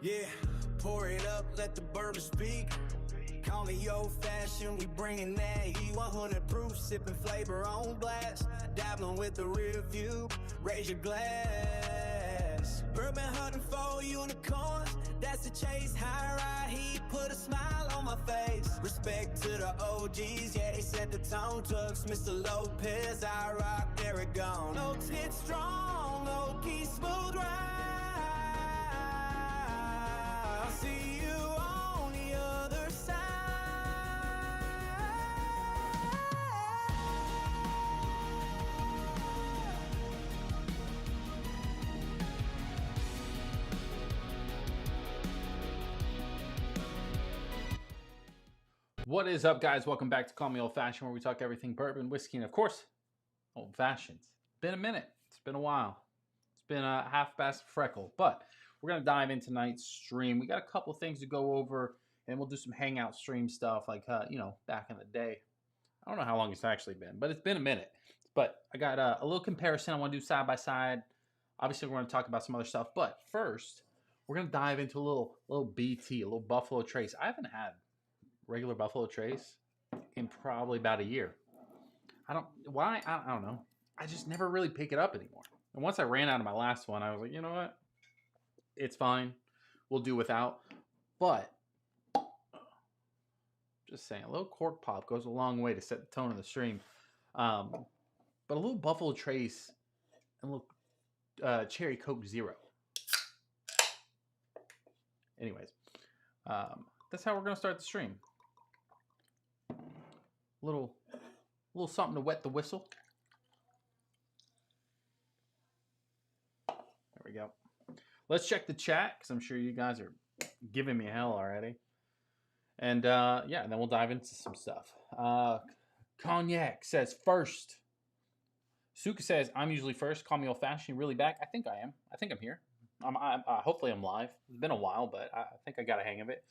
Yeah, pour it up, let the bourbon speak. Call me old-fashioned, we bringing that heat. 100 proof, sipping flavor on blast. Dabbling with the rear view, raise your glass. Bourbon hunting for unicorns, that's the chase. High ride heat, put a smile on my face. Respect to the OGs, yeah, they set the tone. Tucks, Mr. Lopez, I rock, there it gone. Notes hit strong, low-key smooth ride. I'll see you on the other side. What is up, guys? Welcome back to Call Me Old Fashioned, where we talk everything bourbon, whiskey, and of course, old fashions. Been a minute. It's been a while. It's been a half-past freckle, but we're going to dive into tonight's stream. We got a couple things to go over, and we'll do some hangout stream stuff like, back in the day. I don't know how long it's actually been, but it's been a minute. But I got a little comparison I want to do side by side. Obviously, we're going to talk about some other stuff, but first, we're going to dive into a little BT, a little Buffalo Trace. I haven't had regular Buffalo Trace in probably about a year. I don't know. I just never really pick it up anymore. And once I ran out of my last one, I was like, you know what? It's fine. We'll do without. But just saying, a little cork pop goes a long way to set the tone of the stream. But a little Buffalo Trace and a little Cherry Coke Zero. Anyways, that's how we're going to start the stream. Little something to wet the whistle. There we go. Let's check the chat, because I'm sure you guys are giving me hell already. And then we'll dive into some stuff. Cognac says first. Suka says, I'm usually first. Call me old fashioned. Really back? I think I am. I think I'm here. Hopefully I'm live. It's been a while, but I think I got a hang of it.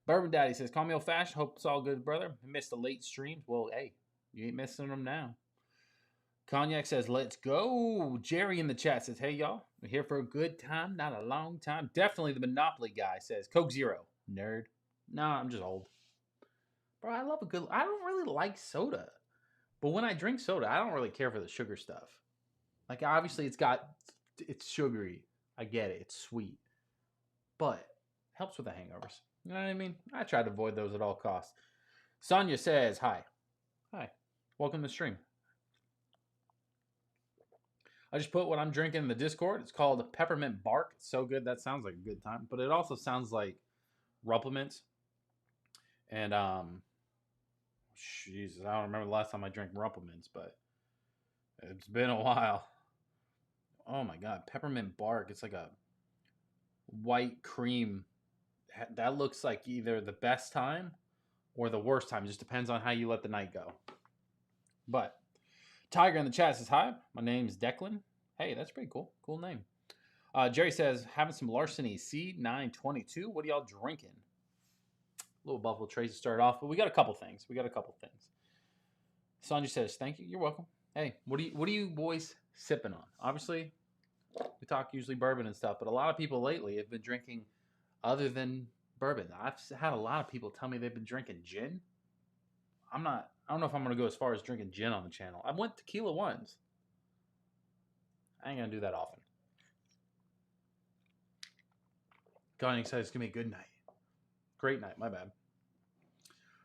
Bourbon Daddy says, call me old fashioned. Hope it's all good, brother. Missed the late streams. Well, hey, you ain't missing them now. Cognac says, let's go. Jerry in the chat says, hey, y'all. We're here for a good time, not a long time. Definitely the Monopoly guy says, Coke Zero. Nerd. No, I'm just old. Bro, I don't really like soda. But when I drink soda, I don't really care for the sugar stuff. Like, obviously, it's sugary. I get it. It's sweet. But it helps with the hangovers. You know what I mean? I try to avoid those at all costs. Sonia says, hi. Hi. Welcome to the stream. I just put what I'm drinking in the Discord. It's called Peppermint Bark. It's so good. That sounds like a good time. But it also sounds like Rumplemint. And, Jesus, I don't remember the last time I drank Rumplemints, but it's been a while. Oh, my God. Peppermint Bark. It's like a white cream. That looks like either the best time or the worst time. It just depends on how you let the night go. But Tiger in the chat says, hi, my name's Declan. Hey, that's pretty cool. Cool name. Jerry says, having some Larceny C922. What are y'all drinking? A little Buffalo Trace to start off, but we got a couple things. Sanjay says, thank you. You're welcome. Hey, what are you boys sipping on? Obviously, we talk usually bourbon and stuff, but a lot of people lately have been drinking other than bourbon. I've had a lot of people tell me they've been drinking gin. I don't know if I'm going to go as far as drinking gin on the channel. I went tequila once. I ain't going to do that often. Cognac says it's going to be a good night. Great night, my bad.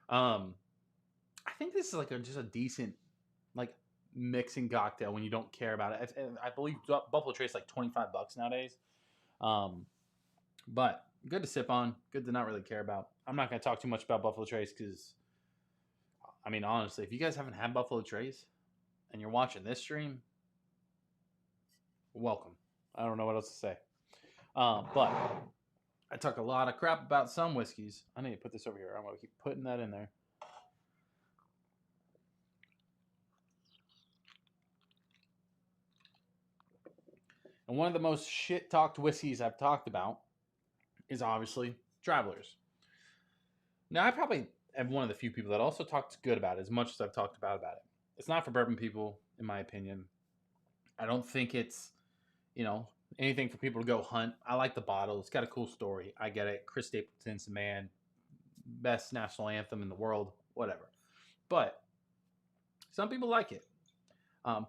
I think this is like just a decent mixing cocktail when you don't care about it. I believe Buffalo Trace like $25 nowadays. But good to sip on. Good to not really care about. I'm not going to talk too much about Buffalo Trace because, I mean, honestly, if you guys haven't had Buffalo Trace and you're watching this stream, welcome. I don't know what else to say. But I talk a lot of crap about some whiskeys. I need to put this over here. I'm going to keep putting that in there. And one of the most shit-talked whiskeys I've talked about is obviously Travelers. Now, I probably am one of the few people that also talks good about it as much as I've talked about it. It's not for bourbon people, in my opinion. I don't think it's, anything for people to go hunt. I like the bottle. It's got a cool story. I get it. Chris Stapleton's the man. Best national anthem in the world. Whatever. But some people like it.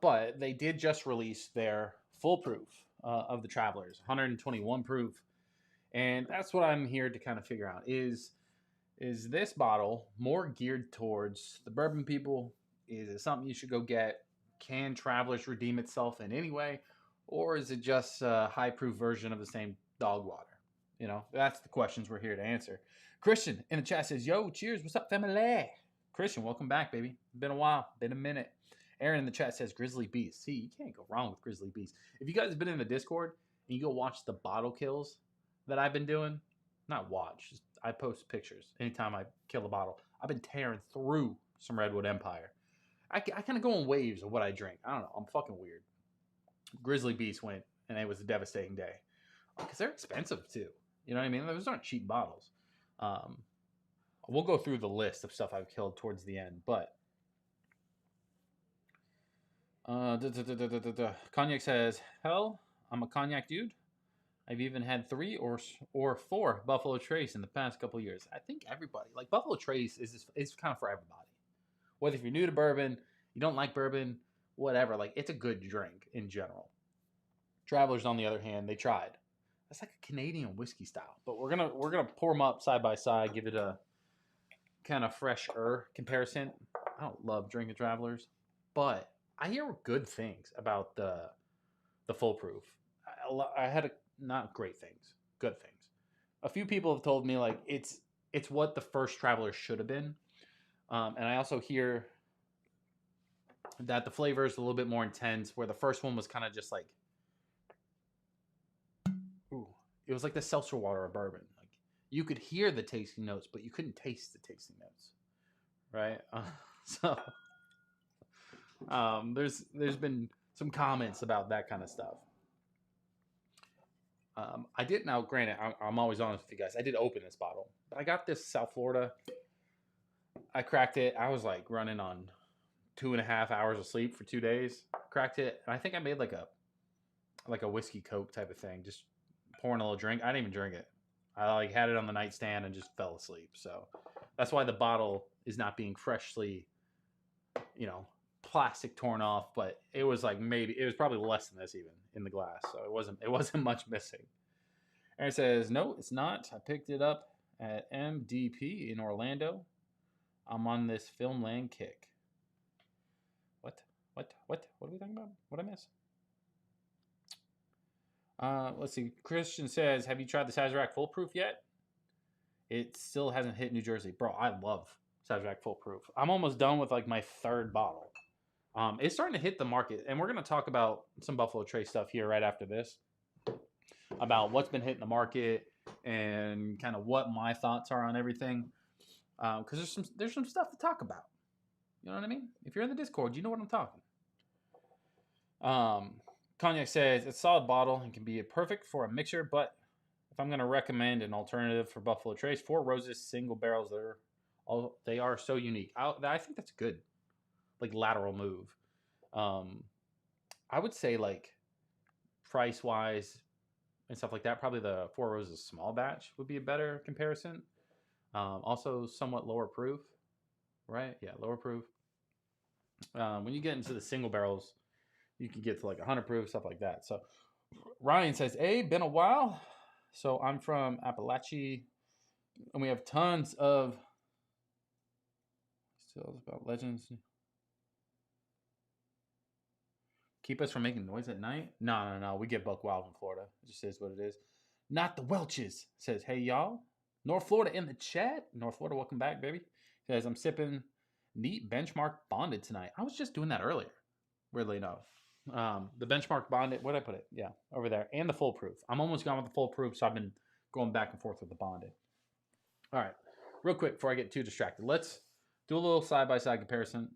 But they did just release their full proof of the Travelers, 121 proof. And that's what I'm here to kind of figure out. Is this bottle more geared towards the bourbon people? Is it something you should go get? Can Travelers redeem itself in any way? Or is it just a high proof version of the same dog water? You know, that's the questions we're here to answer. Christian in the chat says, yo, cheers. What's up, family? Christian, welcome back, baby. Been a while. Been a minute. Aaron in the chat says, Grizzly Beast. See, you can't go wrong with Grizzly Beast. If you guys have been in the Discord and you go watch the bottle kills that I've been doing, not watch, just I post pictures anytime I kill a bottle. I've been tearing through some Redwood Empire. I kind of go in waves of what I drink. I don't know. I'm fucking weird. Grizzly Beast went, and it was a devastating day. Because they're expensive, too. You know what I mean? Those aren't cheap bottles. We'll go through the list of stuff I've killed towards the end, but Cognac says, hell, I'm a cognac dude. I've even had 3 or 4 Buffalo Trace in the past couple years. I think everybody, like Buffalo Trace is kind of for everybody. Whether if you're new to bourbon, you don't like bourbon, whatever, like it's a good drink in general. Travelers, on the other hand, they tried. That's like a Canadian whiskey style, but we're gonna pour them up side by side, give it a kind of fresher comparison. I don't love drinking Travelers, but I hear good things about the full proof. I had not great things, good things. A few people have told me like it's what the first Traveler should have been, and I also hear that the flavor is a little bit more intense, where the first one was kind of just like, ooh, it was like the seltzer water of bourbon. Like you could hear the tasting notes, but you couldn't taste the tasting notes, right? There's been some comments about that kind of stuff. I did, now granted, I'm always honest with you guys. I did open this bottle, but I got this South Florida. I cracked it. I was like running on 2.5 hours of sleep for 2 days. Cracked it, and I think I made like a whiskey Coke type of thing, just pouring a little drink. I didn't even drink it. I like had it on the nightstand and just fell asleep. So that's why the bottle is not being freshly, plastic torn off. But it was like it was probably less than this even in the glass. So it wasn't much missing. And it says, no, it's not. I picked it up at MDP in Orlando. I'm on this Filmland kick. What are we talking about? What I miss? Let's see. Christian says, have you tried the Sazerac Full Proof yet? It still hasn't hit New Jersey. Bro, I love Sazerac Full Proof. I'm almost done with like my 3rd bottle. It's starting to hit the market, and we're going to talk about some Buffalo Trace stuff here right after this, about what's been hitting the market and kind of what my thoughts are on everything. Because there's some stuff to talk about. You know what I mean? If you're in the Discord, you know what I'm talking. Cognac says, it's a solid bottle and can be perfect for a mixer, but if I'm going to recommend an alternative for Buffalo Trace, 4 Roses single barrels, they are so unique. I think that's a good, like, lateral move. I would say, like, price-wise and stuff like that, probably the 4 Roses small batch would be a better comparison. Also somewhat lower proof, right? Yeah, lower proof. When you get into the single barrels, you can get to like 100 proof, stuff like that. So Ryan says, hey, been a while. So I'm from Appalachia, and we have tons of stills about legends. Keep us from making noise at night? No. We get buck wild in Florida. It just is what it is. Not the Welches says, hey, y'all. North Florida in the chat. North Florida, welcome back, baby. Says, I'm sipping neat Benchmark Bonded tonight. I was just doing that earlier, weirdly enough. The Benchmark Bonded, where did I put it? Yeah, over there. And the Full Proof. I'm almost gone with the Full Proof, so I've been going back and forth with the Bonded. All right, real quick before I get too distracted, let's do a little side-by-side comparison.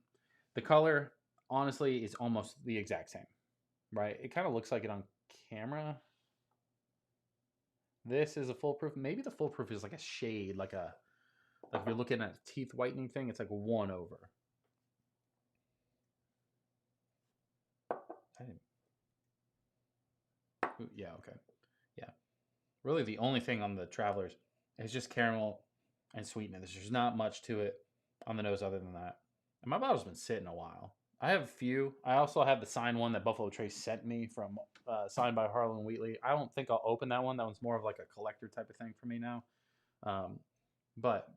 The color, honestly, is almost the exact same, right? It kind of looks like it on camera. This is a Full Proof. Maybe the Full Proof is like a shade, like if you're looking at a teeth whitening thing, it's like 1 over. Yeah, okay. Yeah. Really the only thing on the Travelers is just caramel and sweetness. There's not much to it on the nose other than that. And my bottle's been sitting a while. I have a few. I also have the signed one that Buffalo Trace sent me from signed by Harlan Wheatley. I don't think I'll open that one. That one's more of like a collector type of thing for me now. Um, but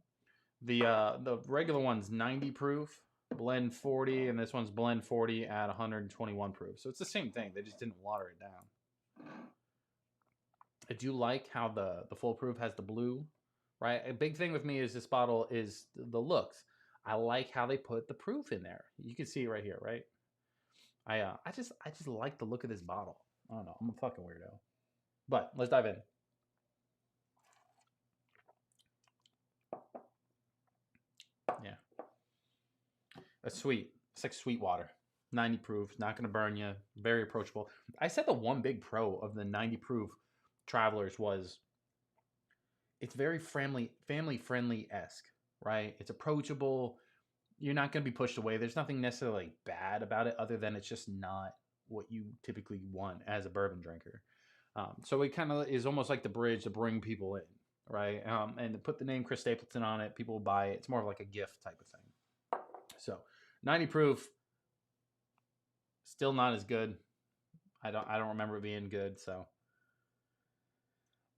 the regular one's 90 proof, blend 40, and this one's blend 40 at 121 proof. So it's the same thing. They just didn't water it down. I do like how the full proof has the blue, right? A big thing with me is this bottle is the looks. I like how they put the proof in there. You can see it right here, right? I just like the look of this bottle. I don't know. I'm a fucking weirdo. But let's dive in. Yeah. That's sweet. It's like sweet water. 90 proof, not going to burn you. Very approachable. I said the one big pro of the 90 proof Travelers was it's very family friendly-esque, right? It's approachable. You're not going to be pushed away. There's nothing necessarily bad about it other than it's just not what you typically want as a bourbon drinker. So it kind of is almost like the bridge to bring people in, right? And to put the name Chris Stapleton on it, people will buy it. It's more of like a gift type of thing. So 90 proof, still not as good. I don't remember it being good. So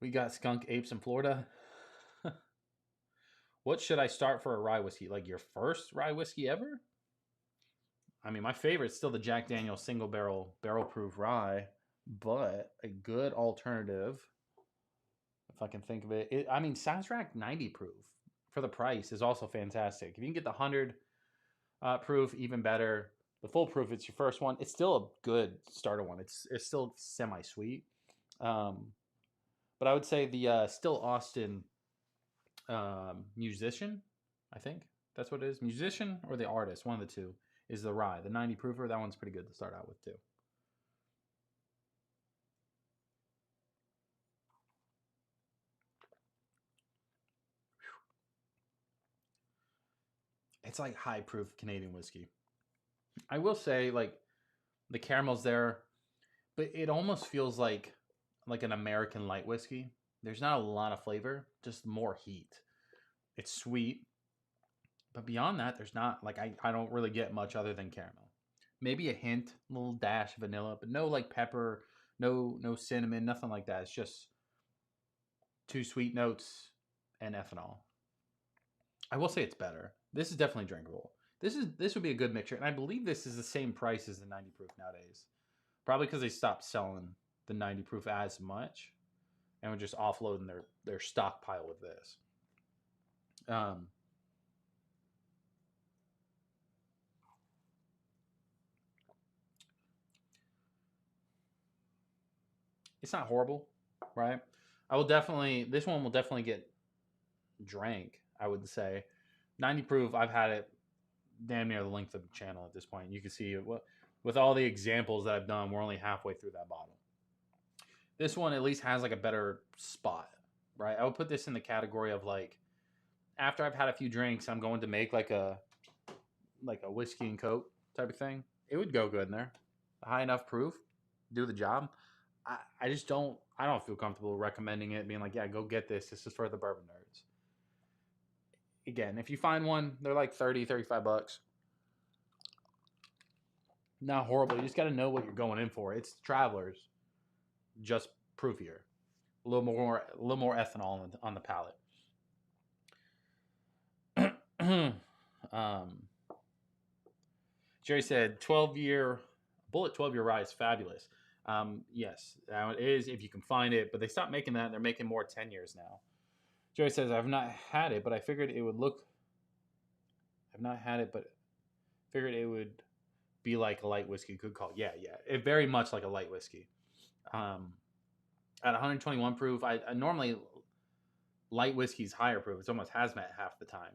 we got Skunk Apes in Florida. What should I start for a rye whiskey? Like your first rye whiskey ever? I mean, my favorite is still the Jack Daniel's single barrel proof rye, but a good alternative, if I can think of it. I mean, Sazerac 90 proof for the price is also fantastic. If you can get the 100 proof, even better. The full proof, it's your first one. It's still a good starter one. It's still semi-sweet. But I would say the Still Austin Musician, I think that's what it is. Musician or the Artist, one of the two, is the rye. The 90 proofer, that one's pretty good to start out with too. It's like high proof Canadian whiskey. I will say, like, the caramel's there, but it almost feels like an American light whiskey. There's not a lot of flavor, just more heat. It's sweet, but beyond that, there's not, like, I don't really get much other than caramel. Maybe a hint, a little dash of vanilla, but no, like, pepper, no cinnamon, nothing like that. It's just 2 sweet notes and ethanol. I will say it's better. This is definitely drinkable. This would be a good mixture, and I believe this is the same price as the 90 proof nowadays. Probably because they stopped selling the 90 proof as much, and we're just offloading their stockpile with this. It's not horrible, right? This one will definitely get drank, I would say. 90 proof, I've had it damn near the length of the channel at this point. You can see with all the examples that I've done, we're only halfway through that bottle. This one at least has like a better spot, right? I would put this in the category of like, after I've had a few drinks, I'm going to make like a whiskey and coke type of thing. It would go good in there. High enough proof, do the job. I just don't feel comfortable recommending it, being like, yeah, go get this. This is for the bourbon nerds. Again, if you find one, they're like 30, 35 bucks. Not horrible. You just got to know what you're going in for. It's Travelers, just proofier. A little more ethanol on the palate. Jerry said 12-year rye is fabulous. Yes, it is if you can find it, but they stopped making that and they're making more 10 years now. Jerry says, I've not had it, but I figured it would be like a light whiskey. Good call. Yeah. It very much like a light whiskey. At 121 proof, I normally light whiskey's higher proof. It's almost hazmat half the time.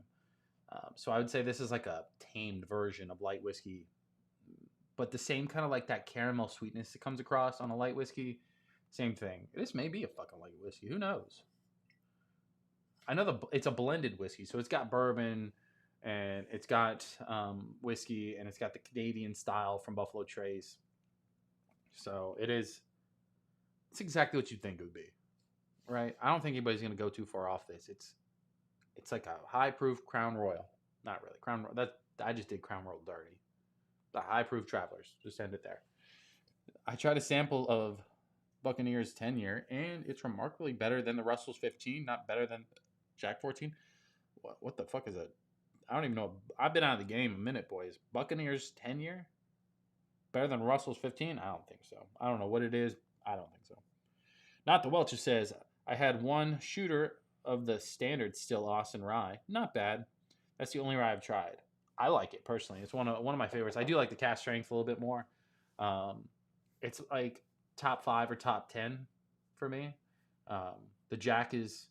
So I would say this is like a tamed version of light whiskey, but the same kind of like that caramel sweetness that comes across on a light whiskey. Same thing. This may be a fucking light whiskey. Who knows? I know it's a blended whiskey, so it's got bourbon and it's got whiskey and it's got the Canadian style from Buffalo Trace. So it is It's exactly what you think it would be, right? I don't think anybody's gonna go too far off this. It's like a high proof Crown Royal. Not really Crown Royal. That I just did Crown Royal dirty. The high proof Travelers. Just end it there. I tried a sample of Buccaneers 10 year, and it's remarkably better than the Russell's 15. Not better than Jack 14. What the fuck is that? I don't even know. I've been out of the game a minute, boys. Buccaneers 10 year better than Russell's 15? I don't think so. I don't know what it is. I don't think so. Not the Welch says, I had one shooter of the standard still Austin Rye. Not bad. That's the only rye I've tried. I like it personally. It's one of my favorites. I do like the cast strength a little bit more. It's like top 5 or top 10 for me. The Jack is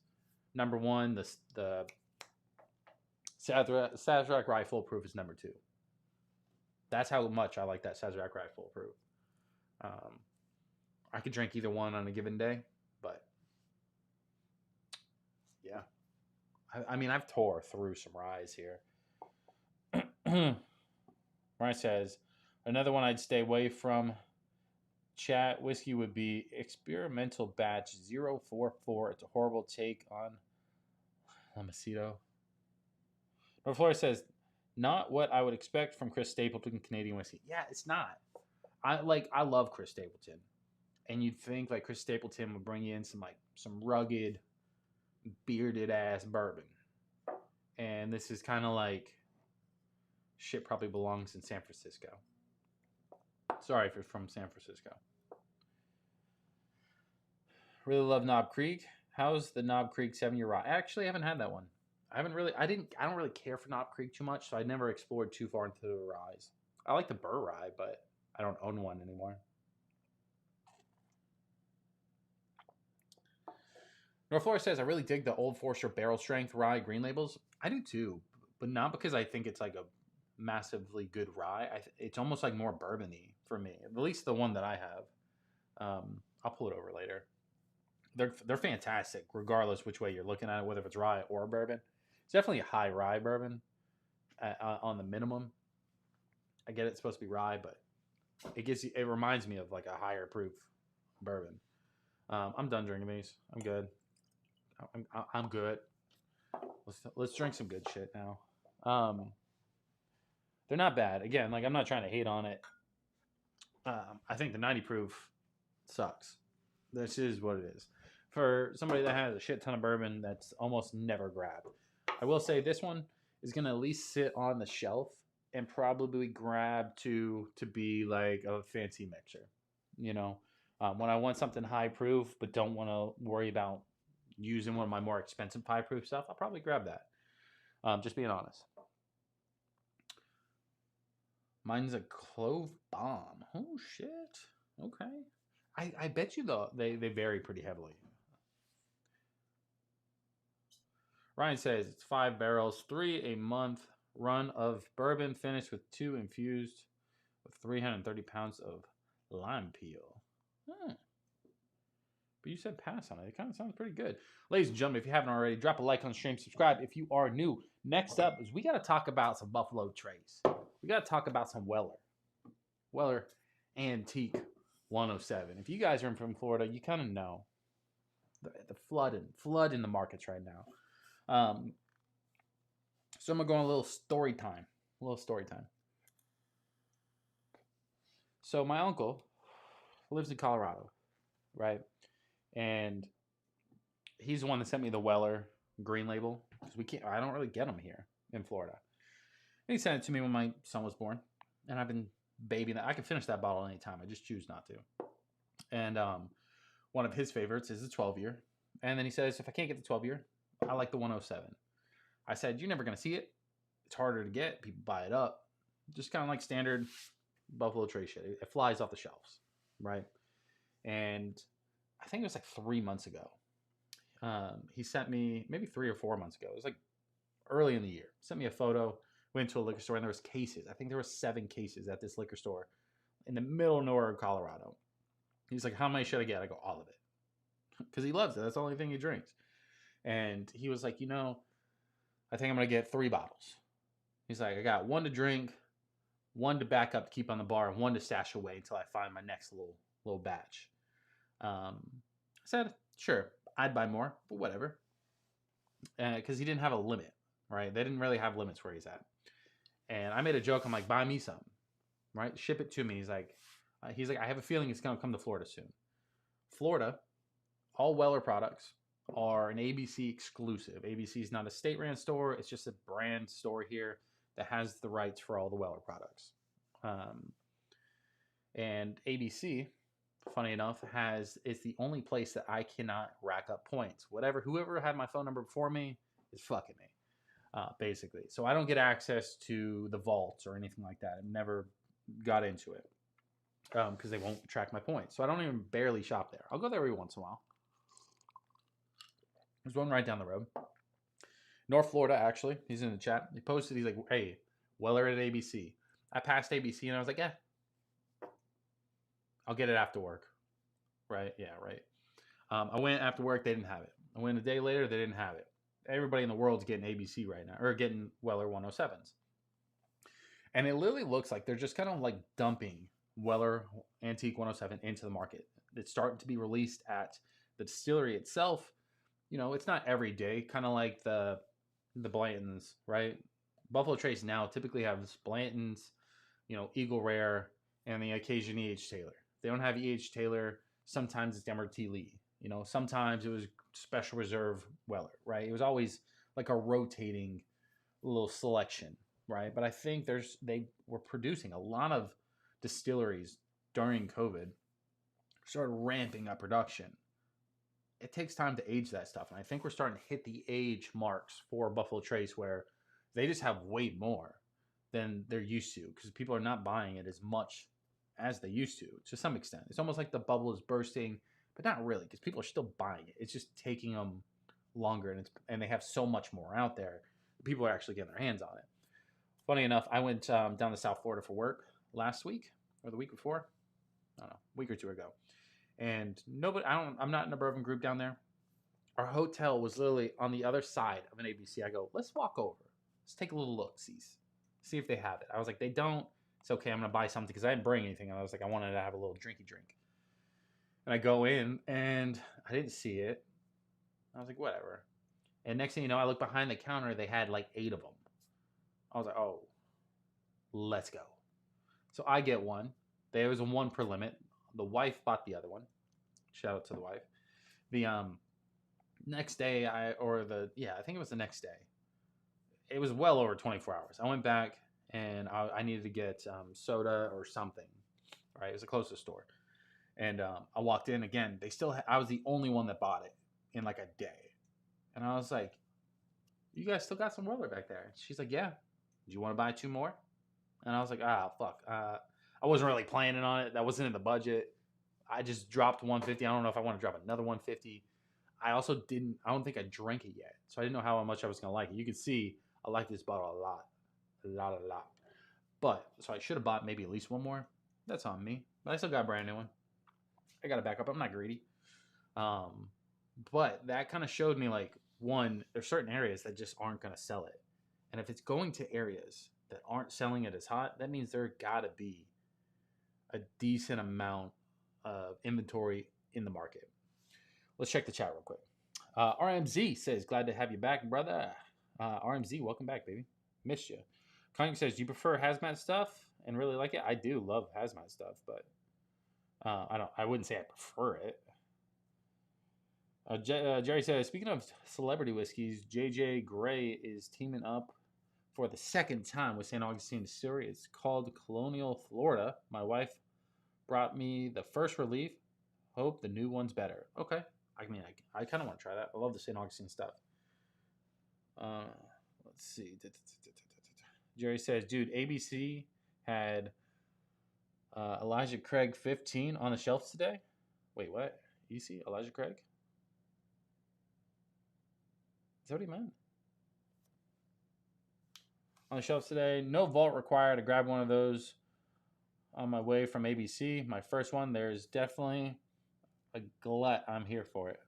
number 1. The Sazerac Rye Full Proof is number 2. That's how much I like that Sazerac Rye Full Proof. I could drink either one on a given day, but yeah. I mean, I've tore through some ryes here. Ryan says, another one I'd stay away from chat whiskey would be Experimental Batch 044. It's a horrible take on Lamacito. North Florida says, not what I would expect from Chris Stapleton Canadian whiskey. Yeah, it's not. I love Chris Stapleton. And you'd think like Chris Stapleton would bring you in some rugged, bearded ass bourbon. And this is kind of like shit probably belongs in San Francisco. Sorry if you're from San Francisco. Really love Knob Creek. How's the Knob Creek 7-year rye? I actually haven't had that one. I don't really care for Knob Creek too much, so I never explored too far into the ryes. I like the Burr rye, but I don't own one anymore. North Florida says, I really dig the Old Forester barrel strength rye green labels. I do too, but not because I think it's like a massively good rye. It's almost like more bourbon-y for me, at least the one that I have. I'll pull it over later. They're fantastic, regardless which way you're looking at it, whether it's rye or bourbon. It's definitely a high rye bourbon on the minimum. I get it's supposed to be rye, but it reminds me of like a higher proof bourbon. I'm done drinking these. I'm good. I'm good. Let's drink some good shit now. They're not bad. Again, like I'm not trying to hate on it. I think the 90 proof sucks. This is what it is. For somebody that has a shit ton of bourbon, that's almost never grabbed. I will say this one is going to at least sit on the shelf and probably grab to be like a fancy mixer. You know, when I want something high proof but don't want to worry about using one of my more expensive high proof stuff, I'll probably grab that. Just being honest. Mine's a Clove Bomb. Oh, shit. Okay. I bet you, though, they vary pretty heavily. Ryan says it's 5 barrels, 3 a month run of bourbon finished with 2 infused with 330 pounds of lime peel. But you said pass on it. It kind of sounds pretty good. Ladies and gentlemen, if you haven't already, drop a like on the stream, subscribe if you are new. Next up is we got to talk about some Buffalo Trace. We got to talk about some Weller Antique 107. If you guys are from Florida, you kind of know the flood in the markets right now. So I'm going to go on a little story time. So my uncle lives in Colorado, right? And he's the one that sent me the Weller green label because I don't really get them here in Florida. And he sent it to me when my son was born, and I've been babying that. I can finish that bottle anytime. I just choose not to. And one of his favorites is the 12-year. And then he says, if I can't get the 12-year, I like the 107. I said, you're never going to see it. It's harder to get. People buy it up. Just kind of like standard Buffalo Trace shit. It flies off the shelves, right? And I think it was like 3 months ago. He sent me, maybe 3 or 4 months ago. It was like early in the year. Sent me a photo. Went to a liquor store and there was cases. I think there were 7 cases at this liquor store in the middle of nowhere of Colorado. He's like, how many should I get? I go, all of it. Because he loves it. That's the only thing he drinks. And he was like, I think I'm going to get 3 bottles. He's like, I got 1 to drink, 1 to back up to keep on the bar, and 1 to stash away until I find my next little batch. I said, sure, I'd buy more, but whatever. Because he didn't have a limit, right? They didn't really have limits where he's at. And I made a joke. I'm like, buy me some, right? Ship it to me. He's like, I have a feeling it's going to come to Florida soon. Florida, all Weller products are an ABC exclusive. ABC is not a state ran store. It's just a brand store here that has the rights for all the Weller products. And ABC, funny enough, it's the only place that I cannot rack up points. Whoever had my phone number before me is fucking me, basically. So I don't get access to the vaults or anything like that. I never got into it because they won't track my points. So I don't even barely shop there. I'll go there every once in a while. There's one right down the road. North Florida, actually. He's in the chat. He posted, he's like, hey, Weller at ABC. I passed ABC and I was like, yeah, I'll get it after work. Right? Yeah, right. I went after work. They didn't have it. I went a day later. They didn't have it. Everybody in the world's getting ABC right now, or getting Weller 107s. And it literally looks like they're just kind of like dumping Weller Antique 107 into the market. It's starting to be released at the distillery itself. You know, it's not every day, kind of like the Blantons, right? Buffalo Trace now typically has Blantons, you know, Eagle Rare, and the occasion E.H. Taylor. They don't have E.H. Taylor. Sometimes it's Demerty Lee. You know, sometimes it was Special Reserve Weller, right? It was always like a rotating little selection, right? But I think they were producing a lot of distilleries during COVID, started ramping up production. It takes time to age that stuff. And I think we're starting to hit the age marks for Buffalo Trace where they just have way more than they're used to because people are not buying it as much as they used to some extent. It's almost like the bubble is bursting, but not really because people are still buying it. It's just taking them longer and they have so much more out there. People are actually getting their hands on it. Funny enough, I went down to South Florida for work last week or the week before. I don't know, a week or two ago. And I'm not in a bourbon group down there. Our hotel was literally on the other side of an ABC. I go, let's walk over. Let's take a little look, see if they have it. I was like, they don't. It's okay. I'm going to buy something because I didn't bring anything. And I was like, I wanted to have a little drinky drink. And I go in and I didn't see it. I was like, whatever. And next thing you know, I look behind the counter. They had like 8 of them. I was like, oh, let's go. So I get one. There was a 1 per limit. The wife bought the other one. Shout out to the wife. The next day, I think it was the next day. It was well over 24 hours. I went back and I needed to get soda or something. Right, it was the closest store, and I walked in again. I was the only one that bought it in like a day, and I was like, "You guys still got some Weller back there?" She's like, "Yeah. Do you want to buy 2 more?" And I was like, fuck. I wasn't really planning on it. That wasn't in the budget. I just dropped $150. I don't know if I want to drop another $150. I don't think I drank it yet. So I didn't know how much I was going to like it. You can see I like this bottle a lot. But, so I should have bought maybe at least 1 more. That's on me. But I still got a brand new one. I got to back up. I'm not greedy. But that kind of showed me like, one, there's certain areas that just aren't going to sell it. And if it's going to areas that aren't selling it as hot, that means there got to be a decent amount of inventory in the market. Let's check the chat real quick. RMZ says, glad to have you back, brother. RMZ, welcome back, baby. Missed you. Cognac says, do you prefer hazmat stuff and really like it? I do love hazmat stuff, but I wouldn't say I prefer it. Jerry says, speaking of celebrity whiskeys, JJ Gray is teaming up for the 2nd time with St. Augustine Distillery. It's called Colonial Florida. My wife brought me the first relief. Hope the new one's better. Okay. I mean, I kind of want to try that. I love the St. Augustine stuff. Let's see. Jerry says, dude, ABC had Elijah Craig 15 on the shelves today. Wait, what? You see Elijah Craig? Is that what he meant? On the shelves today. No vault required. To grab one of those on my way from ABC. My first one. There's definitely a glut. I'm here for it.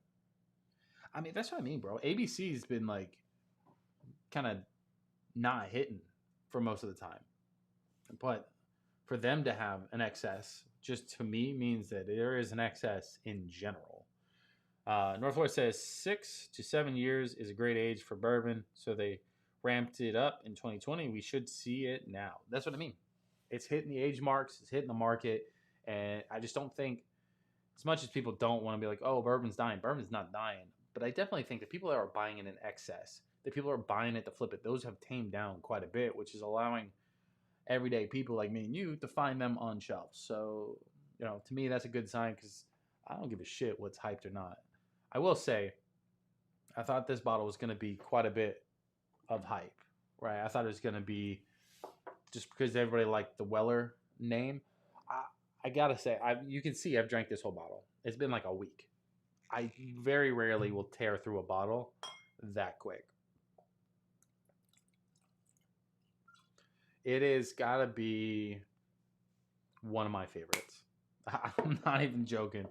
I mean, that's what I mean, bro. ABC's been like kind of not hitting for most of the time. But for them to have an excess just to me means that there is an excess in general. North Florida says 6 to 7 years is a great age for bourbon, so they ramped it up in 2020. We should see it now. That's what I mean. It's hitting the age marks, it's hitting the market, and I just don't think, as much as people don't want to be like, oh, bourbon's dying, bourbon's not dying, but I definitely think that people that are buying it in excess, that people are buying it to flip it, those have tamed down quite a bit, which is allowing everyday people like me and you to find them on shelves. So, to me, that's a good sign because I don't give a shit what's hyped or not. I will say, I thought this bottle was going to be quite a bit of hype, right? I thought it was going to be just because everybody liked the Weller name. I gotta say, you can see I've drank this whole bottle. It's been like a week. I very rarely will tear through a bottle that quick. It has got to be one of my favorites. I'm not even joking.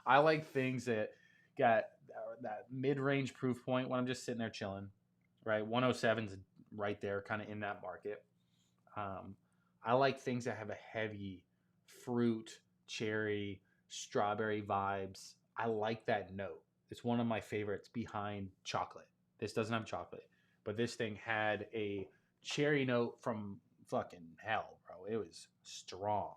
I like things that got that mid-range proof point when I'm just sitting there chilling, right? 107's right there, kind of in that market. I like things that have a heavy fruit, cherry, strawberry vibes. I like that note. It's one of my favorites behind chocolate. This doesn't have chocolate, but this thing had a cherry note from fucking hell, bro. It was strong.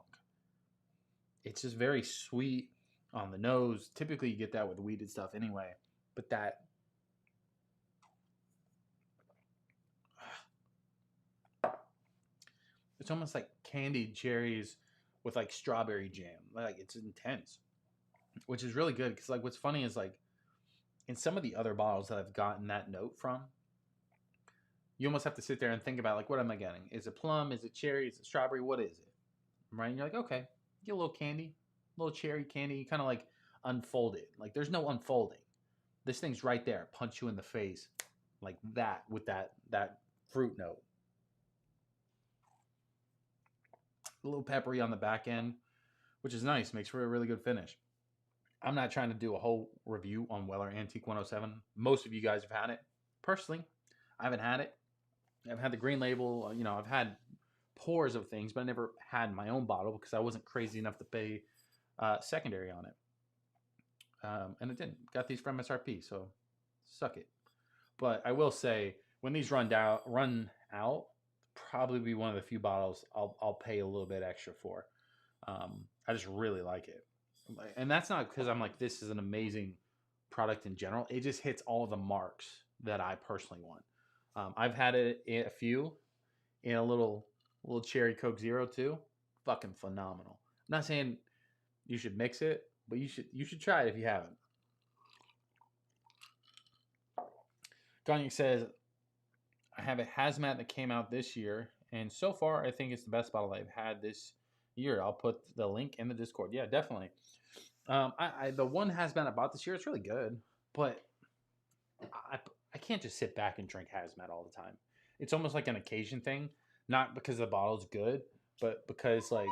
It's just very sweet on the nose. Typically you get that with weeded stuff anyway, but that it's almost like candied cherries with like strawberry jam. Like it's intense, which is really good because like what's funny is like in some of the other bottles that I've gotten that note from, you almost have to sit there and think about like, what am I getting? Is it plum? Is it cherry? Is it strawberry? What is it? Right? And you're like, okay, get a little candy, a little cherry candy. You kind of like unfold it. Like there's no unfolding. This thing's right there, punch you in the face like that with that fruit note. A little peppery on the back end, which is nice. Makes for a really good finish. I'm not trying to do a whole review on Weller Antique 107. Most of you guys have had it. Personally, I haven't had it. I've had the green label. I've had pours of things, but I never had my own bottle because I wasn't crazy enough to pay secondary on it. And it didn't. Got these from MSRP, so suck it. But I will say, when these run out, probably be one of the few bottles I'll pay a little bit extra for. I just really like it. And that's not because I'm like, this is an amazing product in general. It just hits all of the marks that I personally want. I've had it in a few in a little cherry Coke Zero too. Fucking phenomenal. I'm not saying you should mix it, but you should try it if you haven't. Cognac says, I have a hazmat that came out this year, and so far I think it's the best bottle I've had this year. I'll put the link in the Discord. Yeah, definitely. The one hazmat I bought this year, it's really good, but I can't just sit back and drink hazmat all the time. It's almost like an occasion thing, not because the bottle's good, but because like,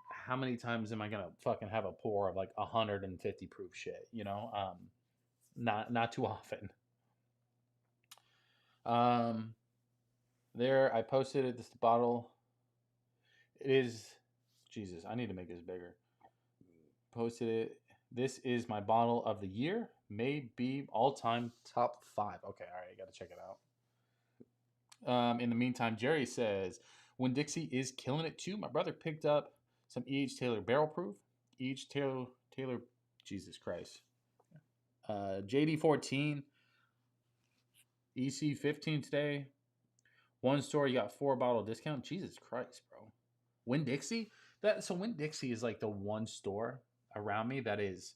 how many times am I gonna fucking have a pour of like 150 proof shit? Not too often. There I posted it. This bottle. It is. Jesus, I need to make this bigger. Posted it. This is my bottle of the year. May be all-time top 5. Okay, all right, got to check it out. In the meantime, Jerry says, When Dixie is killing it too. My brother picked up some E.H. Taylor barrel proof. E.H. Taylor, Jesus Christ. JD 14. EC 15 today. One store, you got 4 bottle discount. Jesus Christ, bro. Winn Dixie? Winn Dixie is like the one store around me that is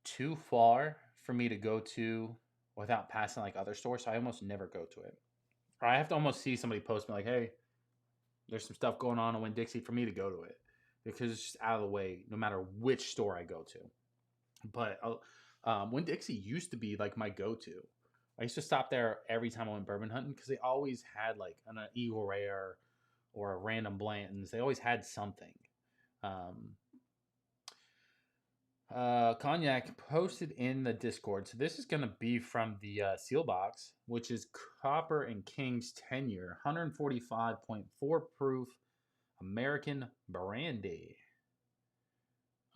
too far for me to go to without passing like other stores. So I almost never go to it. Or I have to almost see somebody post me like, hey, there's some stuff going on in Winn Dixie for me to go to it. Because it's just out of the way no matter which store I go to. But Winn Dixie used to be like my go-to. I used to stop there every time I went bourbon hunting because they always had like an Eagle Rare or a random Blanton's. They always had something. Cognac posted in the Discord. So this is going to be from the seal box, which is Copper and King's 10-year, 145.4 proof American brandy.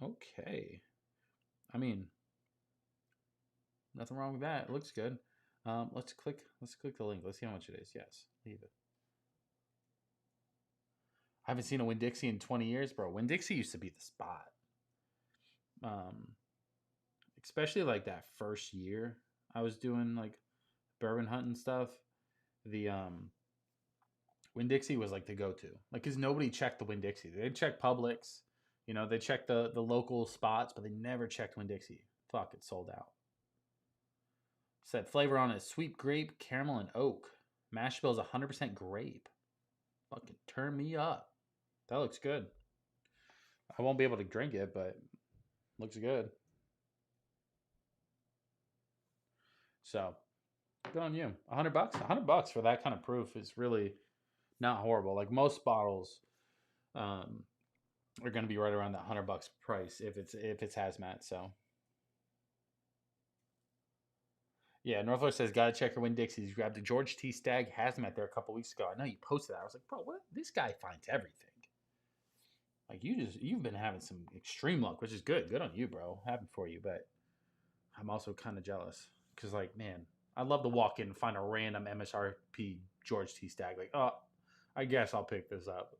Okay. I mean, nothing wrong with that. It looks good. Let's click the link. Let's see how much it is. Yes, leave it. I haven't seen a Winn-Dixie in 20 years, bro. Winn-Dixie used to be the spot. Especially like that first year I was doing like bourbon hunting stuff. The Winn-Dixie was like the go-to. Like, cause nobody checked the Winn-Dixie. They'd check Publix, you know, they checked the local spots, but they never checked Winn-Dixie. Fuck, it sold out. Said flavor on it: sweet grape, caramel, and oak. Mash bill is 100% grape. Fucking turn me up. That looks good. I won't be able to drink it, but looks good. So, good on you. $100. $100 for that kind of proof is really not horrible. Like most bottles, are going to be right around that $100 price if it's hazmat. So, yeah, Northwest says gotta check her Winn-Dixies. Grabbed a George T. Stagg hazmat there a couple weeks ago. I know you posted that. I was like, bro, what? This guy finds everything. Like you've been having some extreme luck, which is good. Good on you, bro. Happy for you, but I'm also kind of jealous because, like, man, I'd love to walk in and find a random MSRP George T. Stagg. Like, oh, I guess I'll pick this up.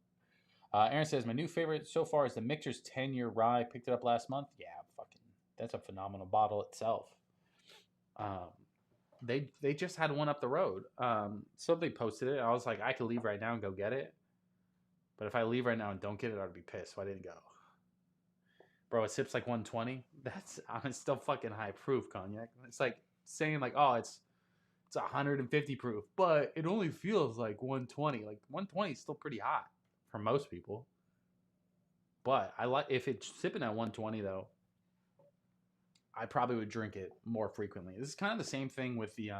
Aaron says my new favorite so far is the Michter's 10-year rye. Picked it up last month. Yeah, fucking, that's a phenomenal bottle itself. They just had one up the road. Somebody posted it. I was like, I could leave right now and go get it. But if I leave right now and don't get it, I'd be pissed. So I didn't go. Bro, it sips like 120. I'm still fucking high proof cognac. It's like saying like, oh, it's 150 proof, but it only feels like 120. Like 120 is still pretty hot for most people. But I like if it's sipping at 120 though, I probably would drink it more frequently. This is kind of the same thing with the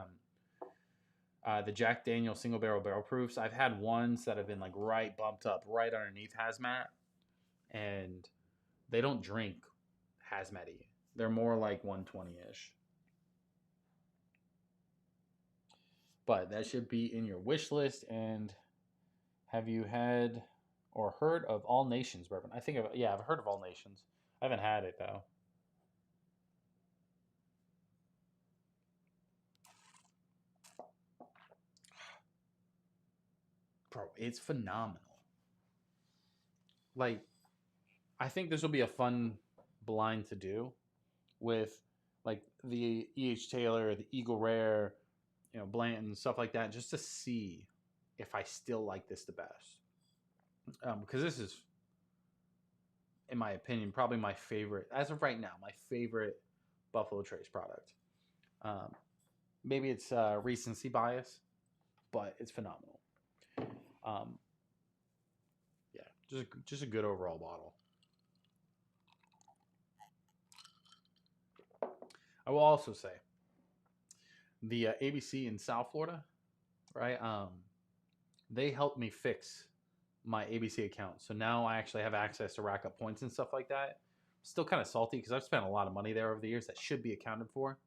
Jack Daniel single barrel proofs. I've had ones that have been like right bumped up right underneath hazmat, and they don't drink hazmat-y. They're more like 120-ish. But that should be in your wish list. And have you had or heard of All Nations bourbon? I've heard of All Nations. I haven't had it though. Bro, it's phenomenal. Like, I think this will be a fun blind to do with like the E.H. Taylor, the Eagle Rare, Blanton, stuff like that, just to see if I still like this the best. Because this is, in my opinion, probably my favorite, as of right now, my favorite Buffalo Trace product. Maybe it's recency bias, but it's phenomenal. Yeah, just a good overall bottle. I will also say the ABC in South Florida, right? They helped me fix my ABC account, so now I actually have access to rack up points and stuff like that. Still kind of salty because I've spent a lot of money there over the years that should be accounted for.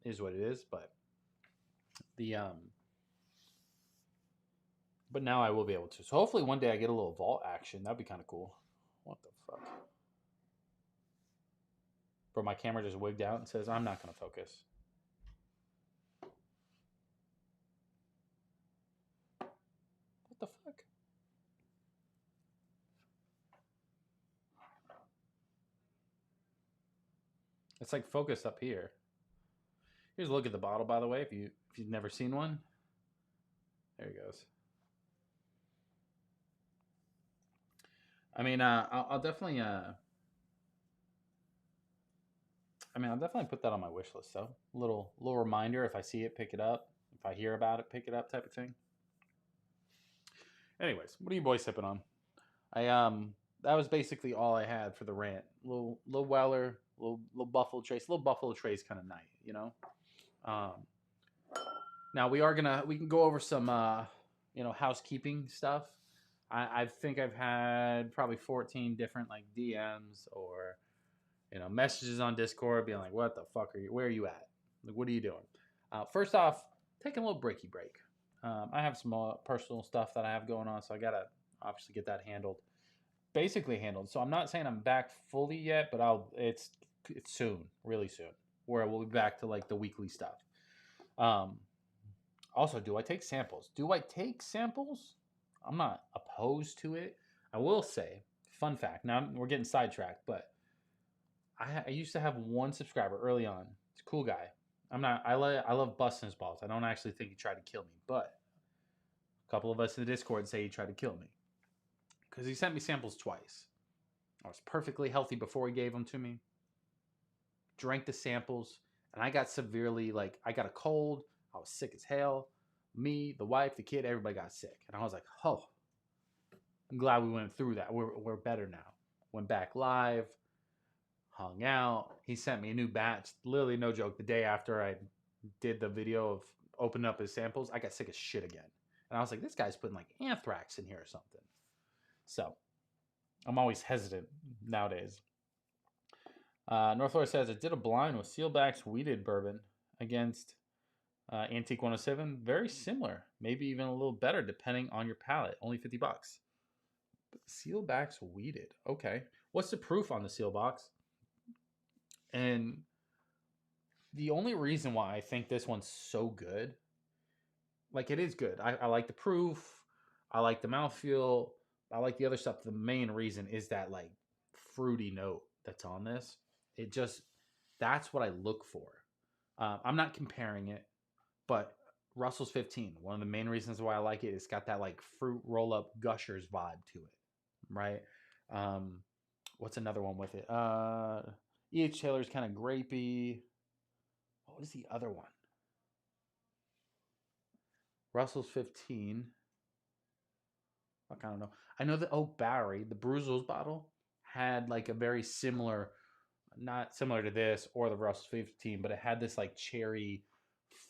It is what it is, but but now I will be able to. So hopefully one day I get a little vault action. That'd be kind of cool. What the fuck? Bro, my camera just wigged out and says I'm not going to focus. What the fuck? It's like focused up here. Here's a look at the bottle, by the way, if you've never seen one. There he goes. I mean, I'll definitely put that on my wish list. So, little reminder: if I see it, pick it up. If I hear about it, pick it up, type of thing. Anyways, what are you boys sipping on? That was basically all I had for the rant. Little Weller, little Buffalo Trace, little Buffalo Trace kind of night, Now we can go over some housekeeping stuff. I think I've had probably 14 different like DMs or messages on Discord being like, what the fuck are you, where are you at? Like, what are you doing? First off, taking a little break. I have some personal stuff that I have going on, so I gotta obviously get that handled. basically handled. So I'm not saying I'm back fully yet, but it's soon, really soon, where we'll be back to like the weekly stuff. Um, Also, do I take samples? Do I take samples? I'm not opposed to it. I will say, fun fact. Now we're getting sidetracked, but I used to have one subscriber early on. He's a cool guy. I love busting his balls. I don't actually think he tried to kill me, but a couple of us in the Discord say he tried to kill me because he sent me samples twice. I was perfectly healthy before he gave them to me. Drank the samples, and I got severely, like, I got a cold. I was sick as hell. Me, the wife, the kid, everybody got sick. And I was like, oh, I'm glad we went through that. We're better now. Went back live, hung out. He sent me a new batch. Literally, no joke. The day after I did the video of opening up his samples, I got sick as shit again. And I was like, this guy's putting like anthrax in here or something. So I'm always hesitant nowadays. North Florida says, I did a blind with Sealback's weeded bourbon against Antique 107. Very similar. Maybe even a little better depending on your palate. Only $50. Sealback's weeded. Okay. What's the proof on the seal box? And the only reason why I think this one's so good, like, it is good. I like the proof. I like the mouthfeel. I like the other stuff. The main reason is that, like, fruity note that's on this. It just, that's what I look for. I'm not comparing it, but Russell's 15, one of the main reasons why I like it, it's got that, like, fruit roll-up gushers vibe to it, right? What's another one with it? E.H. Taylor's kind of grapey. What was the other one? Russell's 15. Fuck, I don't know. I know that Oak Barry, the Bruzel's bottle, had like a very similar, not similar to this or the Russell's 15, but it had this like cherry,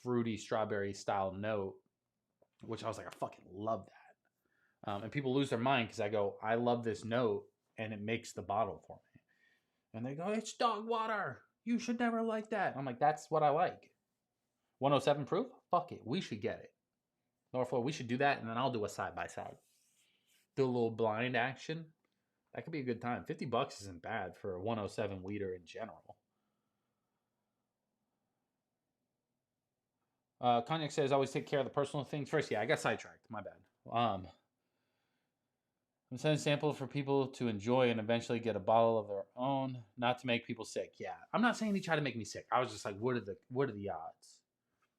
fruity, strawberry style note, which I was like, I fucking love that. And people lose their mind because I go, I love this note, and it makes the bottle for me. And they go, it's dog water. You should never like that. I'm like, that's what I like. 107 proof? Fuck it. We should get it. Norfolk, we should do that, and then I'll do a side-by-side. Do a little blind action. That could be a good time. $50 isn't bad for a 107 weeder in general. Cognac says, always take care of the personal things first. Yeah, I got sidetracked. My bad. I'm sending samples for people to enjoy and eventually get a bottle of their own, not to make people sick. Yeah, I'm not saying he tried to make me sick. I was just like, what are the odds?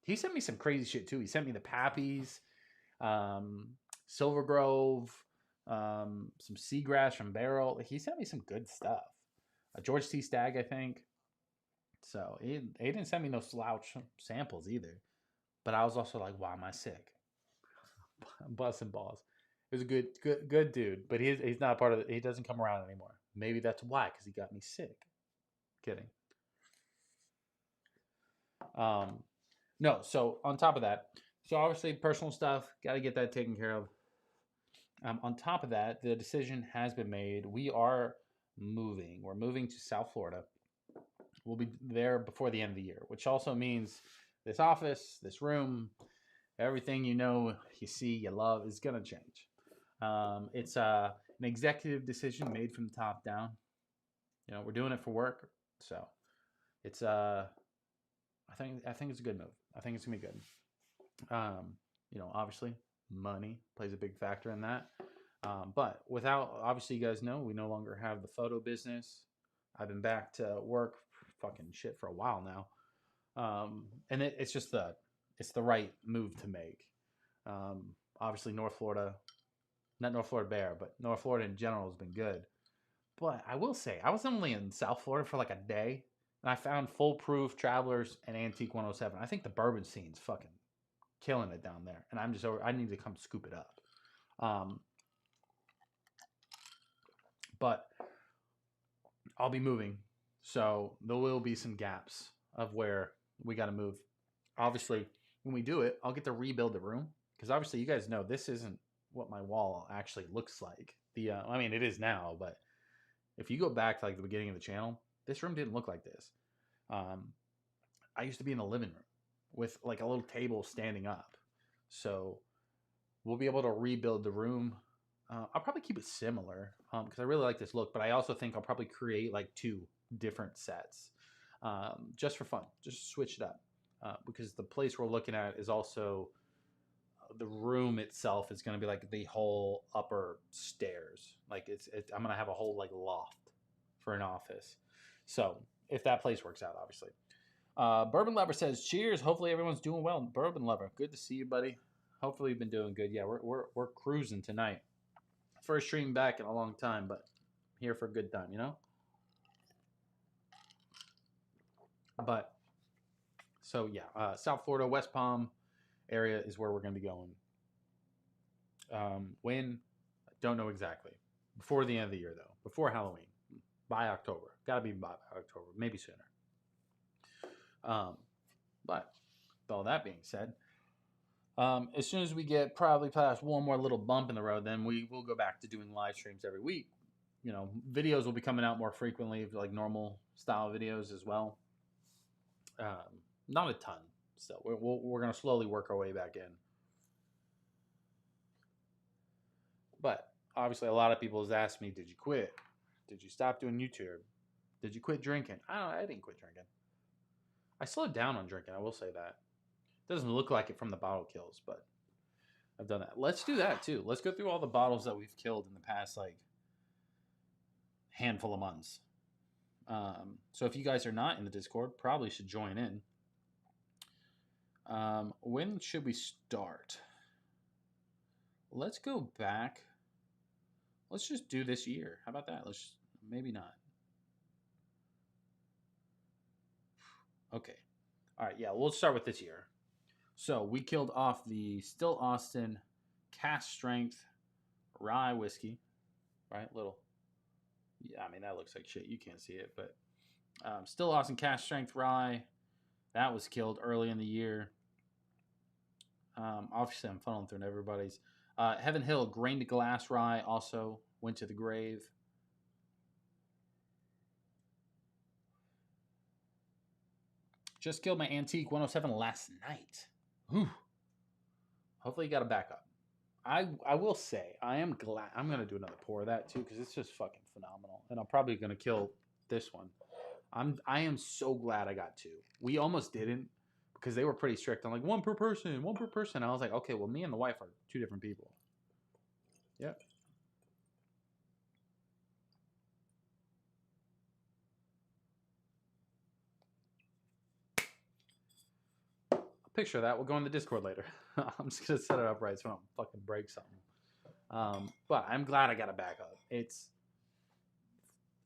He sent me some crazy shit too. He sent me the Pappies, Silver Grove, some Seagrass from Barrel. He sent me some good stuff. George T. Stagg, I think. So he didn't send me no slouch samples either. But I was also like, why am I sick? I'm busting balls. He was a good dude, but he's not part of it. He doesn't come around anymore. Maybe that's why, because he got me sick. Kidding. No, so on top of that, so obviously personal stuff, got to get that taken care of. On top of that, the decision has been made. We are moving. We're moving to South Florida. We'll be there before the end of the year, which also means this office, this room, everything you know, you see, you love is going to change. It's an executive decision made from the top down. You know, we're doing it for work, so it's I think it's a good move. I think it's gonna be good. You know, obviously, money plays a big factor in that. But without, obviously, you guys know we no longer have the photo business. I've been back to work, fucking shit, for a while now, and it's just the right move to make. Obviously, North Florida. Not North Florida Bear, but North Florida in general has been good. But I will say, I was only in South Florida for like a day, and I found Foolproof, Travelers, and Antique 107. I think the bourbon scene's fucking killing it down there, and I'm just over. I need to come scoop it up. But I'll be moving, so there will be some gaps of where we got to move. Obviously, when we do it, I'll get to rebuild the room, because obviously you guys know this isn't what my wall actually looks like. I mean, it is now, but if you go back to like the beginning of the channel, this room didn't look like this. I used to be in the living room with like a little table standing up. So we'll be able to rebuild the room. I'll probably keep it similar because I really like this look, but I also think I'll probably create like 2 different sets just for fun, just switch it up because the place we're looking at is also the room itself is going to be like the whole upper stairs. Like I'm going to have a whole like loft for an office. So if that place works out, obviously. Bourbon Lover says, cheers. Hopefully everyone's doing well. Bourbon Lover, good to see you, buddy. Hopefully you've been doing good. Yeah, we're cruising tonight. First stream back in a long time, but here for a good time, you know? But, so yeah, South Florida, West Palm area is where we're going to be going. When? I don't know exactly. Before the end of the year, though. Before Halloween. By October. Got to be by October. Maybe sooner. But with all that being said, as soon as we get probably past one more little bump in the road, then we will go back to doing live streams every week. You know, videos will be coming out more frequently, like normal style videos as well. Not a ton. So we're going to slowly work our way back in. But obviously, a lot of people has asked me, did you quit? Did you stop doing YouTube? Did you quit drinking? I didn't quit drinking. I slowed down on drinking, I will say that. Doesn't look like it from the bottle kills, but I've done that. Let's do that too. Let's go through all the bottles that we've killed in the past like handful of months. So if you guys are not in the Discord, probably should join in. When should we start? Let's go back. Let's just do this year. How about that? Maybe not. Okay. All right. Yeah, we'll start with this year. So we killed off the Still Austin Cask Strength Rye Whiskey. Right? Little. Yeah, I mean, that looks like shit. You can't see it, but Still Austin Cask Strength Rye. That was killed early in the year. Obviously, I'm funneling through everybody's. Heaven Hill Grain to Glass Rye also went to the grave. Just killed my Antique 107 last night. Whew. Hopefully you got a backup. I will say, I am glad. I'm going to do another pour of that too because it's just fucking phenomenal. And I'm probably going to kill this one. I am so glad I got 2. We almost didn't because they were pretty strict. I'm like, one per person. I was like, okay, well, me and the wife are 2 different people. Yep. Picture that. We'll go in the Discord later. I'm just going to set it up right so I don't fucking break something. But I'm glad I got a backup. It's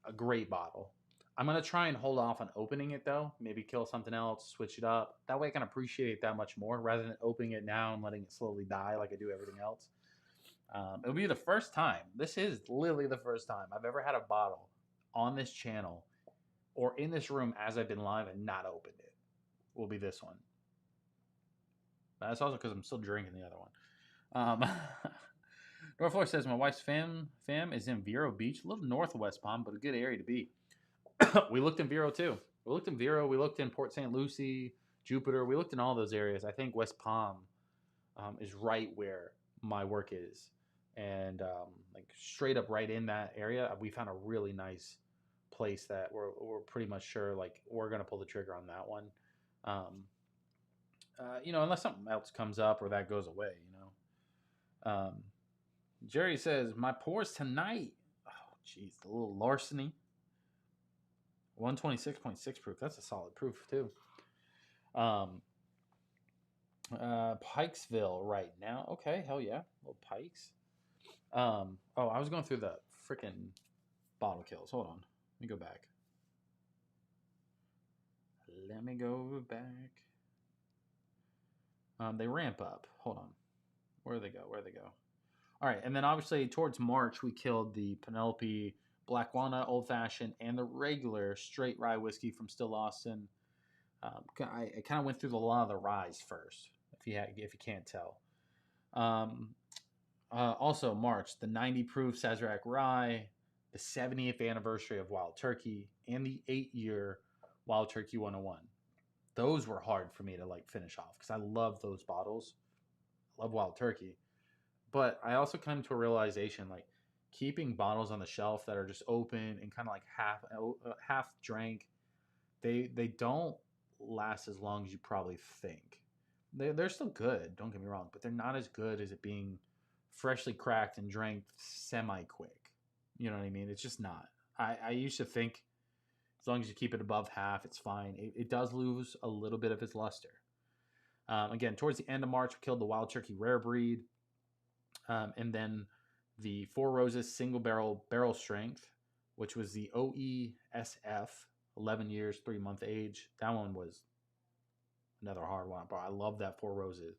a great bottle. I'm going to try and hold off on opening it, though. Maybe kill something else, switch it up. That way I can appreciate it that much more rather than opening it now and letting it slowly die like I do everything else. It'll be the first time. This is literally the first time I've ever had a bottle on this channel or in this room as I've been live and not opened it. Will be this one. That's also because I'm still drinking the other one. North Florida says, my wife's fam is in Vero Beach, a little north of West Palm, but a good area to be. We looked in Vero too. We looked in Vero. We looked in Port St. Lucie, Jupiter. We looked in all those areas. I think West Palm is right where my work is. And like straight up right in that area, we found a really nice place that we're pretty much sure like we're going to pull the trigger on that one. You know, unless something else comes up or that goes away, you know. Jerry says, my pours tonight. Oh, jeez, the little larceny. 126.6 proof. That's a solid proof, too. Pikesville right now. Okay, hell yeah. Little Pikes. Oh, I was going through the freaking bottle kills. Hold on. Let me go back. They ramp up. Hold on. Where do they go? All right, and then obviously towards March, we killed the Penelope Black Walnut Old Fashioned and the regular straight rye whiskey from Still Austin. I kind of went through a lot of the ryes first, if you can't tell. Also March, the 90 proof Sazerac Rye, the 70th anniversary of Wild Turkey, and the 8-year Wild Turkey 101. Those were hard for me to like finish off because I love those bottles. I love Wild Turkey. But I also came to a realization, like keeping bottles on the shelf that are just open and kind of like half drank, they don't last as long as you probably think. They're still good, don't get me wrong, but they're not as good as it being freshly cracked and drank semi quick. You know what I mean? It's just not. I used to think as long as you keep it above half, it's fine. It does lose a little bit of its luster. Again, towards the end of March, we killed the Wild Turkey Rare Breed. And then the Four Roses Single Barrel Strength, which was the OESF, 11 years, 3-month age. That one was another hard one, but I love that Four Roses.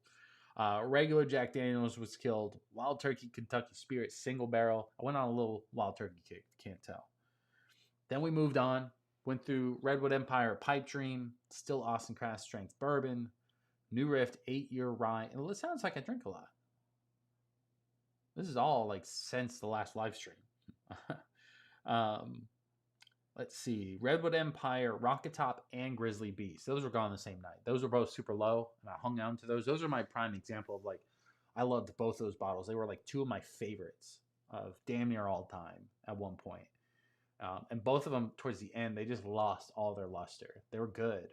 Regular Jack Daniels was killed. Wild Turkey Kentucky Spirit Single Barrel. I went on a little Wild Turkey kick, if you can't tell. Then we moved on. Went through Redwood Empire Pipe Dream, still Austin Craft Strength Bourbon, New Rift 8-year Rye. And it sounds like I drink a lot. This is all like since the last live stream. Let's see. Redwood Empire, Rocket Top, and Grizzly Beast. Those were gone the same night. Those were both super low, and I hung on to those. Those are my prime example of like, I loved both those bottles. They were like two of my favorites of damn near all time at one point. And both of them towards the end, they just lost all their luster. They were good,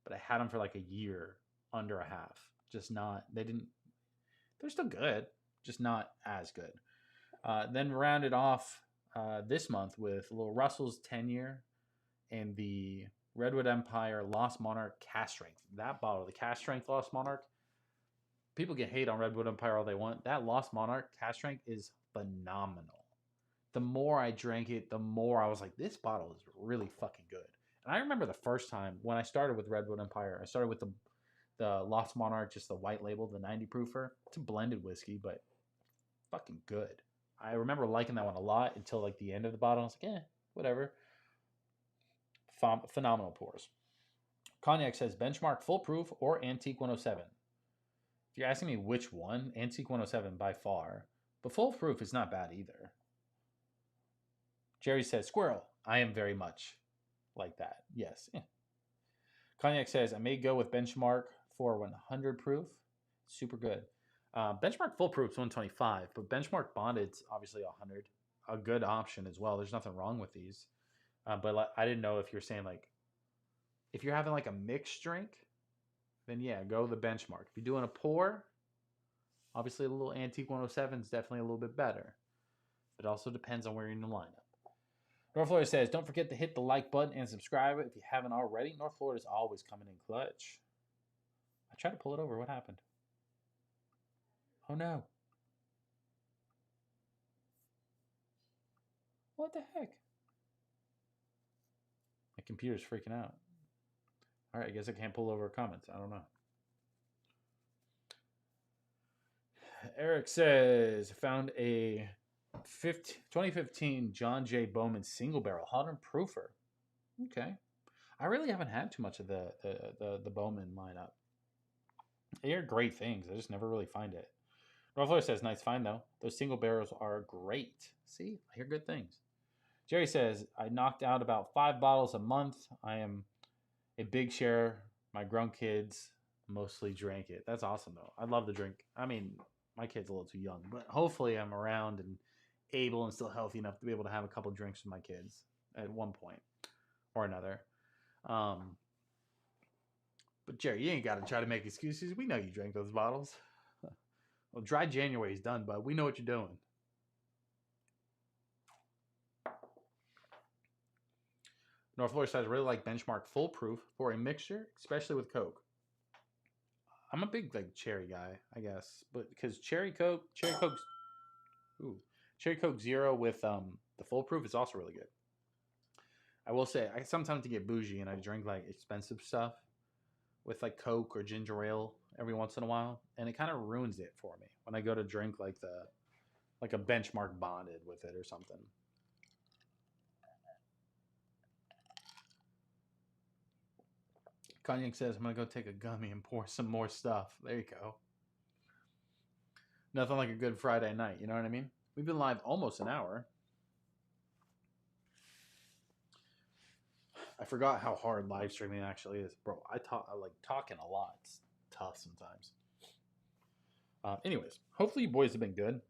but I had them for like a year, under a half. Just not, they're still good, just not as good. Then rounded off this month with Little Russell's 10-year and the Redwood Empire Lost Monarch Cask Strength. That bottle, the Cask Strength Lost Monarch, people can hate on Redwood Empire all they want. That Lost Monarch Cask Strength is phenomenal. The more I drank it, the more I was like, this bottle is really fucking good. And I remember the first time when I started with Redwood Empire, I started with the Lost Monarch, just the white label, the 90 proofer. It's a blended whiskey, but fucking good. I remember liking that one a lot until like the end of the bottle. I was like, whatever. Phenomenal pours. Cognac says Benchmark Full Proof or Antique 107. If you're asking me which one, Antique 107 by far. But Full Proof is not bad either. Jerry says, Squirrel. I am very much like that. Yes. Cognac says, I may go with Benchmark for 100 proof. Super good. Benchmark Full Proof is 125, but Benchmark Bonded's obviously 100. A good option as well. There's nothing wrong with these. But I didn't know if you're saying like, if you're having like a mixed drink, then yeah, go the Benchmark. If you're doing a pour, obviously a little Antique 107 is definitely a little bit better. It also depends on where you're in the lineup. North Florida says, don't forget to hit the like button and subscribe if you haven't already. North Florida is always coming in clutch. I tried to pull it over. What happened? Oh, no. What the heck? My computer's freaking out. All right, I guess I can't pull over comments. I don't know. Eric says, found a 2015 John J. Bowman single barrel 100 proofer. Okay. I really haven't had too much of the Bowman lineup. They are great things. I just never really find it. Northler says, nice find though. Those single barrels are great. See, I hear good things. Jerry says, I knocked out about 5 bottles a month. I am a big share. My grown kids mostly drank it. That's awesome though. I'd love to drink. I mean, my kid's a little too young, but hopefully I'm around and able and still healthy enough to be able to have a couple drinks with my kids at one point or another. But Jerry, you ain't got to try to make excuses. We know you drank those bottles. Well, dry January is done, bud. We know what you're doing. North Florida says, I really like Benchmark Full Proof for a mixture, especially with Coke. I'm a big like cherry guy, I guess, but because Cherry Coke Zero with the Full Proof is also really good. I will say, I sometimes get bougie and I drink like expensive stuff with like Coke or ginger ale every once in a while, and it kind of ruins it for me when I go to drink like a Benchmark Bonded with it or something. Cognac says, I'm going to go take a gummy and pour some more stuff. There you go. Nothing like a good Friday night, you know what I mean? We've been live almost an hour. I forgot how hard live streaming actually is. Bro, I like talking a lot. It's tough sometimes. Anyways, hopefully you boys have been good.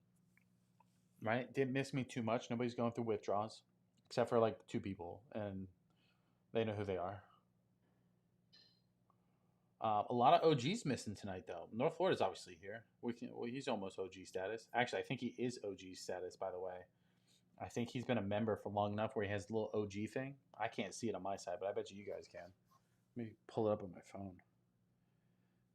Right? Didn't miss me too much. Nobody's going through withdrawals, except for like 2 people, and they know who they are. A lot of OGs missing tonight, though. North Florida's obviously here. He's almost OG status. Actually, I think he is OG status, by the way. I think he's been a member for long enough where he has a little OG thing. I can't see it on my side, but I bet you guys can. Let me pull it up on my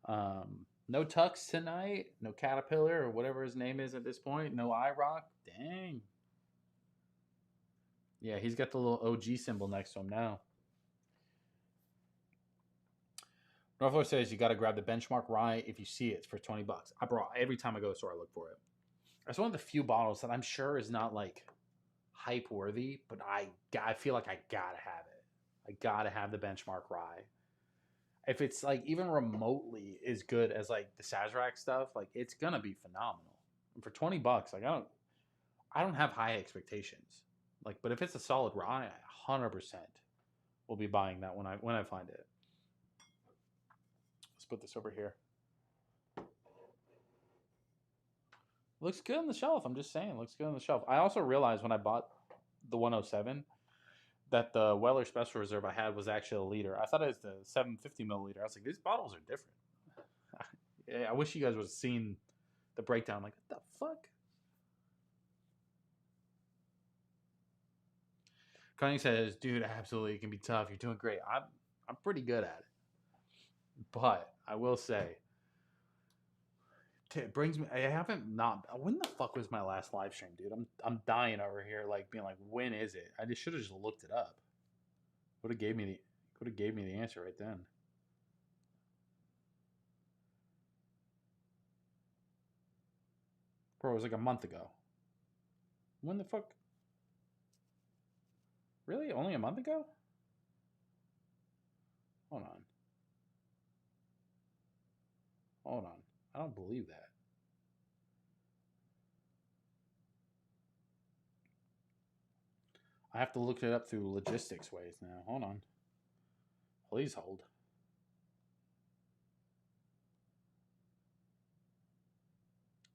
phone. No Tux tonight. No Caterpillar or whatever his name is at this point. No iRock. Dang. Yeah, he's got the little OG symbol next to him now. Northwest says you got to grab the benchmark rye if you see it for $20. Every time I go to the store, I look for it. It's one of the few bottles that I'm sure is not like hype worthy, but I feel like I gotta have it. I gotta have the benchmark rye. If it's like even remotely as good as like the Sazerac stuff, like it's gonna be phenomenal. And for $20, like I don't have high expectations. Like, but if it's a solid rye, I 100% will be buying that when I find it. Let's put this over here. Looks good on the shelf. I'm just saying, looks good on the shelf. I also realized when I bought the 107 that the Weller Special Reserve I had was actually a liter. I thought it was the 750 milliliter. I was like, these bottles are different. Yeah, I wish you guys would have seen the breakdown. Like, what the fuck? Connie says, dude, absolutely, it can be tough. You're doing great. I'm pretty good at it. But I will say, it brings me. I haven't not. When the fuck was my last live stream, dude? I'm dying over here, like being like, when is it? I just should have just looked it up. Would have gave me the answer right then. Bro, it was like a month ago. When the fuck? Really? Only a month ago? Hold on. Hold on. I don't believe that. I have to look it up through logistics ways now. Hold on. Please hold.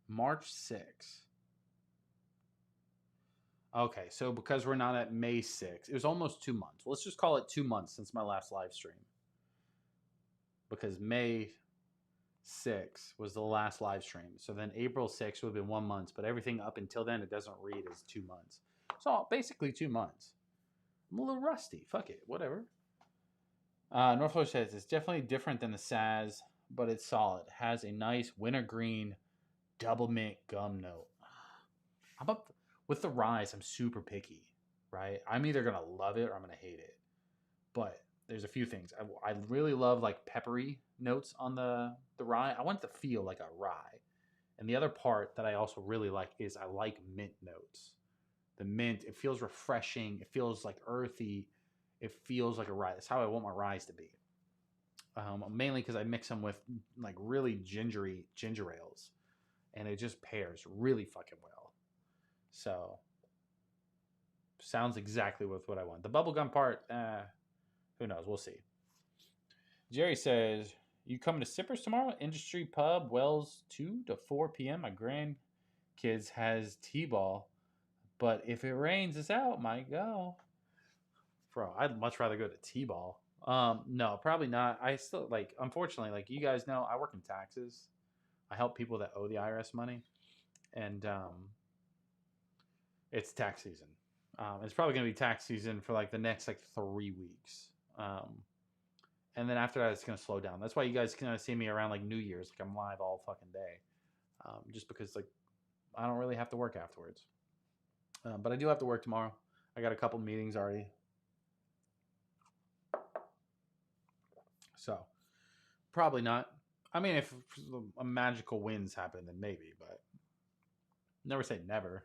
March 6th. Okay, so because we're not at May 6th, it was almost 2 months. Let's just call it 2 months since my last live stream. Because May 6th was the last live stream. So then April 6th would have been 1 month, but everything up until then, it doesn't read as 2 months. So basically 2 months. I'm a little rusty. Fuck it. Whatever. Northflow says it's definitely different than the Saz, but it's solid. Has a nice wintergreen double mint gum note. With the ryes, I'm super picky, right? I'm either going to love it or I'm going to hate it. But there's a few things. I really love like peppery notes on the rye. I want it to feel like a rye. And the other part that I also really like is I like mint notes. The mint, it feels refreshing. It feels like earthy. It feels like a rye. That's how I want my ryes to be. Mainly because I mix them with like really gingery ginger ales. And it just pairs really fucking well. So, sounds exactly with what I want. The bubblegum part, who knows? We'll see. Jerry says, you coming to Sippers tomorrow? Industry Pub, Wells, 2 to 4 p.m. My grandkids has T-ball. But if it rains, it's out. Might go. Bro, I'd much rather go to T-ball. No, probably not. I still, like, unfortunately, like you guys know, I work in taxes. I help people that owe the IRS money. And, it's tax season. It's probably going to be tax season for like the next like 3 weeks. And then after that, it's going to slow down. That's why you guys kind of see me around like New Year's. Like I'm live all fucking day. Just because like I don't really have to work afterwards. But I do have to work tomorrow. I got a couple meetings already. So probably not. I mean, if a magical winds happen, then maybe, but never say never.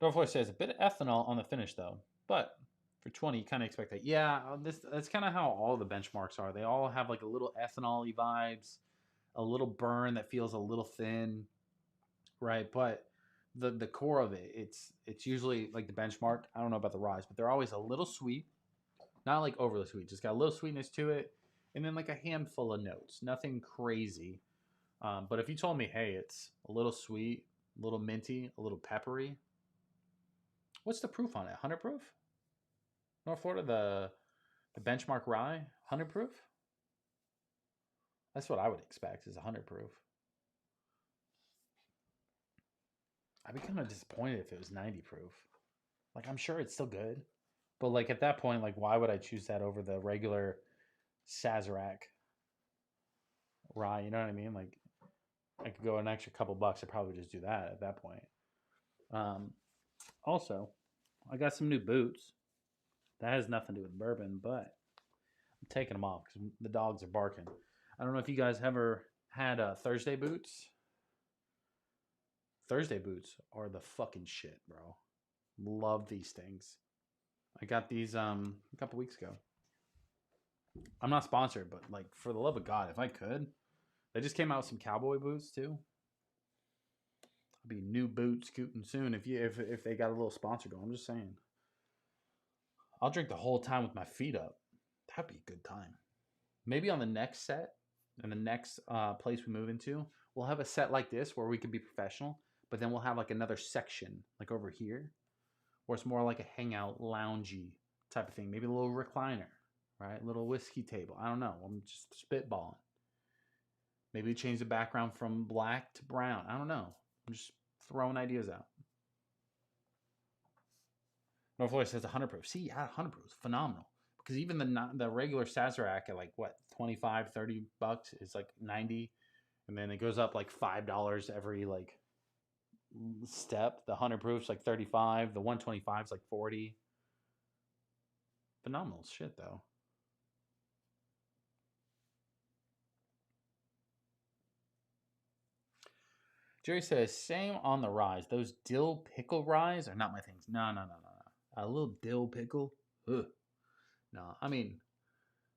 Dorfloy says a bit of ethanol on the finish though, but for 20, you kind of expect that. Yeah, that's kind of how all the benchmarks are. They all have like a little ethanol-y vibes, a little burn that feels a little thin, right? But the core of it, it's usually like the benchmark. I don't know about the ryes, but they're always a little sweet, not like overly sweet. Just got a little sweetness to it, and then like a handful of notes. Nothing crazy. But if you told me, hey, it's a little sweet, a little minty, a little peppery, what's the proof on it? 100 proof? North Florida, the benchmark rye, 100 proof? That's what I would expect is 100 proof. I'd be kind of disappointed if it was 90 proof. Like, I'm sure it's still good. But, like, at that point, like, why would I choose that over the regular Sazerac rye? You know what I mean? Like, I could go an extra couple bucks. I'd probably just do that at that point. Also, I got some new boots. That has nothing to do with bourbon, but I'm taking them off because the dogs are barking. I don't know if you guys ever had Thursday boots. Thursday boots are the fucking shit, bro. Love these things. I got these a couple weeks ago. I'm not sponsored, but like for the love of God, if I could, they just came out with some cowboy boots too. I'll be new boots scooting soon if they got a little sponsor going. I'm just saying. I'll drink the whole time with my feet up. That'd be a good time. Maybe on the next set and the next place we move into, we'll have a set like this where we can be professional, but then we'll have like another section like over here where it's more like a hangout, loungy type of thing. Maybe a little recliner, right? A little whiskey table. I don't know. I'm just spitballing. Maybe change the background from black to brown. I don't know. I'm just throwing ideas out. North Florida says 100 proof. See, yeah, 100 proof is phenomenal. Because even the regular Sazerac at like what, 25, 30 bucks is like 90. And then it goes up like $5 every like step. The 100 proof's like 35. The 125 is like 40. Phenomenal shit though. Jerry says, same on the rise. Those dill pickle rise are not my things. No. A little dill pickle? Ugh. No, I mean,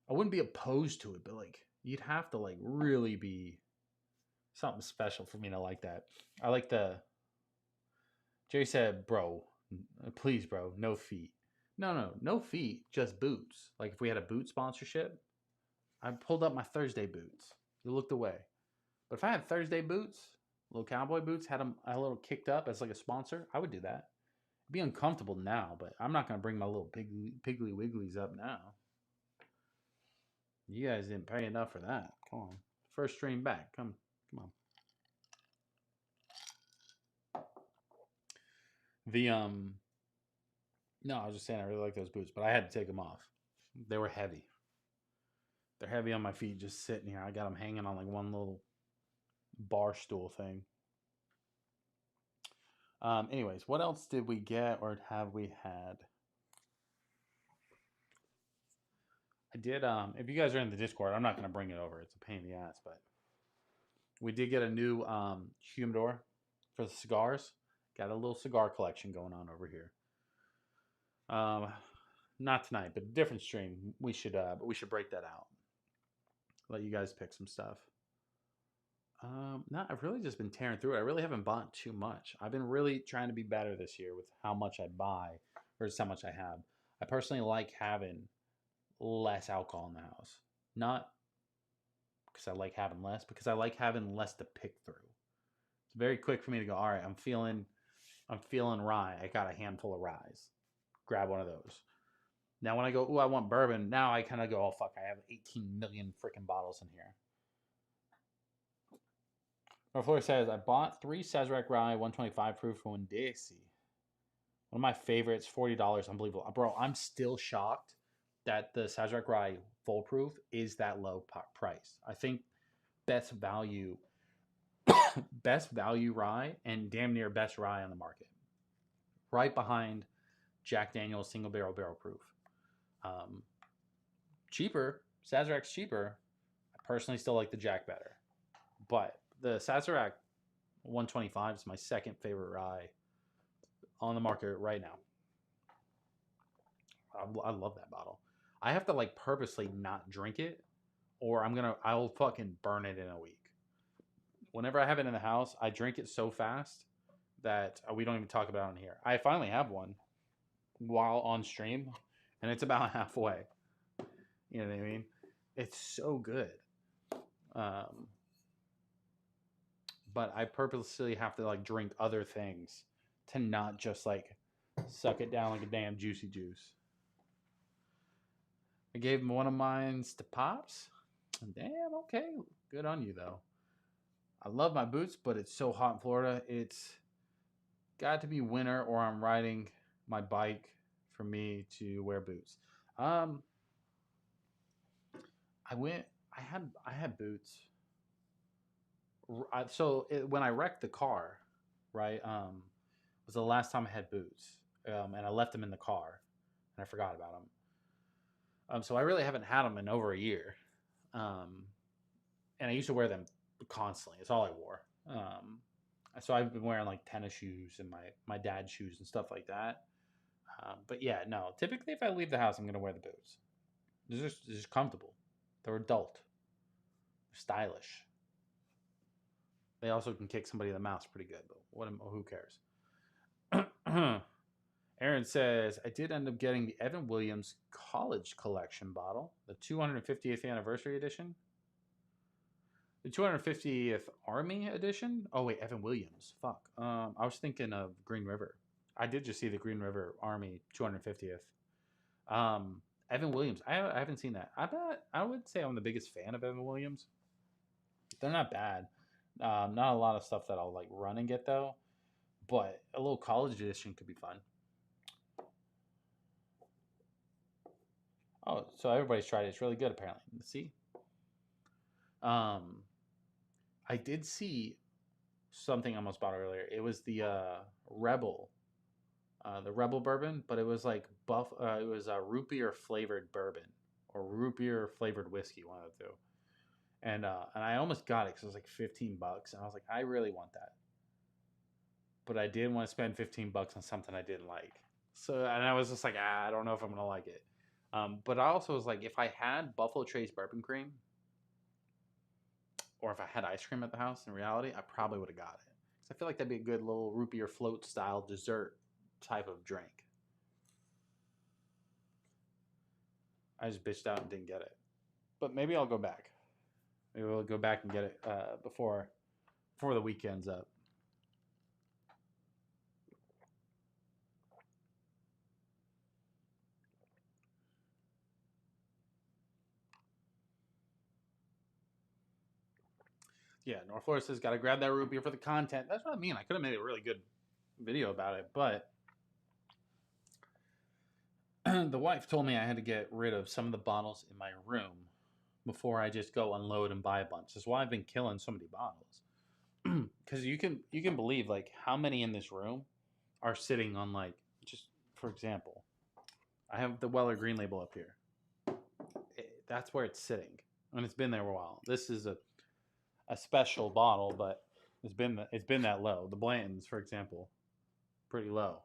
I wouldn't be opposed to it, but like, you'd have to like really be something special for me to like that. I like Jerry said, bro, please, bro, no feet. No feet, just boots. Like if we had a boot sponsorship, I pulled up my Thursday boots. You looked away. But if I had Thursday boots, little cowboy boots, had them a little kicked up as like a sponsor, I would do that. It'd be uncomfortable now, but I'm not going to bring my little piggly wigglies up now. You guys didn't pay enough for that. Come on. First stream back. Come on. No, I was just saying I really like those boots, but I had to take them off. They were heavy. They're heavy on my feet just sitting here. I got them hanging on like one little bar stool thing. Anyways, what else did we get or have we had? I did, if you guys are in the Discord, I'm not going to bring it over. It's a pain in the ass, but we did get a new humidor for the cigars. Got a little cigar collection going on over here. Not tonight, but a different stream. We should break that out. Let you guys pick some stuff. No, I've really just been tearing through it. I really haven't bought too much. I've been really trying to be better this year with how much I buy versus how much I have. I personally like having less alcohol in the house. Not because I like having less, because I like having less to pick through. It's very quick for me to go, all right, I'm feeling rye. I got a handful of ryes. Grab one of those. Now when I go, I want bourbon, now I kind of go, oh, fuck, I have 18 million freaking bottles in here. North Florida says, I bought 3 Sazerac Rye 125 proof for Windesi. One of my favorites, $40, unbelievable. Bro, I'm still shocked that the Sazerac Rye full proof is that low price. I think best value rye and damn near best rye on the market. Right behind Jack Daniel's single barrel proof. Cheaper, Sazerac's cheaper. I personally still like the Jack better. But the Sazerac 125 is my second favorite rye on the market right now. I love that bottle. I have to like purposely not drink it, or I'll fucking burn it in a week. Whenever I have it in the house, I drink it so fast that we don't even talk about it on here. I finally have one while on stream, and it's about halfway. You know what I mean? It's so good. but I purposely have to like drink other things to not just like suck it down like a damn juicy juice. I gave him one of mine to Pops. Damn, okay. Good on you, though. I love my boots, but it's so hot in Florida. It's got to be winter or I'm riding my bike for me to wear boots. I had boots. When I wrecked the car, right, was the last time I had boots. And I left them in the car and I forgot about them. So I really haven't had them in over a year. And I used to wear them constantly. It's all I wore. So I've been wearing like tennis shoes and my dad's shoes and stuff like that. But yeah, no. Typically, if I leave the house, I'm gonna wear the boots. They're just comfortable. They're adult. They're stylish. They also can kick somebody in the mouth pretty good. But who cares? Aaron says, I did end up getting the Evan Williams College Collection bottle, the 250th anniversary edition. The 250th Army edition? Oh, wait, Evan Williams. Fuck. I was thinking of Green River. I did just see the Green River Army 250th. Evan Williams. I haven't seen that. I would say I'm the biggest fan of Evan Williams. They're not bad. Not a lot of stuff that I'll like run and get, though. But a little college edition could be fun. Oh, so everybody's tried it. It's really good, apparently. Let's see. I did see something I almost bought earlier. It was the Rebel bourbon, but it was like it was a root beer flavored bourbon or root beer flavored whiskey, one of the two. And I almost got it because it was like $15, and I was like, I really want that, but I didn't want to spend $15 on something I didn't like. So, and I was just like, I don't know if I'm gonna like it. But I also was like, if I had Buffalo Trace bourbon cream, or if I had ice cream at the house, in reality, I probably would have got it. Because I feel like that'd be a good little root beer float style dessert type of drink. I just bitched out and didn't get it. But maybe I'll go back. Maybe we'll go back and get it before the weekend's up. Yeah, North Florida says, gotta grab that root beer for the content. That's what I mean. I could have made a really good video about it, but the wife told me I had to get rid of some of the bottles in my room before I just go unload and buy a bunch. That's why I've been killing so many bottles. Because you can believe like how many in this room are sitting on like, just for example, I have the Weller Green Label up here. That's where it's sitting, and it's been there a while. This is a special bottle, but it's been that low. The Blantons, for example, pretty low.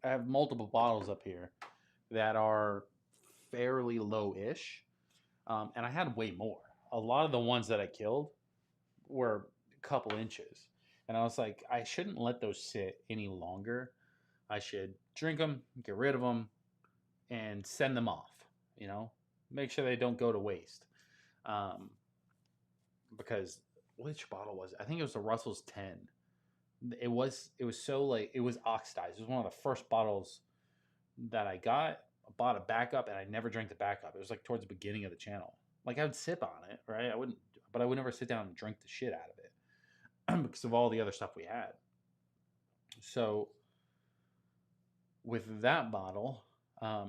I have multiple bottles up here that are fairly low-ish, and I had way more. A lot of the ones that I killed were a couple inches, and I was like, I shouldn't let those sit any longer. I should drink them, get rid of them, and send them off. You know, make sure they don't go to waste. Because which bottle was it? I think it was the Russell's 10. It was so like, it was oxidized. It was one of the first bottles that I got. I bought a backup and I never drank the backup. It was like towards the beginning of the channel. Like I would sip on it, right? But I would never sit down and drink the shit out of it because of all the other stuff we had. So with that bottle,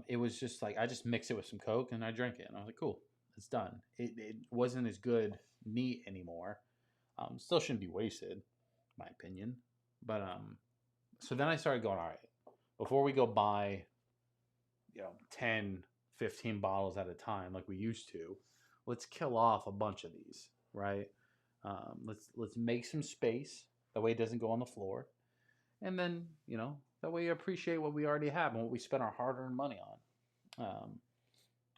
it was just like, I just mixed it with some Coke and I drank it and I was like, cool, it's done. It wasn't as good neat anymore. Still shouldn't be wasted, my opinion. But so then I started going, all right, before we go buy 10 15 bottles at a time like we used to, let's kill off a bunch of these, right? Let's make some space, that way it doesn't go on the floor, and then that way you appreciate what we already have and what we spent our hard-earned money on.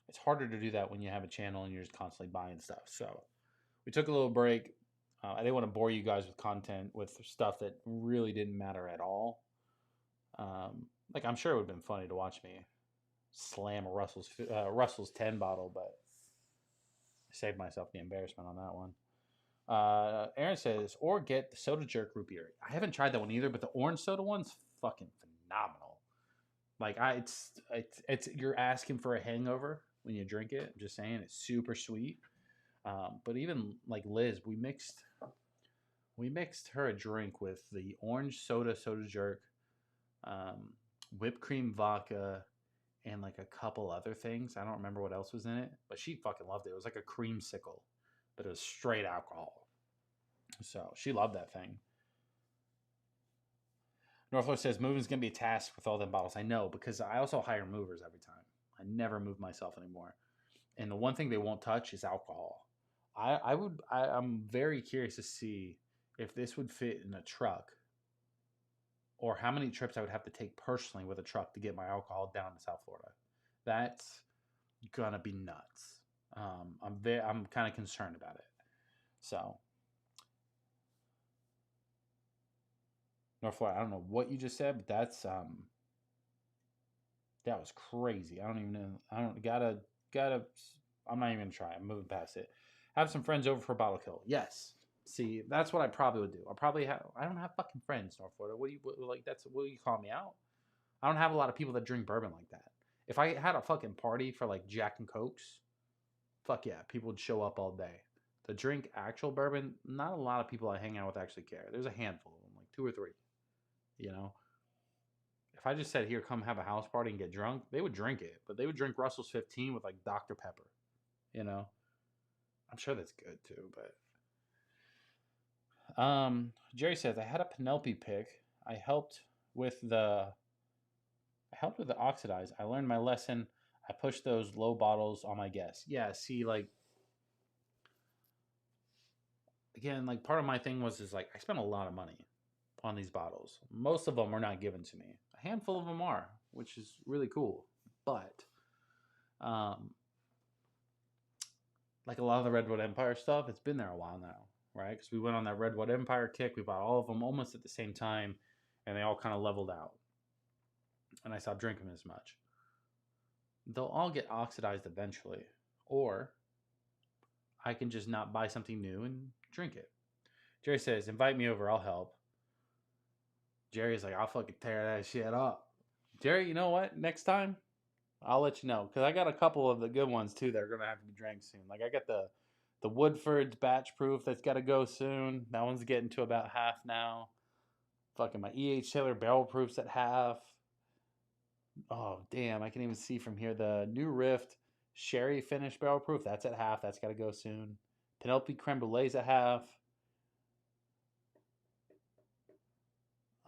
It's harder to do that when you have a channel and you're just constantly buying stuff. So we took a little break. I didn't want to bore you guys with content with stuff that really didn't matter at all. Like I'm sure it would have been funny to watch me slam a Russell's 10 bottle, but I saved myself the embarrassment on that one. Aaron says, or get the soda jerk root beer. I haven't tried that one either, but the orange soda one's fucking phenomenal. Like it's you're asking for a hangover when you drink it. I'm just saying, it's super sweet. But even like Liz, we mixed her a drink with the orange soda jerk, whipped cream vodka, and like a couple other things. I don't remember what else was in it, but she fucking loved it. It was like a creamsicle, but it was straight alcohol. So she loved that thing. Northwest says moving's gonna be a task with all them bottles. I know, because I also hire movers every time. I never move myself anymore. And the one thing they won't touch is alcohol. I'm very curious to see if this would fit in a truck, or how many trips I would have to take personally with a truck to get my alcohol down to South Florida. That's gonna be nuts. I'm kind of concerned about it. So, North Florida, I don't know what you just said, but that was crazy. I don't even know. I'm not even gonna try. I'm moving past it. Have some friends over for a bottle kill. Yes. See, that's what I probably would do. I don't have fucking friends, North Florida. What do you call me out? I don't have a lot of people that drink bourbon like that. If I had a fucking party for like Jack and Cokes, fuck yeah, people would show up all day. To drink actual bourbon, not a lot of people I hang out with actually care. There's a handful of them, like 2 or 3. You know? If I just said, here, come have a house party and get drunk, they would drink it. But they would drink Russell's 15 with like Dr. Pepper. You know? I'm sure that's good too, but... Jerry says, I had a Penelope pick. I helped with the oxidize. I learned my lesson. I pushed those low bottles on my guests. Yeah, see, like, again, like, part of my thing is like, I spent a lot of money on these bottles. Most of them were not given to me. A handful of them are, which is really cool. But, like a lot of the Redwood Empire stuff, it's been there a while now. Right? Because we went on that Redwood Empire kick. We bought all of them almost at the same time, and they all kind of leveled out. And I stopped drinking as much. They'll all get oxidized eventually. Or I can just not buy something new and drink it. Jerry says, invite me over, I'll help. Jerry's like, I'll fucking tear that shit up. Jerry, you know what? Next time, I'll let you know. Because I got a couple of the good ones, too, that are going to have to be drank soon. Like, I got the Woodford's batch proof that's got to go soon. That one's getting to about half now. Fucking my E.H. Taylor barrel proof's at half. Oh, damn. I can even see from here the New Rift Sherry Finish barrel proof. That's at half. That's got to go soon. Penelope Creme Brulee's at half.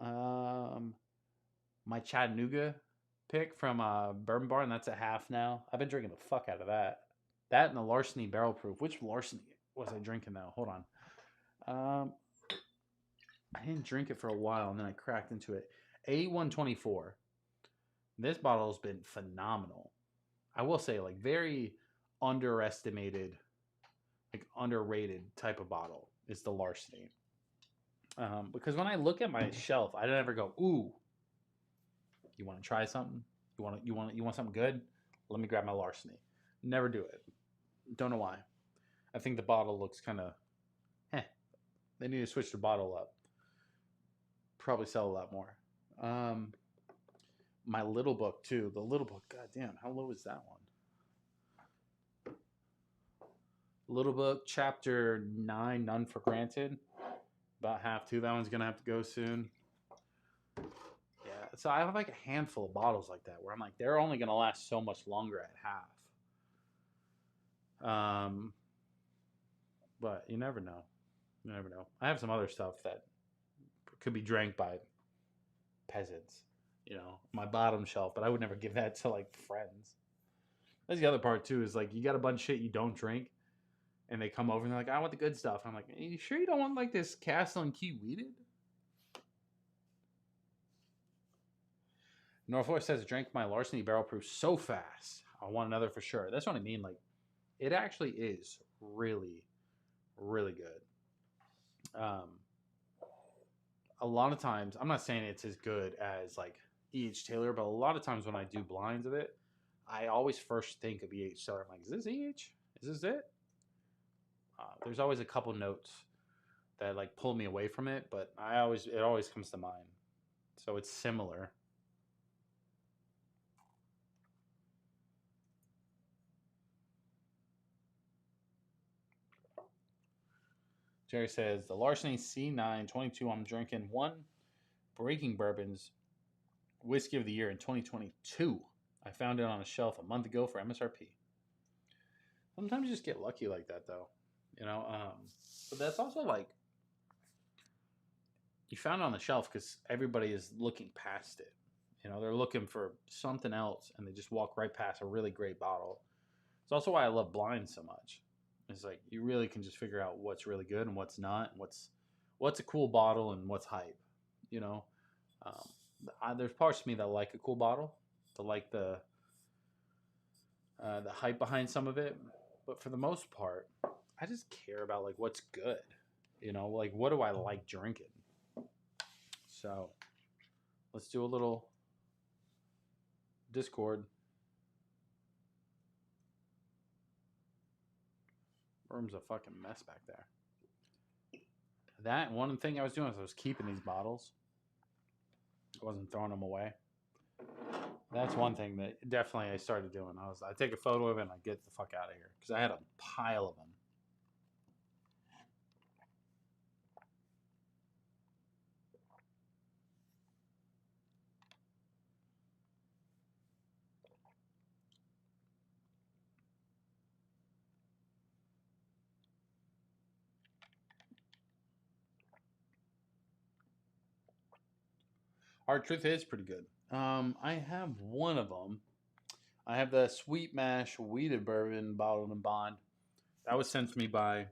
My Chattanooga pick from Bourbon Barn, that's at half now. I've been drinking the fuck out of that. That and the Larceny Barrel Proof. Which Larceny was I drinking now? Hold on. I didn't drink it for a while, and then I cracked into it. A124. This bottle has been phenomenal. I will say, like, very underestimated, like, underrated type of bottle is the Larceny. Because when I look at my shelf, I don't ever go, ooh, you want to try something? You want something good? Let me grab my Larceny. Never do it. Don't know why. I think the bottle looks kind of, They need to switch the bottle up. Probably sell a lot more. My Little Book too. The Little Book. Goddamn, how low is that one? Little Book, Chapter 9, None for Granted. About half too. That one's gonna have to go soon. Yeah. So I have like a handful of bottles like that where I'm like, they're only gonna last so much longer at half. But you never know. You never know. I have some other stuff that could be drank by peasants, you know, my bottom shelf, but I would never give that to like friends. That's the other part too, is like you got a bunch of shit you don't drink and they come over and they're like, I want the good stuff. I'm like, are you sure you don't want like this Castle and Key Weeded? Northwest says, drank my Larceny Barrel Proof so fast. I want another for sure. That's what I mean. Like, it actually is really, really good. A lot of times, I'm not saying it's as good as like E.H. Taylor, but a lot of times when I do blinds of it, I always first think of E.H. Taylor. I'm like, is this E.H.? Is this it? There's always a couple notes that like pulled me away from it, but it always comes to mind. So it's similar. Jerry says the Larceny C922. I'm drinking one Breaking Bourbon's Whiskey of the Year in 2022. I found it on a shelf a month ago for MSRP. Sometimes you just get lucky like that, though. You know, but that's also like you found it on the shelf because everybody is looking past it. You know, they're looking for something else, and they just walk right past a really great bottle. It's also why I love blind so much. It's like you really can just figure out what's really good and what's not, and what's a cool bottle and what's hype. You know, there's parts of me that like a cool bottle, to like the hype behind some of it, but for the most part, I just care about like what's good. You know, like what do I like drinking? So let's do a little Discord. Room's a fucking mess back there. That one thing I was doing is I was keeping these bottles. I wasn't throwing them away. That's one thing that definitely I started doing. I take a photo of it and I get the fuck out of here because I had a pile of them. Hard Truth is pretty good. I have one of them. I have the Sweet Mash Wheated Bourbon bottled in bond. That was sent to me by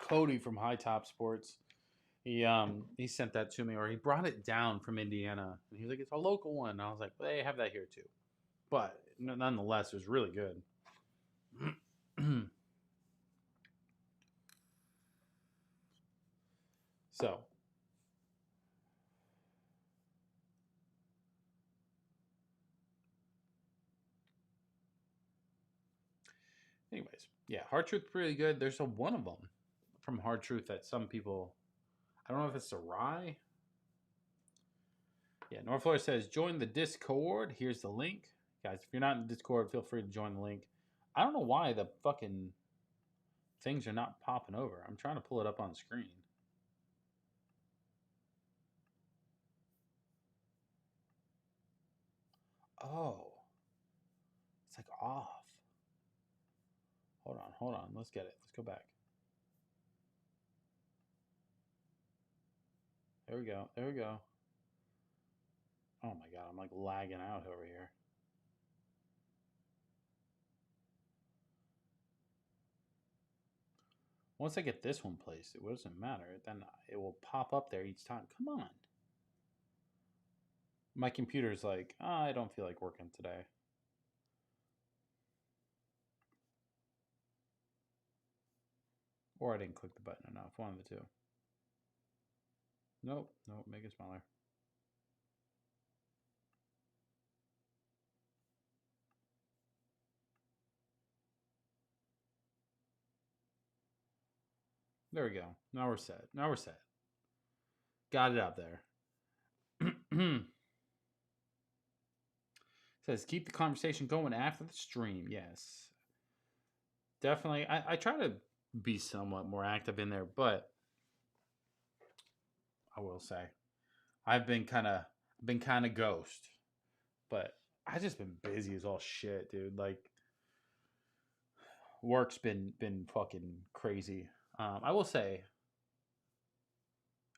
Cody from High Top Sports. He sent that to me, or he brought it down from Indiana. And he was like, "It's a local one." And I was like, "They have that here too," but nonetheless, it was really good. So. Anyways, yeah, Hard Truth pretty good. There's a one of them from Hard Truth that some people, I don't know if it's a rye. Yeah, North Florida says join the Discord. Here's the link, guys. If you're not in the Discord, feel free to join the link. I don't know why the fucking things are not popping over. I'm trying to pull it up on the screen. Oh, it's like off. Hold on. Let's get it. Let's go back. There we go. Oh my god, I'm like lagging out over here. Once I get this one placed, it doesn't matter. Then it will pop up there each time. Come on. My computer's like, I don't feel like working today. Or I didn't click the button enough. One of the two. Nope. Make it smaller. There we go. Now we're set. Got it out there. Says, keep the conversation going after the stream. Yes. Definitely. I try to be somewhat more active in there, but I will say I've been kind of ghost, but I just been busy as all shit, dude. Like work's been fucking crazy. I will say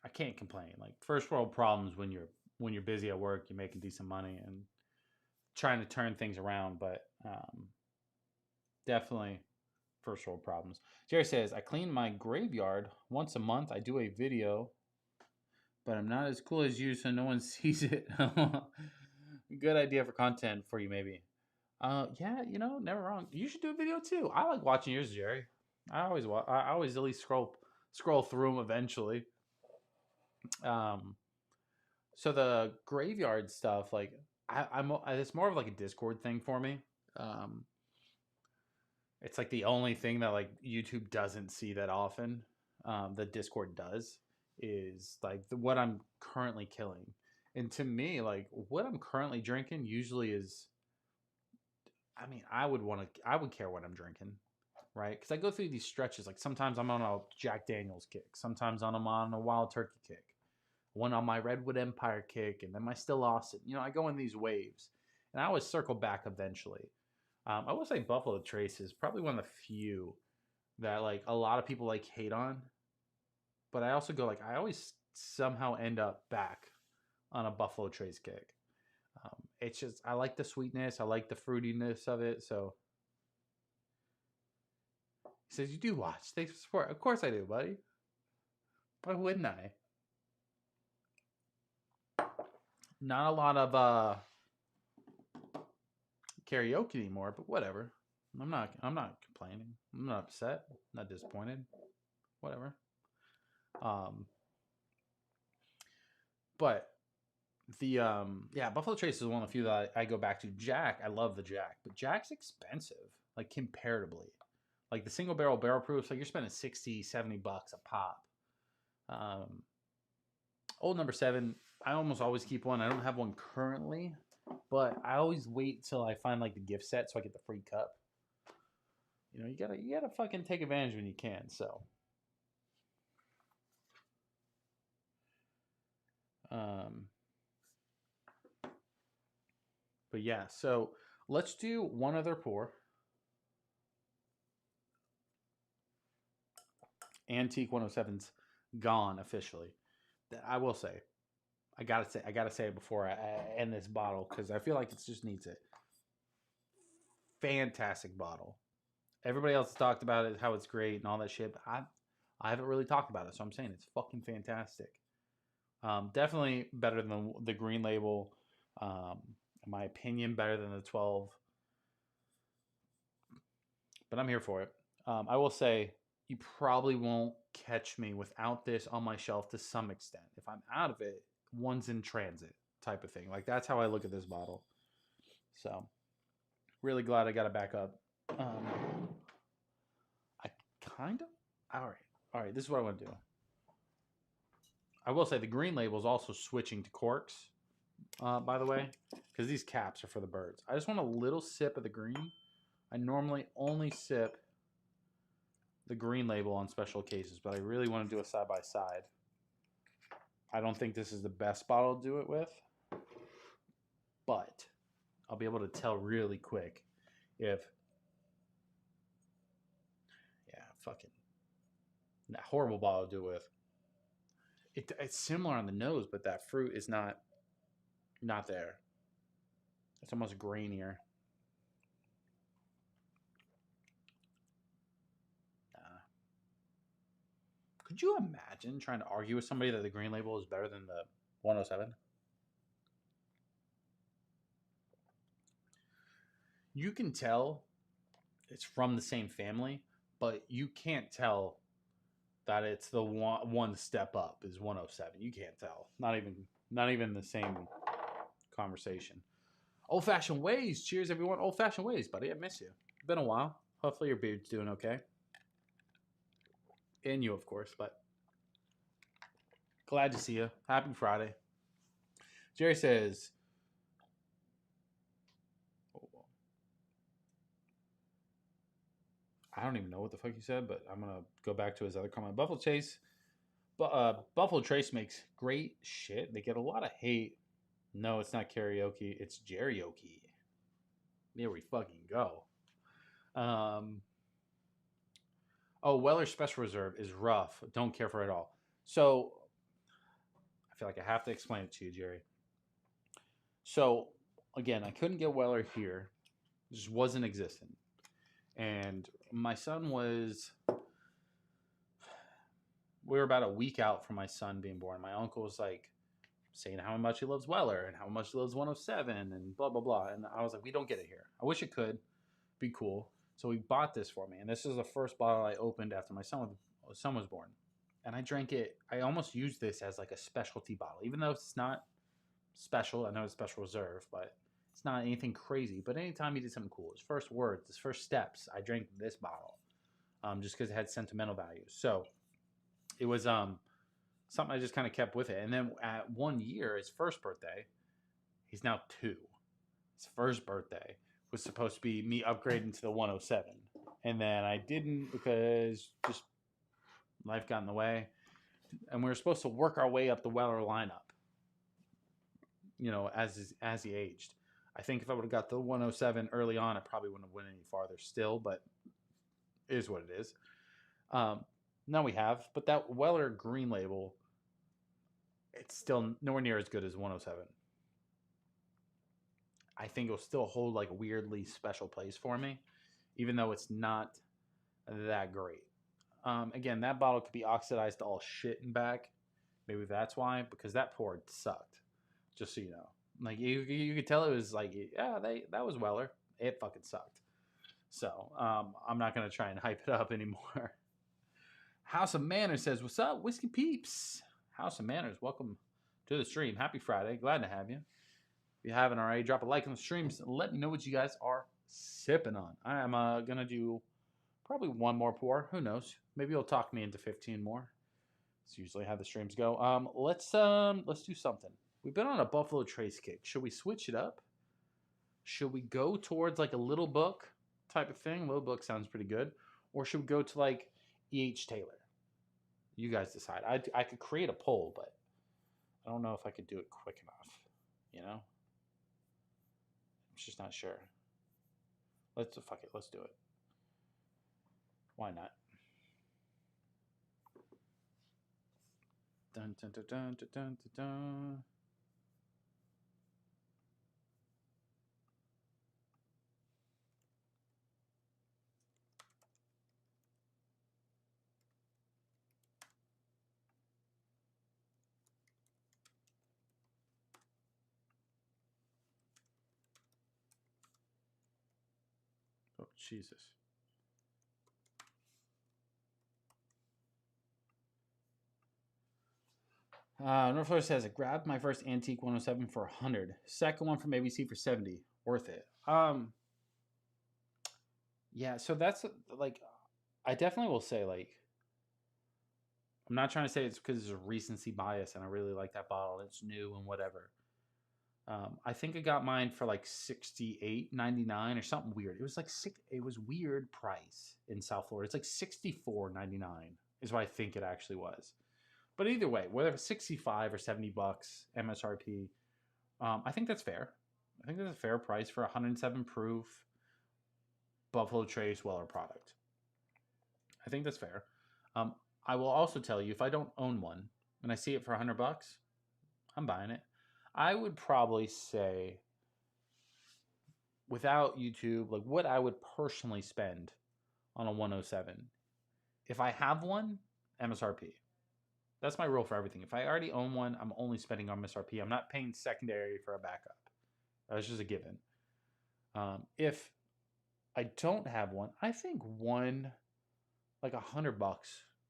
I can't complain. Like first world problems when you're busy at work, you're making decent money and trying to turn things around, but definitely first world problems. Jerry says, I clean my graveyard once a month. I do a video, but I'm not as cool as you, so no one sees it. Good idea for content for you, maybe. Yeah, never wrong. You should do a video too. I like watching yours, Jerry. I always at least scroll through them eventually. So the graveyard stuff, like it's more of like a Discord thing for me. It's like the only thing that like YouTube doesn't see that often. the Discord does is like what I'm currently killing. And to me, like what I'm currently drinking usually is, I mean, I would care what I'm drinking, right? Because I go through these stretches. Like sometimes I'm on a Jack Daniels kick, sometimes I'm on a Wild Turkey kick, one on my Redwood Empire kick, and then my Still Austin. You know, I go in these waves, and I always circle back eventually. I will say Buffalo Trace is probably one of the few that like a lot of people like hate on, but I also go like I always somehow end up back on a Buffalo Trace kick. It's just I like the sweetness, I like the fruitiness of it. So he says you do watch. Thanks for support. Of course I do, buddy. Why wouldn't I? Not a lot of karaoke anymore, but whatever. I'm not complaining. I'm not upset. I'm not disappointed. Whatever. But the Buffalo Trace is one of the few that I go back to. Jack, I love the Jack, but Jack's expensive, like comparatively. Like the single barrel proofs, like you're spending $60-$70 a pop. Old Number 7, I almost always keep one. I don't have one currently, but I always wait till I find like the gift set so I get the free cup. You know, you gotta fucking take advantage when you can. So, but yeah, so let's do one other pour. Antique 107's gone officially. I will say, I gotta say it before I end this bottle because I feel like it just needs it. Fantastic bottle. Everybody else has talked about it, how it's great and all that shit. But I haven't really talked about it, so I'm saying it's fucking fantastic. Definitely better than the Green Label. In my opinion, better than the 12. But I'm here for it. I will say you probably won't catch me without this on my shelf to some extent. If I'm out of it, one's in transit type of thing. Like that's how I look at this bottle. So really glad I got it back up. I kind of all right. This is what I want to do. I will say the Green Label is also switching to corks, by the way, because these caps are for the birds. I just want a little sip of the green. I normally only sip the Green Label on special cases, but I really want to do a side by side. I don't think this is the best bottle to do it with, but I'll be able to tell really quick if, fucking that horrible bottle to do it with. It's similar on the nose, but that fruit is not there. It's almost grainier. Could you imagine trying to argue with somebody that the Green Label is better than the 107? You can tell it's from the same family, but you can't tell that it's the one step up is 107. You can't tell. Not even the same conversation. Old Fashioned Ways. Cheers, everyone. Old Fashioned Ways, buddy. I miss you. It's been a while. Hopefully your beard's doing okay. And you, of course, but glad to see you. Happy Friday. Jerry says, I don't even know what the fuck he said, but I'm going to go back to his other comment. Buffalo Trace makes great shit. They get a lot of hate. No, it's not karaoke. It's jerryoke. There we fucking go. Weller Special Reserve is rough. Don't care for it at all. So, I feel like I have to explain it to you, Jerry. So, again, I couldn't get Weller here. It just wasn't existent. And my son we were about a week out from my son being born. My uncle was like saying how much he loves Weller and how much he loves 107 and blah, blah, blah. And I was like, we don't get it here. I wish it could be cool. So he bought this for me. And this is the first bottle I opened after my son was born. And I drank it. I almost used this as like a specialty bottle, even though it's not special. I know it's Special Reserve, but it's not anything crazy. But anytime he did something cool, his first words, his first steps, I drank this bottle just because it had sentimental value. So it was something I just kind of kept with it. And then at 1 year, his first birthday, he's now 2. His first birthday was supposed to be me upgrading to the 107. And then I didn't because just life got in the way. And we were supposed to work our way up the Weller lineup, you know, as he aged. I think if I would have got the 107 early on, I probably wouldn't have went any farther still, but it is what it is. Now we have, but that Weller green label, it's still nowhere near as good as 107. I think it'll still hold like a weirdly special place for me, even though it's not that great. Again, that bottle could be oxidized to all shit and back. Maybe that's why, because that pour sucked. Just so you know, like you could tell it was like, yeah, that was Weller. It fucking sucked. So I'm not gonna try and hype it up anymore. House of Manners says, "What's up, whiskey peeps? House of Manners, welcome to the stream. Happy Friday. Glad to have you. If you haven't already, drop a like on the streams. Let me know what you guys are sipping on. I am gonna do probably one more pour. Who knows? Maybe you'll talk me into 15 more. That's usually how the streams go. Let's do something. We've been on a Buffalo Trace kick. Should we switch it up? Should we go towards like a Little Book type of thing? Little Book sounds pretty good. Or should we go to like E.H. Taylor? You guys decide. I could create a poll, but I don't know if I could do it quick enough. You know? I'm just not sure. Fuck it. Let's do it. Why not? Dun dun dun dun dun dun dun. Oh, Jesus. Northflower says, I grabbed my first antique 107 for 100. Second one from ABC for 70. Worth it. Yeah, so that's like, I definitely will say, like, I'm not trying to say it's because there's a recency bias and I really like that bottle. It's new and whatever. I think I got mine for like $68.99 or something weird. It was like it was weird price in South Florida. It's like $64.99 is what I think it actually was. But either way, whether it's 65 or $70 MSRP, I think that's fair. I think that's a fair price for a 107 proof Buffalo Trace Weller product. I think that's fair. I will also tell you, if I don't own one and I see it for $100, I'm buying it. I would probably say, without YouTube, like what I would personally spend on a 107. If I have one, MSRP. That's my rule for everything. If I already own one, I'm only spending on MSRP. I'm not paying secondary for a backup. That's just a given. If I don't have one, I think one, like $100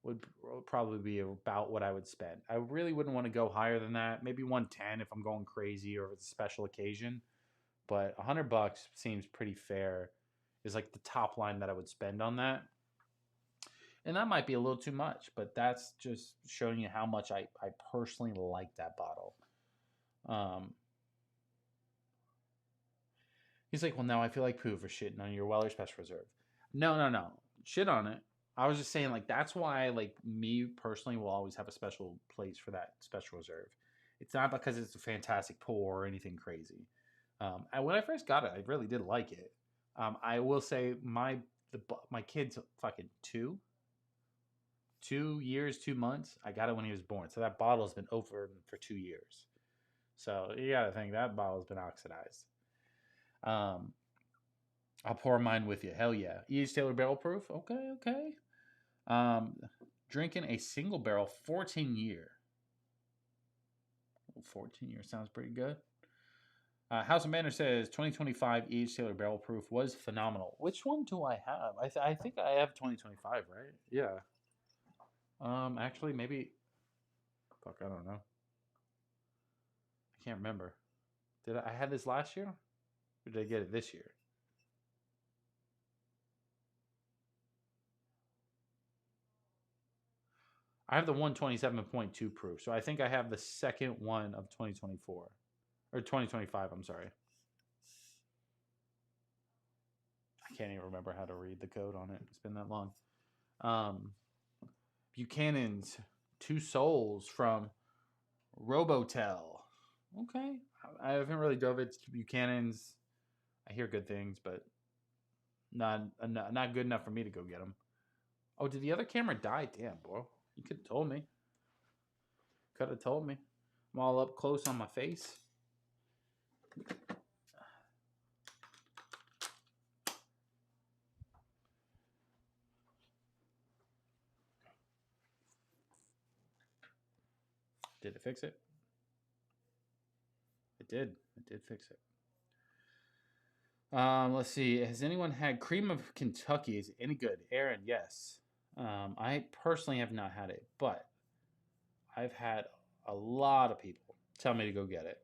would probably be about what I would spend. I really wouldn't want to go higher than that. Maybe 110 if I'm going crazy or if it's a special occasion. But $100 seems pretty fair. Is like the top line that I would spend on that. And that might be a little too much, but that's just showing you how much I personally like that bottle. He's like, well, now I feel like poo for shitting on your Weller Special Reserve. No. Shit on it. I was just saying, like, that's why, like, me personally will always have a special place for that Special Reserve. It's not because it's a fantastic pour or anything crazy. And when I first got it, I really did like it. I will say my kid's fucking 2 years, 2 months. I got it when he was born. So that bottle's been open for 2 years. So you got to think that bottle's been oxidized. I'll pour mine with you. Hell yeah. E.H. Taylor barrel proof. Okay. Drinking a single barrel 14 year. 14 years sounds pretty good. House of Manor says 2025 E.H. Taylor barrel proof was phenomenal. Which one do I have? I think I have 2025, right? Yeah. Actually, maybe. Fuck, I don't know. I can't remember. Did I had this last year? Or did I get it this year? I have the 127.2 proof, so I think I have the second one of 2024 or 2025. I'm sorry. I can't even remember how to read the code on it. It's been that long. Buchanan's Two Souls from Robotel. Okay. I haven't really dove into Buchanan's. I hear good things, but not good enough for me to go get them. Oh, did the other camera die? Damn, bro. You could have told me. Could have told me. I'm all up close on my face. Did it fix it? It did. It did fix it. Let's see. Has anyone had cream of Kentucky? Is it any good? Aaron, yes. I personally have not had it, but I've had a lot of people tell me to go get it.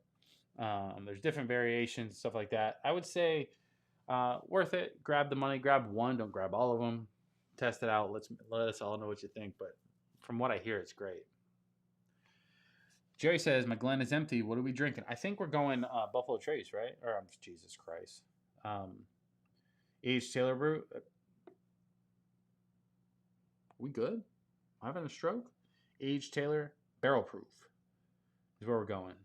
There's different variations, stuff like that. I would say worth it. Grab the money. Grab one. Don't grab all of them. Test it out. Let us all know what you think. But from what I hear, it's great. Jerry says, my Glen is empty. What are we drinking? I think we're going Buffalo Trace, right? Or Jesus Christ. Aged Taylor Brew. We good? Am I having a stroke? Aged Taylor Barrel Proof is where we're going.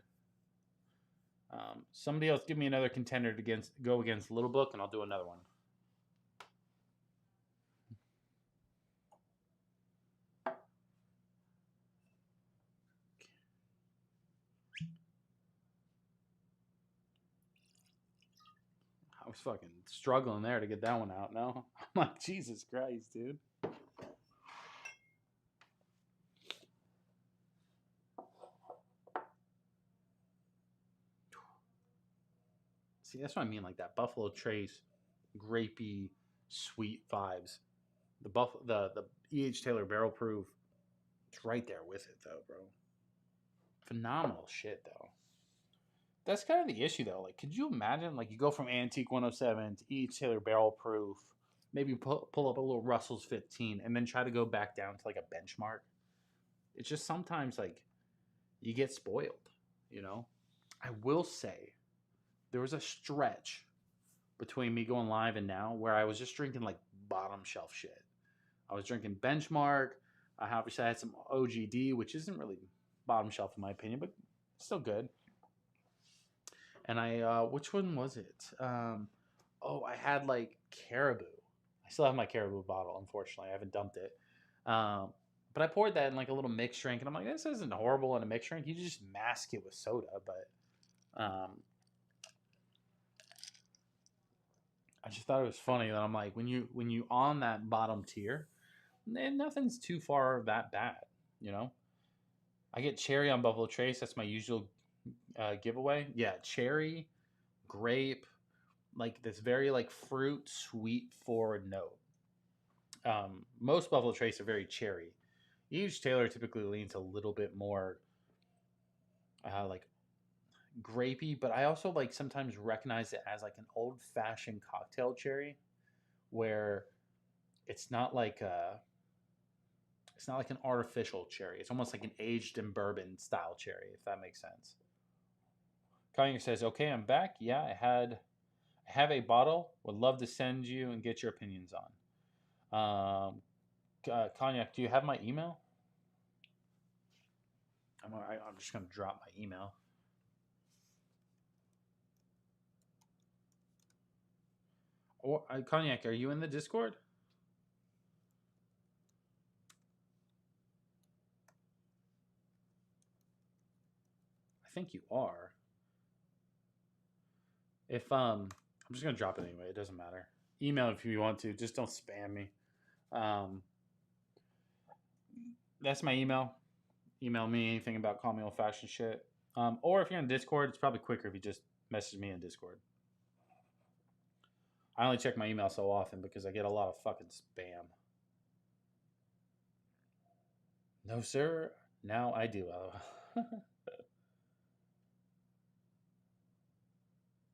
Somebody else give me another contender to go against Little Book, and I'll do another one. I was fucking struggling there to get that one out. No, I'm like, Jesus Christ, dude. See, that's what I mean, like that Buffalo Trace, grapey, sweet vibes. The E.H. Taylor Barrel Proof, it's right there with it, though, bro. Phenomenal shit, though. That's kind of the issue, though. Like, could you imagine, like, you go from Antique 107 to E.H. Taylor Barrel Proof, maybe pull up a little Russell's 15, and then try to go back down to, like, a benchmark? It's just sometimes, like, you get spoiled, you know? I will say, there was a stretch between me going live and now where I was just drinking, like, bottom shelf shit. I was drinking Benchmark. Obviously, I had some OGD, which isn't really bottom shelf in my opinion, but still good. And which one was it? I had like Caribou. I still have my Caribou bottle, unfortunately. I haven't dumped it. But I poured that in like a little mixed drink, and I'm like, this isn't horrible in a mixed drink. You just mask it with soda, but I just thought it was funny that I'm like, when you on that bottom tier, nothing's too far that bad, you know? I get cherry on Buffalo Trace. That's my usual giveaway. Yeah, cherry, grape, like this very like fruit sweet forward note. Most Buffalo Trace are very cherry. Each Taylor typically leans a little bit more like grapey, but I also like sometimes recognize it as like an old fashioned cocktail cherry, where it's not like an artificial cherry. It's almost like an aged in bourbon style cherry, if that makes sense. Cognac says, okay, I'm back. Yeah, I have a bottle. Would love to send you and get your opinions on. Cognac, do you have my email? I'm just going to drop my email. Or Cognac, are you in the Discord? I think you are. If I'm just gonna drop it anyway. It doesn't matter. Email if you want to. Just don't spam me. That's my email. Email me anything about Call Me Old Fashioned shit. Or if you're in Discord, it's probably quicker if you just message me in Discord. I only check my email so often because I get a lot of fucking spam. No, sir. Now I do.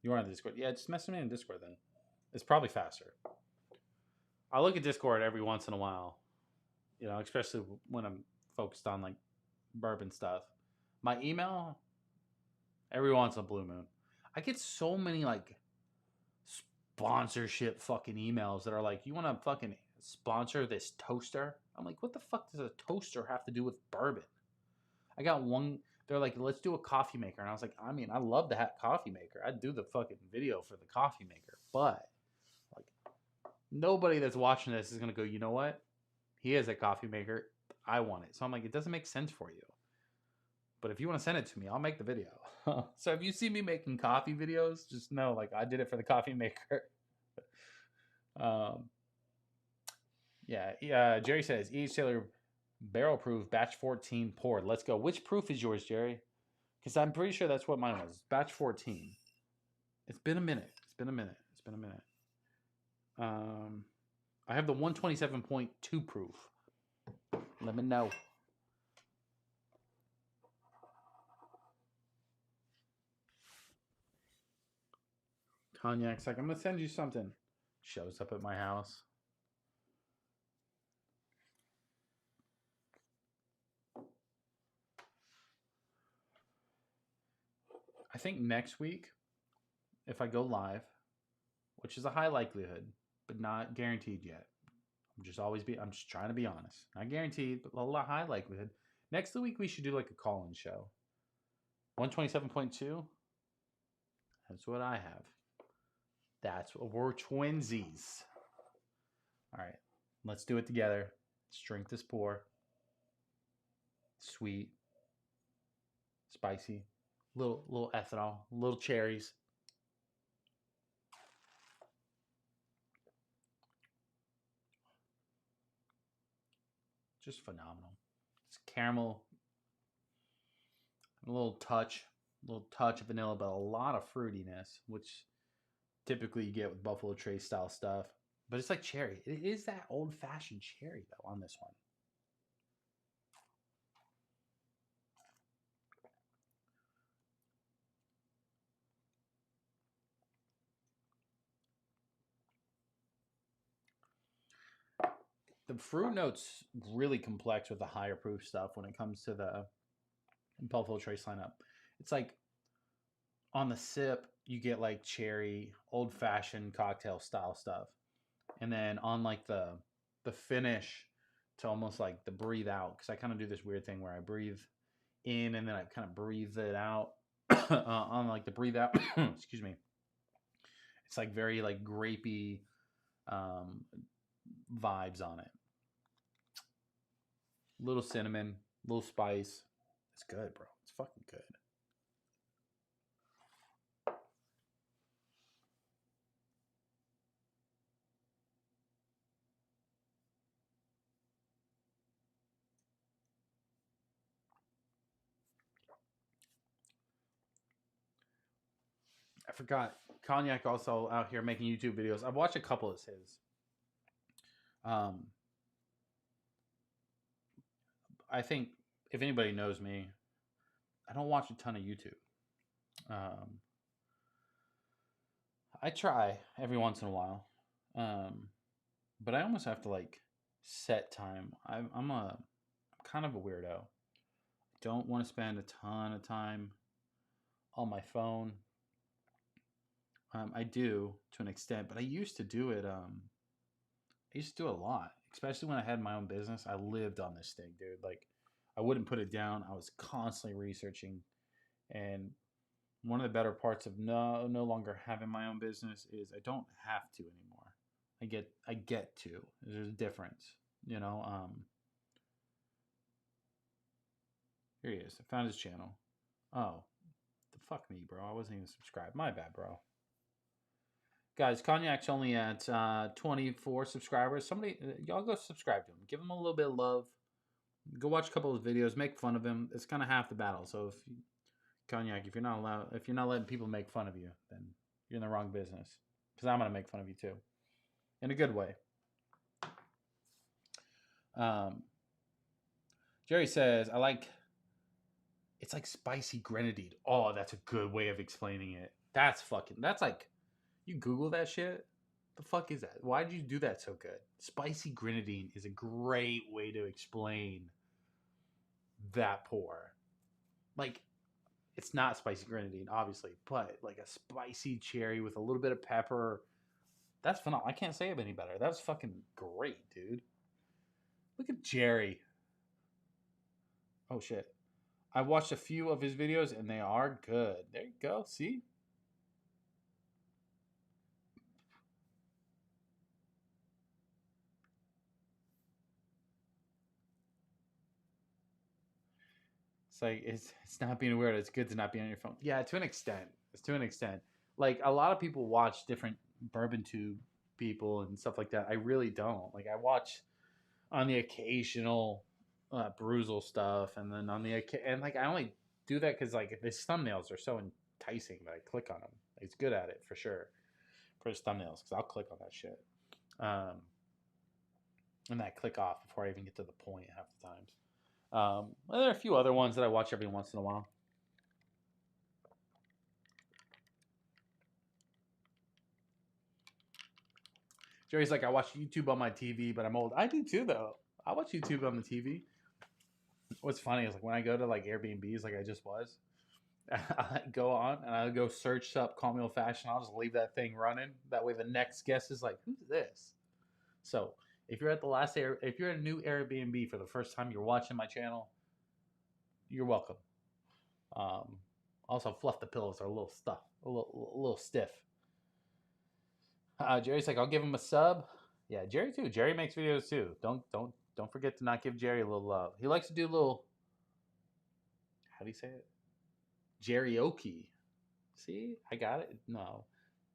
You are on the Discord. Yeah, just message me in Discord then. It's probably faster. I look at Discord every once in a while. You know, especially when I'm focused on like bourbon stuff. My email, every once in a blue moon, I get so many like sponsorship fucking emails that are like, you want to fucking sponsor this toaster? I'm like, what the fuck does a toaster have to do with bourbon? I got one. They're like, let's do a coffee maker. And I was like, I mean, I love the coffee maker. I'd do the fucking video for the coffee maker. But, like, nobody that's watching this is going to go, you know what? He has a coffee maker. I want it. So I'm like, it doesn't make sense for you. But if you want to send it to me, I'll make the video. So if you see me making coffee videos, just know, like, I did it for the coffee maker. Yeah. Jerry says, each Taylor barrel proof batch 14 poured. Let's go. Which proof is yours, Jerry? Because I'm pretty sure that's what mine was. Batch 14. It's been a minute. I have the 127.2 proof. Let me know. Cognac's like, I'm going to send you something. Shows up at my house. I think next week, if I go live, which is a high likelihood, but not guaranteed yet. I'm just trying to be honest. Not guaranteed, but a lot high likelihood. Next week we should do like a call-in show. 127.2. That's what I have. We're twinsies. All right, let's do it together. Let's drink this pour. Sweet, spicy, little ethanol, little cherries. Just phenomenal. It's caramel, a little touch of vanilla, but a lot of fruitiness, which typically you get with Buffalo Trace style stuff. But it's like cherry. It is that old-fashioned cherry, though, on this one. The fruit notes really complex with the higher proof stuff when it comes to the Buffalo Trace lineup. It's like on the sip, you get like cherry, old-fashioned cocktail style stuff. And then on like the finish to almost like the breathe out, because I kind of do this weird thing where I breathe in and then I kind of breathe it out on like the breathe out. Excuse me. It's like very like grapey vibes on it. Little cinnamon, little spice. It's good, bro. It's fucking good. I forgot. Cognac also out here making YouTube videos. I've watched a couple of his. I think if anybody knows me, I don't watch a ton of YouTube. I try every once in a while, but I almost have to like set time. I'm kind of a weirdo. I don't want to spend a ton of time on my phone. I do to an extent, but I used to do it. I used to do it a lot, especially when I had my own business. I lived on this thing, dude. Like, I wouldn't put it down. I was constantly researching, and one of the better parts of no longer having my own business is I don't have to anymore. I get to. There's a difference, you know. Here he is. I found his channel. Oh, the fuck me, bro. I wasn't even subscribed. My bad, bro. Guys, Cognac's only at 24 subscribers. Somebody, y'all go subscribe to him. Give him a little bit of love. Go watch a couple of videos. Make fun of him. It's kind of half the battle. So Cognac, if you're not letting people make fun of you, then you're in the wrong business. Because I'm gonna make fun of you too, in a good way. Jerry says, it's like spicy grenadine. Oh, that's a good way of explaining it. That's like, you Google that shit. The fuck is that? Why did you do that so good? Spicy grenadine is a great way to explain that pour. Like, it's not spicy grenadine, obviously, but like a spicy cherry with a little bit of pepper. That's phenomenal. I can't say it any better. That was fucking great, dude. Look at Jerry. Oh, shit. I've watched a few of his videos, and they are good. There you go. See? It's like, it's not being weird. It's good to not be on your phone. Yeah, to an extent. It's to an extent. Like, a lot of people watch different Bourbon Tube people and stuff like that. I really don't. Like, I watch on the occasional Bruzel stuff, and then on the and like I only do that because like his thumbnails are so enticing that I click on them. He's good at it for sure for his thumbnails because I'll click on that shit, and I click off before I even get to the point half the times. And there are a few other ones that I watch every once in a while. Jerry's like, I watch YouTube on my TV, but I'm old. I do too, though. I watch YouTube on the TV. What's funny is like when I go to like Airbnbs, like I just was, I go on and I go search up Call Me Old Fashioned. I'll just leave that thing running. That way, the next guest is like, "Who's this?" So if you're at the last if you're at a new Airbnb for the first time, you're watching my channel, you're welcome. Also, fluff the pillows are a little a little stiff. Jerry's like, I'll give him a sub. Yeah, Jerry too. Jerry makes videos too. Don't forget to not give Jerry a little love. He likes to do a little. How do you say it? Jerryoke. See, I got it. No,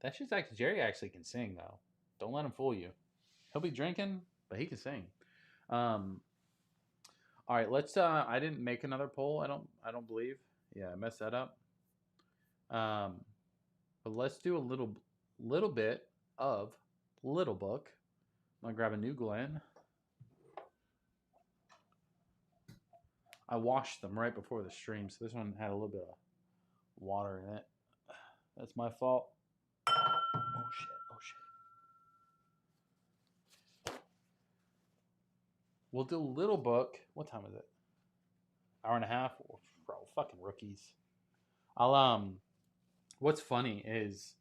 that's just actually Jerry actually can sing though. Don't let him fool you. He'll be drinking, but he can sing. All right, let's. I didn't make another poll. I don't believe. Yeah, I messed that up. But let's do a little bit of Little Book. I'm gonna grab a new Glen. I washed them right before the stream, so this one had a little bit of water in it. That's my fault. Oh shit. We'll do Little Book. What time is it? Hour and a half? Bro, fucking rookies. What's funny is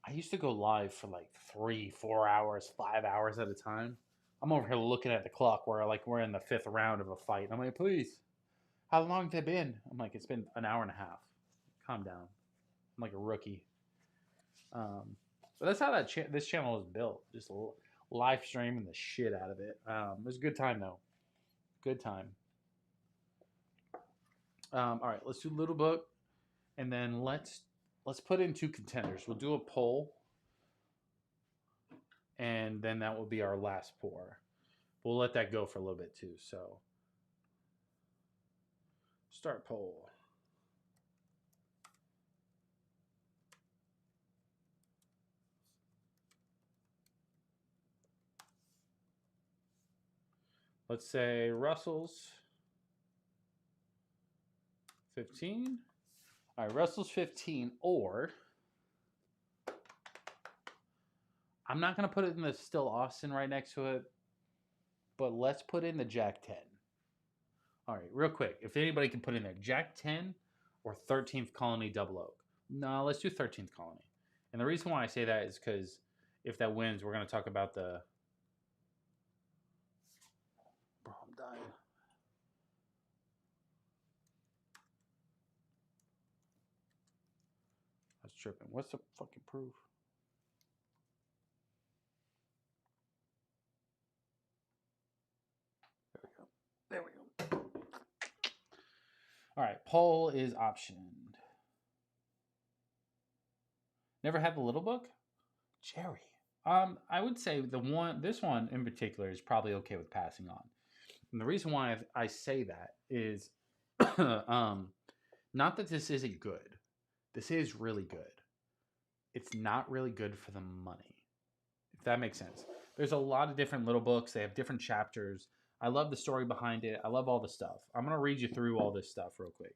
I used to go live for like 3, 4 hours, 5 hours at a time. I'm over here looking at the clock where like we're in the 5th round of a fight. And I'm like, please, how long have they been? I'm like, it's been an hour and a half. Calm down. I'm like a rookie. But that's how this channel was built. Just live streaming the shit out of it. It was a good time though. Good time. All right, let's do Little Book, and then let's put in 2 contenders. We'll do a poll, and then that will be our last pour. We'll let that go for a little bit too. So, start poll. Let's say Russell's 15. All right, Russell's 15, or I'm not going to put it in the Still Austin right next to it, but let's put in the Jack 10. All right, real quick, if anybody can put in there, Jack 10 or 13th Colony Double Oak. No, let's do 13th Colony. And the reason why I say that is because if that wins, we're going to talk about the... Bro, I'm dying. That's tripping. What's the fucking proof? There we go. All right, poll is optioned. Never had the Little Book? Jerry. I would say this one in particular is probably okay with passing on. And the reason why I say that is not that this isn't good. This is really good. It's not really good for the money, if that makes sense. There's a lot of different Little Books. They have different chapters. I love the story behind it. I love all the stuff. I'm going to read you through all this stuff real quick.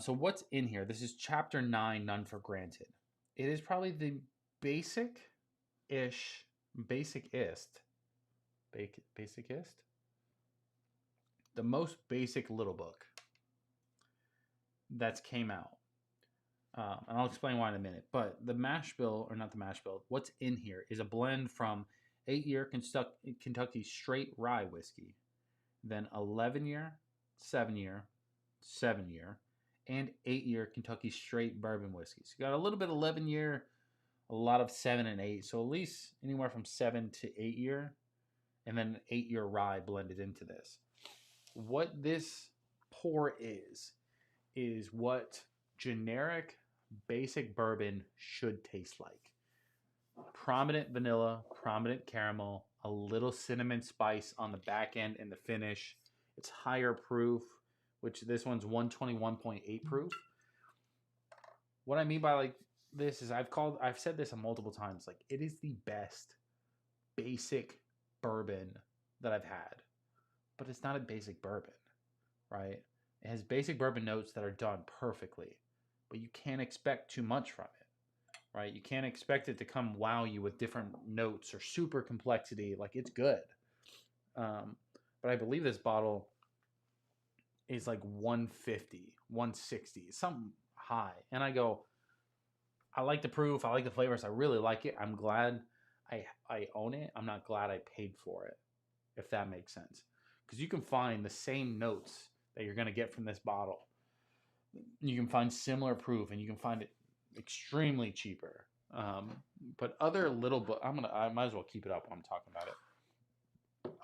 So what's in here? This is chapter 9, None for Granted. It is probably the basicest the most basic little book that's came out. And I'll explain why in a minute. But the mash bill, or not the mash bill, what's in here is a blend from 8-year Kentucky straight rye whiskey, then 11-year, 7-year, 7-year, and 8-year Kentucky straight bourbon whiskey. So you got a little bit of 11-year, a lot of 7 and 8. So at least anywhere from 7 to 8-year, and then 8-year rye blended into this. What this pour is what generic basic bourbon should taste like. Prominent vanilla, prominent caramel, a little cinnamon spice on the back end and the finish. It's higher proof, which this one's 121.8 proof. What I mean by like this is I've said this multiple times, like it is the best basic bourbon that I've had. But it's not a basic bourbon, right? It has basic bourbon notes that are done perfectly, but you can't expect too much from it. Right? You can't expect it to come wow you with different notes or super complexity. Like, it's good. But I believe this bottle is like 150, 160, something high. And I go, I like the proof. I like the flavors. I really like it. I'm glad I own it. I'm not glad I paid for it, if that makes sense. Because you can find the same notes that you're going to get from this bottle. You can find similar proof, and you can find it extremely cheaper. But other little books, I might as well keep it up while I'm talking about it.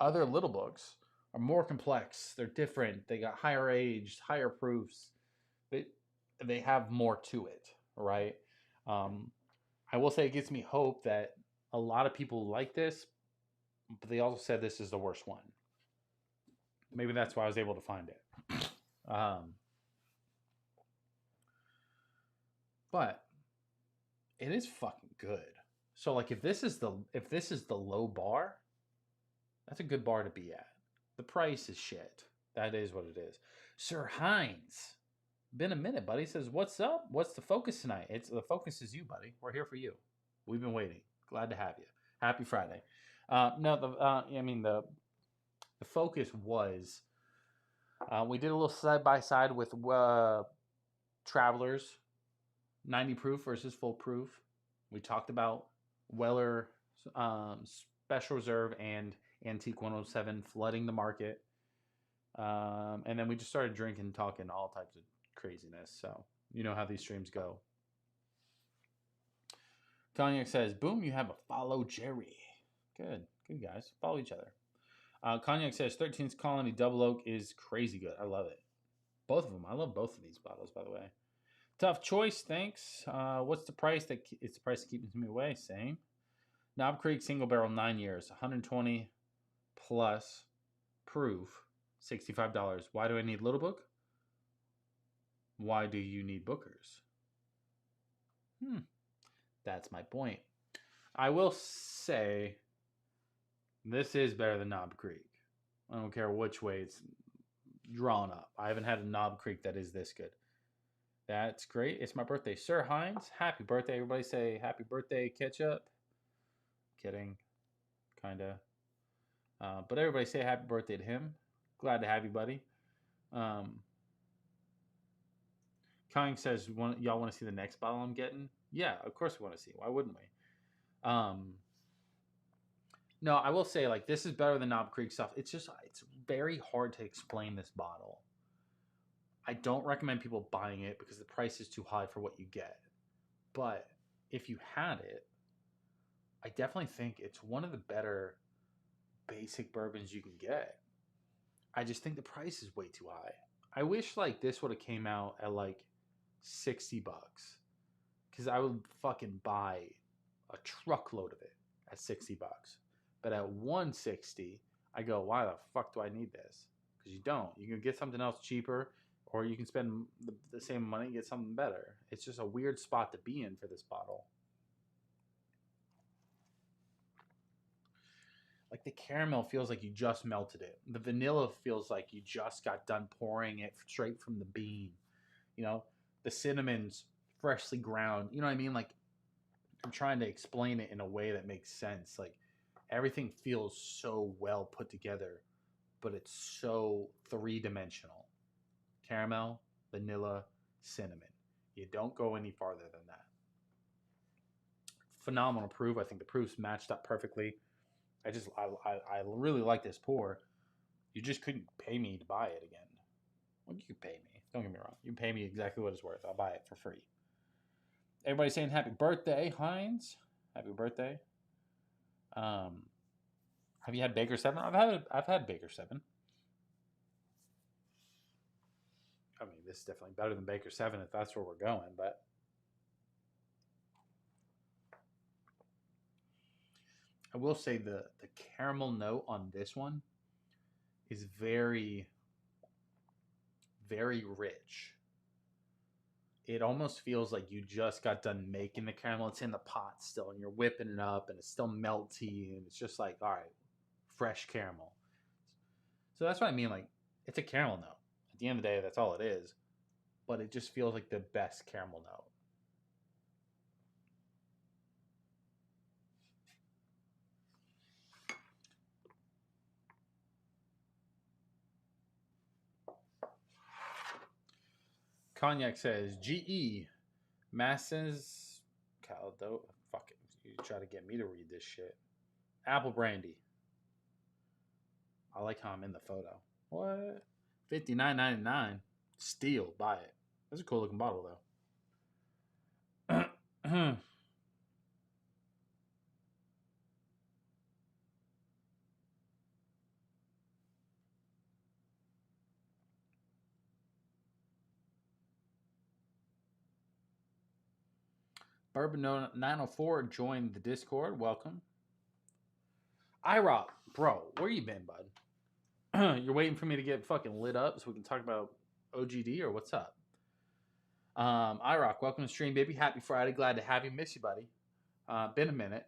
Other little books are more complex. They're different. They got higher aged, higher proofs. They have more to it, right? I will say it gives me hope that a lot of people like this, but they also said this is the worst one. Maybe that's why I was able to find it. But it is fucking good. So like if this is the low bar, that's a good bar to be at. The price is shit. That is what it is. Sir Hines, been a minute, buddy. Says, "What's up? What's the focus tonight?" The focus is you, buddy. We're here for you. We've been waiting. Glad to have you. Happy Friday. The focus was we did a little side by side with Travelers. 90 proof versus full proof. We talked about Weller Special Reserve and Antique 107 flooding the market. And then we just started drinking, talking all types of craziness. So you know how these streams go. Cognac says, "Boom, you have a follow Jerry." Good guys. Follow each other. Cognac says, 13th Colony Double Oak is crazy good. I love it. Both of them. I love both of these bottles, by the way. Tough choice, thanks. What's the price? It's the price that keeps me away. Same. Knob Creek single barrel 9 years, 120 plus proof, $65. Why do I need Little Book? Why do you need Bookers? That's my point. I will say this is better than Knob Creek. I don't care which way it's drawn up. I haven't had a Knob Creek that is this good. That's great. It's my birthday. Sir Hines, happy birthday. Everybody say happy birthday, Ketchup. Kidding. Kind of. But everybody say happy birthday to him. Glad to have you, buddy. Kang says, y'all want to see the next bottle I'm getting? Yeah, of course we want to see. Why wouldn't we? No, I will say, like, this is better than Knob Creek stuff. It's very hard to explain this bottle. I don't recommend people buying it because the price is too high for what you get. But if you had it, I definitely think it's one of the better basic bourbons you can get. I just think the price is way too high. I wish like this would have came out at like $60 because I would fucking buy a truckload of it at $60. But at $160, I go, why the fuck do I need this? Because you don't. You can get something else cheaper. Or you can spend the same money and get something better. It's just a weird spot to be in for this bottle. Like the caramel feels like you just melted it. The vanilla feels like you just got done pouring it straight from the bean. You know, the cinnamon's freshly ground. You know what I mean? Like I'm trying to explain it in a way that makes sense. Like everything feels so well put together. but it's so three-dimensional. Caramel, vanilla, cinnamon. You don't go any farther than that. Phenomenal proof. I think the proof's matched up perfectly. I really like this pour. You just couldn't pay me to buy it again. Well, you could pay me. Don't get me wrong. You can pay me exactly what it's worth. I'll buy it for free. Everybody saying happy birthday, Heinz. Happy birthday. Have you had Baker 7? I've had Baker 7. I mean, this is definitely better than Baker 7 if that's where we're going, but I will say the caramel note on this one is very, very rich. It almost feels like you just got done making the caramel. It's in the pot still, and you're whipping it up, and it's still melty, and it's just like, all right, fresh caramel. So that's what I mean. Like, it's a caramel note. At the end of the day, that's all it is. But it just feels like the best caramel note. Cognac says, GE, Masses, Caldo, fuck it. You try to get me to read this shit. Apple brandy. I like how I'm in the photo. What? $59.99. Steal. Buy it. That's a cool looking bottle, though. Bourbon 904 joined the Discord. Welcome. IROC, bro, where you been, bud? You're waiting for me to get fucking lit up so we can talk about OGD, or what's up? IROC, welcome to the stream, baby. Happy Friday. Glad to have you. Miss you, buddy. Been a minute.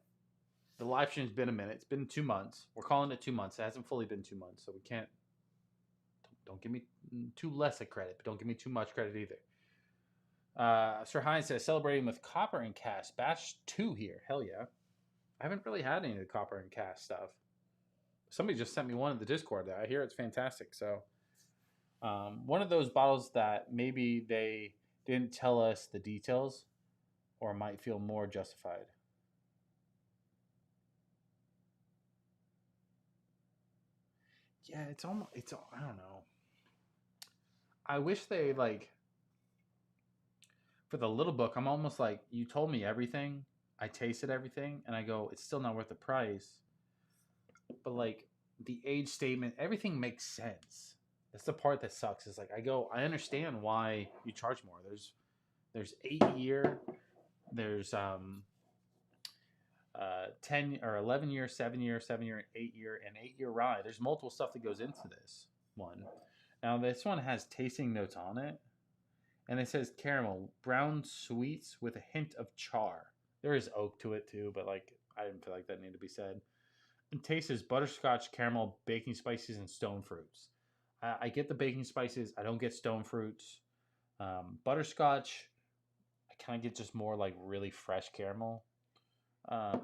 The live stream's been a minute. It's been 2 months. We're calling it 2 months. It hasn't fully been 2 months, so we can't. Don't give me too less of credit, but don't give me too much credit either. Sir Hines says, celebrating with Copper and Cast. Batch 2 here. Hell yeah. I haven't really had any of the Copper and Cast stuff. Somebody just sent me one in the Discord. I hear it's fantastic. So, one of those bottles that maybe they didn't tell us the details, or might feel more justified. Yeah, it's almost, I don't know. I wish they, like, for the little book, I'm almost like, you told me everything. I tasted everything, and I go, it's still not worth the price. But, like, the age statement, everything makes sense. That's the part that sucks. Is like, I go, I understand why you charge more. There's 8-year, there's 10 or 11-year, 7-year, 7-year, and 8-year, and 8-year rye. There's multiple stuff that goes into this one. Now, this one has tasting notes on it, and it says caramel, brown sweets with a hint of char. There is oak to it too, but like, I didn't feel like that needed to be said. And taste is butterscotch, caramel, baking spices, and stone fruits. I get the baking spices. I don't get stone fruits. Butterscotch, I kind of get just more like really fresh caramel.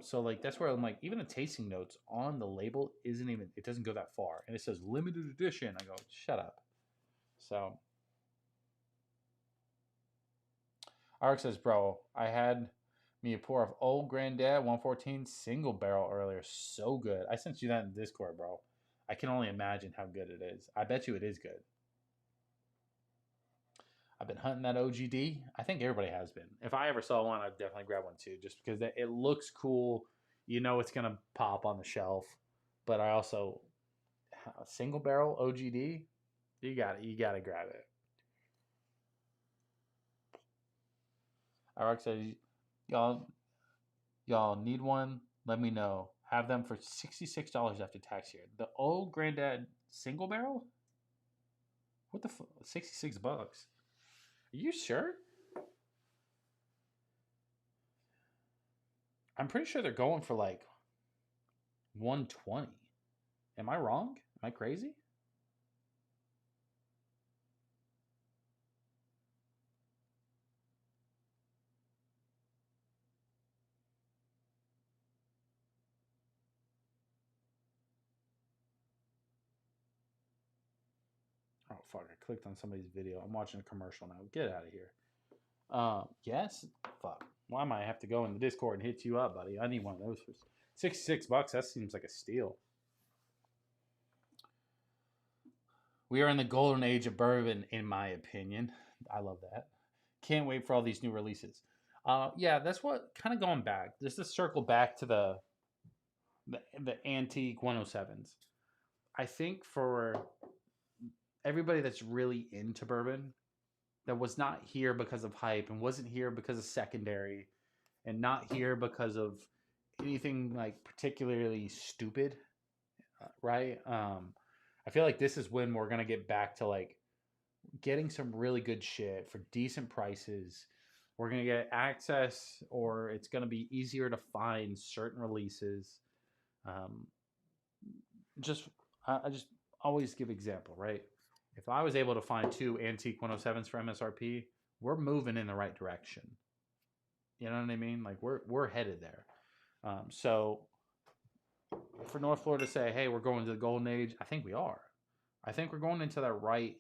So like, that's where I'm like, even the tasting notes on the label it doesn't go that far. And it says limited edition. I go, shut up. So Ark says, bro, I had me a pour of Old Granddad 114 single barrel earlier. So good. I sent you that in Discord, bro. I can only imagine how good it is. I bet you it is good. I've been hunting that OGD. I think everybody has been. If I ever saw one, I'd definitely grab one too, just because it looks cool. You know it's going to pop on the shelf. But I also, a single barrel OGD, you got to grab it. Arak says, y'all need one? Let me know. Have them for $66 after tax here. The Old Granddad single barrel? What the fuck? $66. Are you sure? I'm pretty sure they're going for like $120. Am I wrong? Am I crazy? fuck, I clicked on somebody's video. I'm watching a commercial now. Get out of here. Yes? Fuck. Why might I have to go in the Discord and hit you up, buddy? I need one of those for $66. That seems like a steal. We are in the golden age of bourbon, in my opinion. I love that. Can't wait for all these new releases. Yeah, that's what kind of going back. Just to circle back to the antique 107s. I think for everybody that's really into bourbon, that was not here because of hype and wasn't here because of secondary and not here because of anything like particularly stupid, right? I feel like this is when we're going to get back to like getting some really good shit for decent prices. We're going to get access, or it's going to be easier to find certain releases. I just always give example, right? If I was able to find 2 antique 107s for MSRP, we're moving in the right direction. You know what I mean? Like we're headed there. So for North Florida to say, hey, we're going to the golden age, I think we are. I think we're going into that right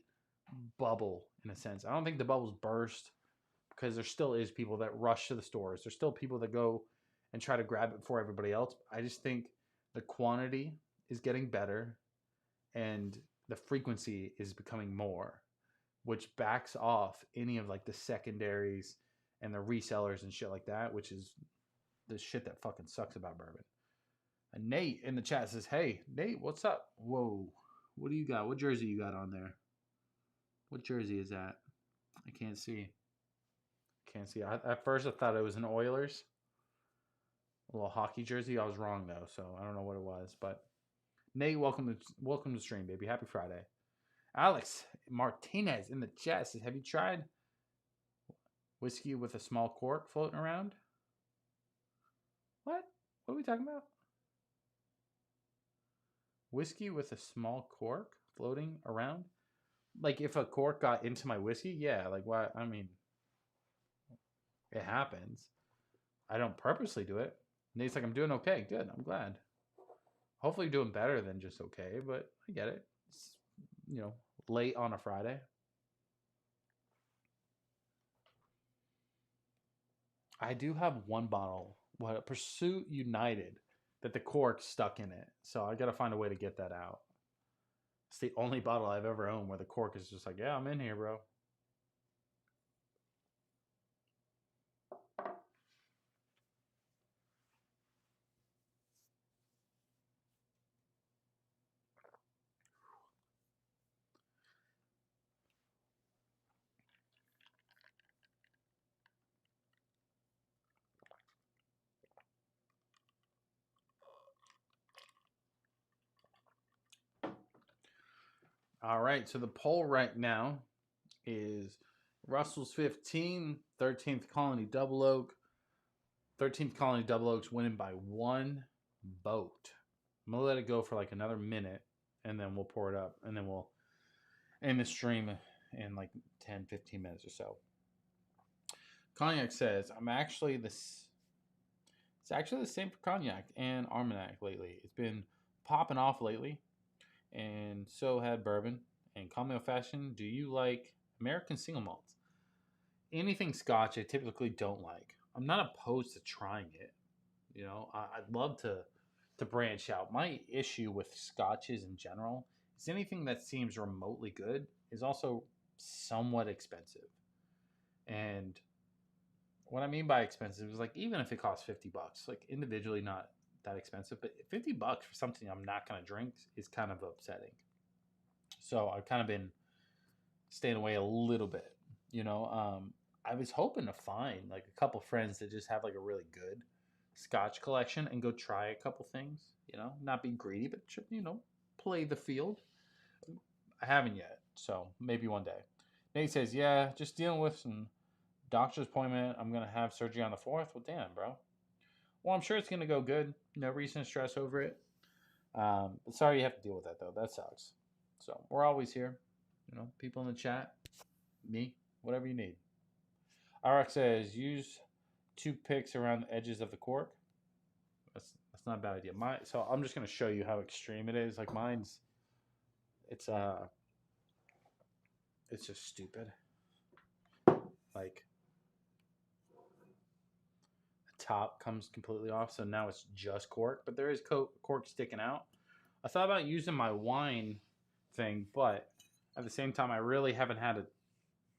bubble in a sense. I don't think the bubble's burst because there still is people that rush to the stores. There's still people that go and try to grab it before everybody else. I just think the quantity is getting better and the frequency is becoming more, which backs off any of like the secondaries and the resellers and shit like that, which is the shit that fucking sucks about bourbon. And Nate in the chat says, hey, Nate, what's up? Whoa. What do you got? What jersey you got on there? What jersey is that? I can't see. At first, I thought it was an Oilers. A little hockey jersey. I was wrong, though, so I don't know what it was. But Nate, welcome to the stream, baby. Happy Friday. Alex Martinez in the chat says, have you tried whiskey with a small cork floating around? What? What are we talking about? Whiskey with a small cork floating around? Like if a cork got into my whiskey? Yeah, like what? I mean, it happens. I don't purposely do it. Nate's like, I'm doing okay. Good. I'm glad. Hopefully you're doing better than just okay, but I get it. It's, late on a Friday. I do have one bottle, Pursuit United, that the cork stuck in it. So I got to find a way to get that out. It's the only bottle I've ever owned where the cork is just like, yeah, I'm in here, bro. All right, so the poll right now is Russell's 15, 13th Colony Double Oak. 13th Colony Double Oak's winning by 1 vote. I'm going to let it go for like another minute, and then we'll pour it up, and then we'll end the stream in like 10, 15 minutes or so. Cognac says, it's actually the same for Cognac and Armagnac lately. It's been popping off lately. And so had bourbon. And call me old fashioned. Do you like American single malts? Anything Scotch, I typically don't like. I'm not opposed to trying it. I'd love to branch out. My issue with Scotches in general is anything that seems remotely good is also somewhat expensive. And what I mean by expensive is like even if it costs $50, like individually not that expensive, but $50 for something I'm not going to drink is kind of upsetting. So I've kind of been staying away a little bit. I was hoping to find like a couple friends that just have like a really good Scotch collection and go try a couple things. Not be greedy, but play the field. I haven't yet, so maybe one day. Nate says, yeah, just dealing with some doctor's appointment. I'm gonna have surgery on the 4th. Well, damn, bro. Well, I'm sure it's going to go good. No reason to stress over it. But sorry you have to deal with that, though. That sucks. So we're always here. People in the chat, me, whatever you need. RX says, use toothpicks around the edges of the cork. That's not a bad idea. So I'm just going to show you how extreme it is. Like mine's, it's It's just stupid. Like, the top comes completely off, so now it's just cork, but there is cork sticking out. I thought about using my wine thing, but at the same time, I really haven't had a,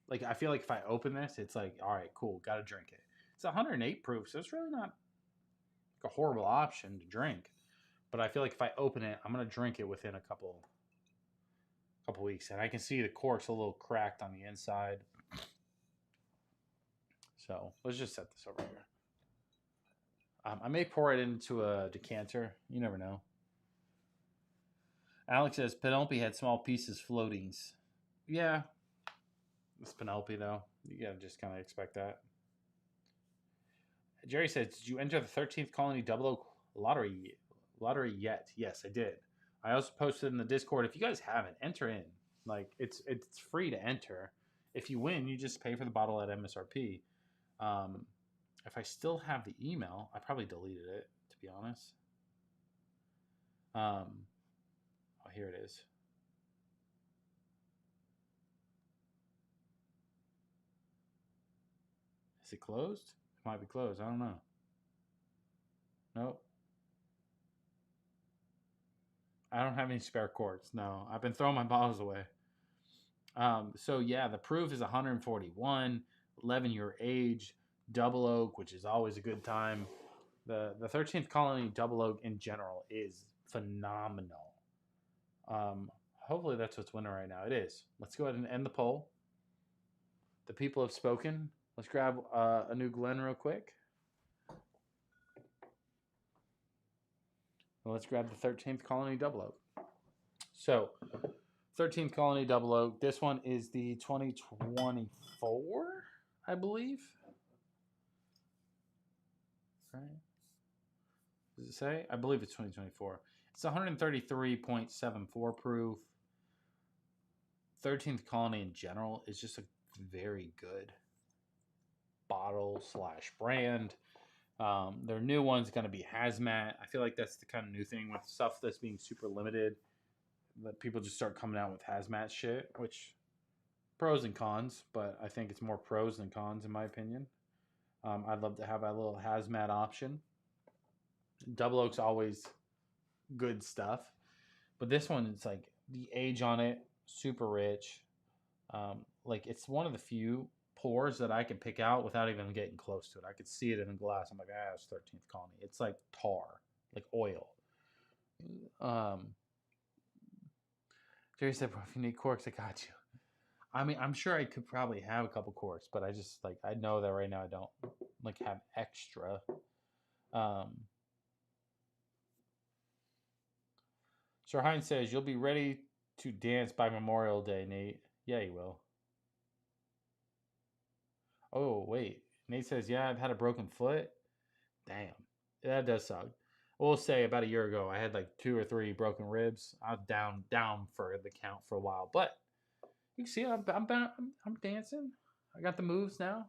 like, I feel like if I open this, it's like, all right, cool, got to drink it. It's 108 proof, so it's really not like a horrible option to drink. But I feel like if I open it, I'm going to drink it within a couple weeks. And I can see the cork's a little cracked on the inside. So let's just set this over here. I may pour it into a decanter. You never know. Alex says Penelope had small pieces floatings. Yeah. It's Penelope, though. You got to just kind of expect that. Jerry says, did you enter the 13th Colony 00 lottery yet? Yes, I did. I also posted in the Discord. If you guys haven't, enter in. Like, it's free to enter. If you win, you just pay for the bottle at MSRP. If I still have the email, I probably deleted it, to be honest. Oh, here it is. Is it closed? It might be closed. I don't know. Nope. I don't have any spare corks. No, I've been throwing my bottles away. So yeah, the proof is 141, 11-year age, double oak, which is always a good time. The 13th Colony double oak in general is phenomenal. Hopefully that's what's winning right now. It is. Let's go ahead and end the poll. The people have spoken. Let's grab a new Glen real quick. Well, let's grab the 13th Colony double oak. So, 13th Colony double oak. This one is the 2024, I believe. Right? Does it say? I believe it's 2024. It's 133.74 proof. 13th Colony in general is just a very good bottle / brand. Their new one's going to be hazmat. I feel like that's the kind of new thing with stuff that's being super limited, that people just start coming out with hazmat shit, which pros and cons, but I think it's more pros than cons in my opinion. I'd love to have a little hazmat option. Double oak's always good stuff, but this one, it's like the age on it, super rich. Like, it's one of the few pours that I can pick out without even getting close to it. I could see it in a glass. I'm like, it's 13th Colony. It's like tar, like oil. Jerry said, bro, if you need corks, I got you. I mean, I'm sure I could probably have a couple corks, but I just, like, I know that right now I don't, like, have extra. Sir Hines says, you'll be ready to dance by Memorial Day, Nate. Yeah, you will. Oh, wait. Nate says, yeah, I've had a broken foot. Damn. That does suck. We'll say about a year ago, I had like 2 or 3 broken ribs. I was down for the count for a while. But you can see I'm dancing. I got the moves now.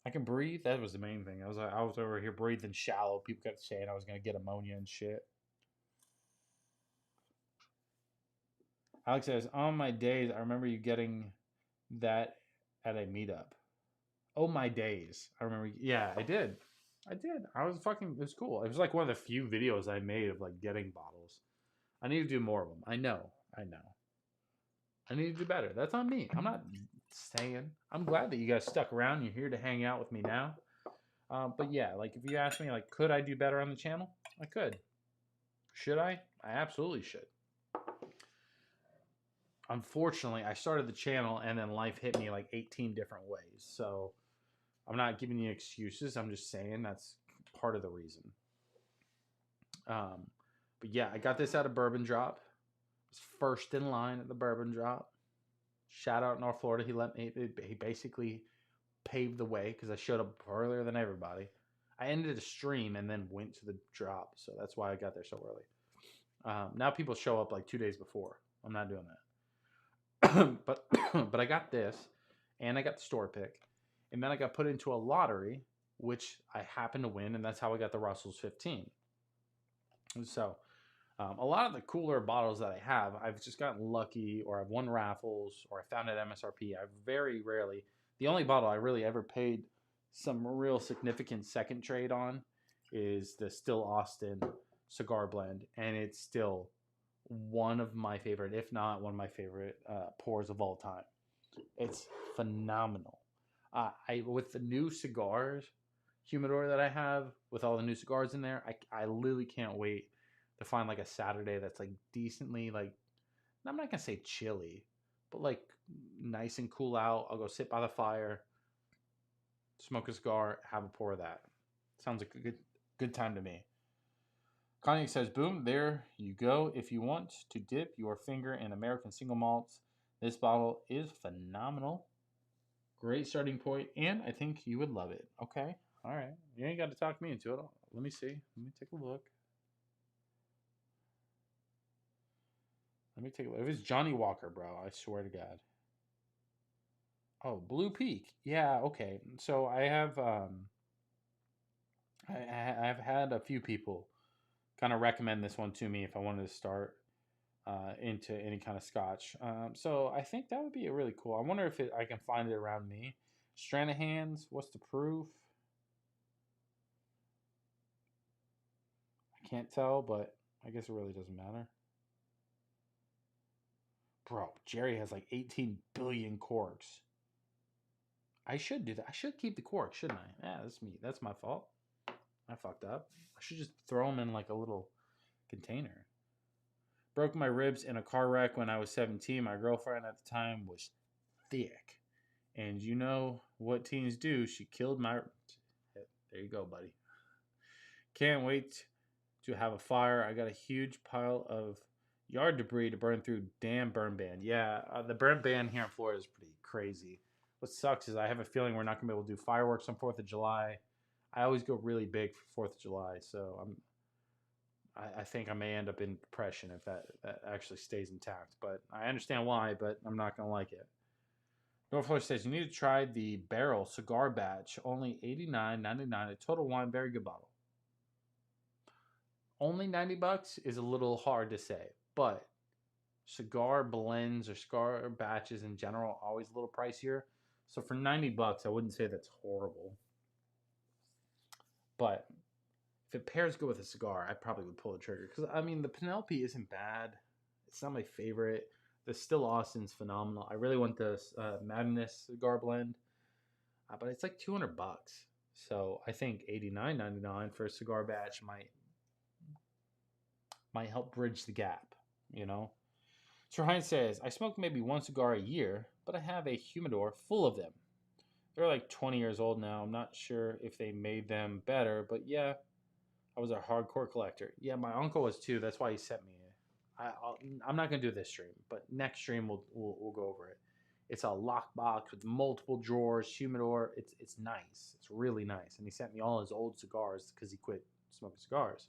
I can breathe. That was the main thing. I was over here breathing shallow. People kept saying I was going to get ammonia and shit. Alex says, on my days, I remember you getting that at a meetup. Oh, my days. I remember. Yeah, I did. I was fucking, it was cool. It was like one of the few videos I made of like getting bottles. I need to do more of them. I know. I need to do better. That's on me. I'm not saying. I'm glad that you guys stuck around. You're here to hang out with me now. But yeah, like if you ask me, like, could I do better on the channel? I could. Should I? I absolutely should. Unfortunately, I started the channel and then life hit me like 18 different ways. So I'm not giving you excuses. I'm just saying that's part of the reason. But yeah, I got this at a bourbon drop. I was first in line at the bourbon drop. Shout out North Florida. He basically paved the way because I showed up earlier than everybody. I ended a stream and then went to the drop. So that's why I got there so early. Now people show up like 2 days before. I'm not doing that. but I got this, and I got the store pick, and then I got put into a lottery, which I happened to win, and that's how I got the Russell's 15. And so A lot of the cooler bottles that I have, I've just gotten lucky, or I've won raffles, or I found at MSRP. I very rarely. The only bottle I really ever paid some real significant second trade on is the Still Austin cigar blend, and it's still one of my favorite, if not one of my favorite pours of all time. It's phenomenal. I with the new cigars humidor that I have with all the new cigars in there, I literally can't wait to find like a Saturday that's like decently like, I'm not gonna say chilly, but like nice and cool out. I'll go sit by the fire, smoke a cigar, have a pour of that. Sounds like a good time to me. Kanye says, boom, there you go. If you want to dip your finger in American single malts, this bottle is phenomenal. Great starting point, and I think you would love it. Okay, all right. You ain't got to talk me into it. Let me see. Let me take a look. Let me take a look. If it's Johnny Walker, bro, I swear to God. Oh, Blue Peak. Yeah, okay. So I have I've had a few people kind of recommend this one to me if I wanted to start into any kind of scotch. So I think that would be really cool. I wonder if I can find it around me. Stranahan's, what's the proof? I can't tell, but I guess it really doesn't matter. Bro, Jerry has like 18 billion corks. I should do that. I should keep the cork, shouldn't I? Yeah, that's me. That's my fault. I fucked up. I should just throw them in like a little container. Broke my ribs in a car wreck when I was 17. My girlfriend at the time was thick. And you know what teens do. She killed my... There you go, buddy. Can't wait to have a fire. I got a huge pile of yard debris to burn through. Damn burn ban. Yeah, the burn ban here in Florida is pretty crazy. What sucks is I have a feeling we're not going to be able to do fireworks on 4th of July. I always go really big for 4th of July, so I think I may end up in depression if that actually stays intact. But I understand why, but I'm not going to like it. North Florida says, you need to try the Barrel Cigar Batch. Only $89.99 a total wine. Very good bottle. Only $90 is a little hard to say, but cigar blends or cigar batches in general are always a little pricier. So for $90, I wouldn't say that's horrible. But if it pairs good with a cigar, I probably would pull the trigger. Because, I mean, the Penelope isn't bad. It's not my favorite. The Still Austin's phenomenal. I really want the Madness cigar blend. But it's like $200. So I think $89.99 for a cigar batch might help bridge the gap, you know? Sir Heinz says, I smoke maybe one cigar a year, but I have a humidor full of them. They're like 20 years old now. I'm not sure if they made them better, but yeah, I was a hardcore collector. Yeah, my uncle was too. That's why he sent me it. I'm not going to do this stream, but next stream we'll go over it. It's a lockbox with multiple drawers, humidor. It's nice. It's really nice. And he sent me all his old cigars because he quit smoking cigars.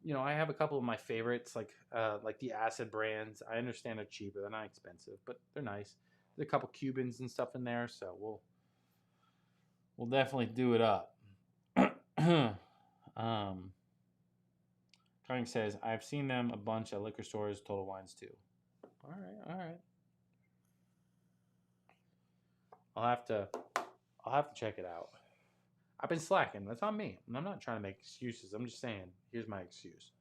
You know, I have a couple of my favorites, like the Acid brands. I understand they're cheaper, they're not expensive, but they're nice. There's a couple Cubans and stuff in there, so we'll definitely do it up. Trying says, I've seen them a bunch at liquor stores, Total Wines too. All right. I'll have to check it out. I've been slacking. That's on me. I'm not trying to make excuses. I'm just saying, here's my excuse.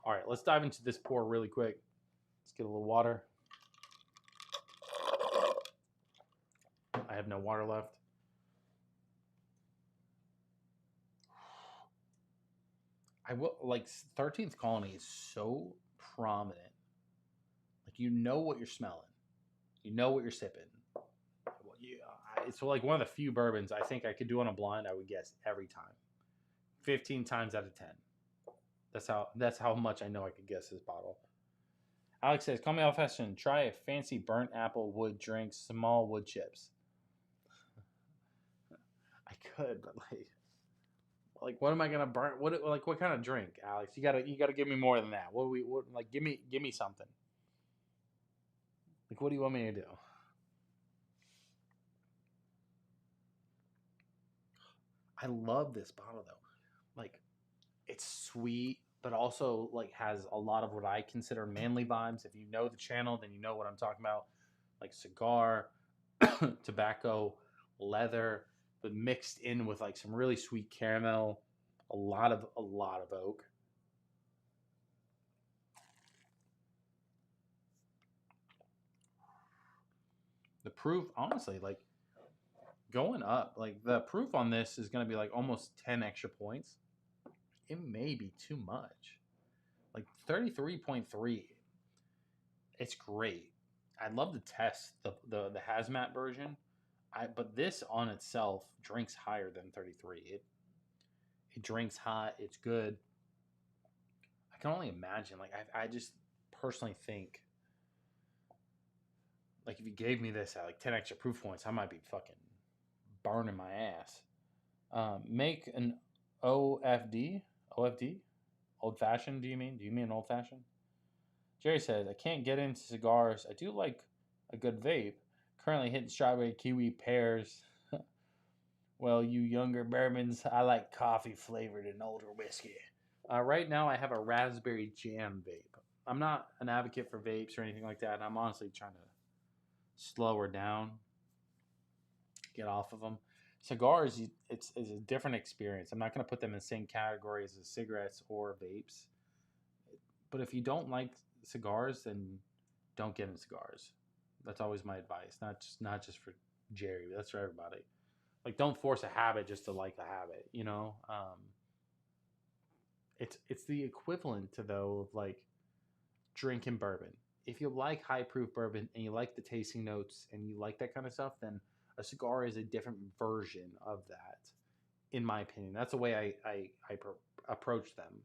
All right, let's dive into this pour really quick. Let's get a little water. I have no water left. I will, like, 13th Colony is so prominent. Like, you know what you're smelling. You know what you're sipping. It's like one of the few bourbons I think I could do on a blind. I would guess every time, 15 times out of 10. That's how much I know I could guess this bottle. Alex says, "Call me old fashioned. Try a fancy burnt apple wood drink, small wood chips." I could, but like, what am I gonna burn? What kind of drink, Alex? You gotta give me more than that. Give me something. Like, what do you want me to do? I love this bottle though. Like, It's sweet, but also like has a lot of what I consider manly vibes. If you know the channel, then you know what I'm talking about. Like cigar, tobacco, leather, but mixed in with like some really sweet caramel, a lot of oak. The proof, honestly, like going up, like the proof on this is going to be like almost 10 extra points. It may be too much. Like 33.3. It's great. I'd love to test the hazmat version. But this on itself drinks higher than 33. It drinks hot. It's good. I can only imagine. Like I just personally think, like if you gave me this at like 10 extra proof points, I might be fucking burning my ass. Make an OFD. Old fashioned. Do you mean an old fashioned? Jerry says, I can't get into cigars. I do like a good vape. Currently hitting strawberry, kiwi, pears. Well, you younger bourbons, I like coffee flavored and older whiskey. Right now, I have a raspberry jam vape. I'm not an advocate for vapes or anything like that. I'm honestly trying to slow her down, get off of them. Cigars, it's a different experience. I'm not going to put them in the same category as cigarettes or vapes. But if you don't like cigars, then don't get into cigars. That's always my advice. Not just for Jerry, but that's for everybody. Like, don't force a habit just to like the habit. You know, it's the equivalent to though of like drinking bourbon. If you like high proof bourbon and you like the tasting notes and you like that kind of stuff, then a cigar is a different version of that, in my opinion. That's the way I approach them.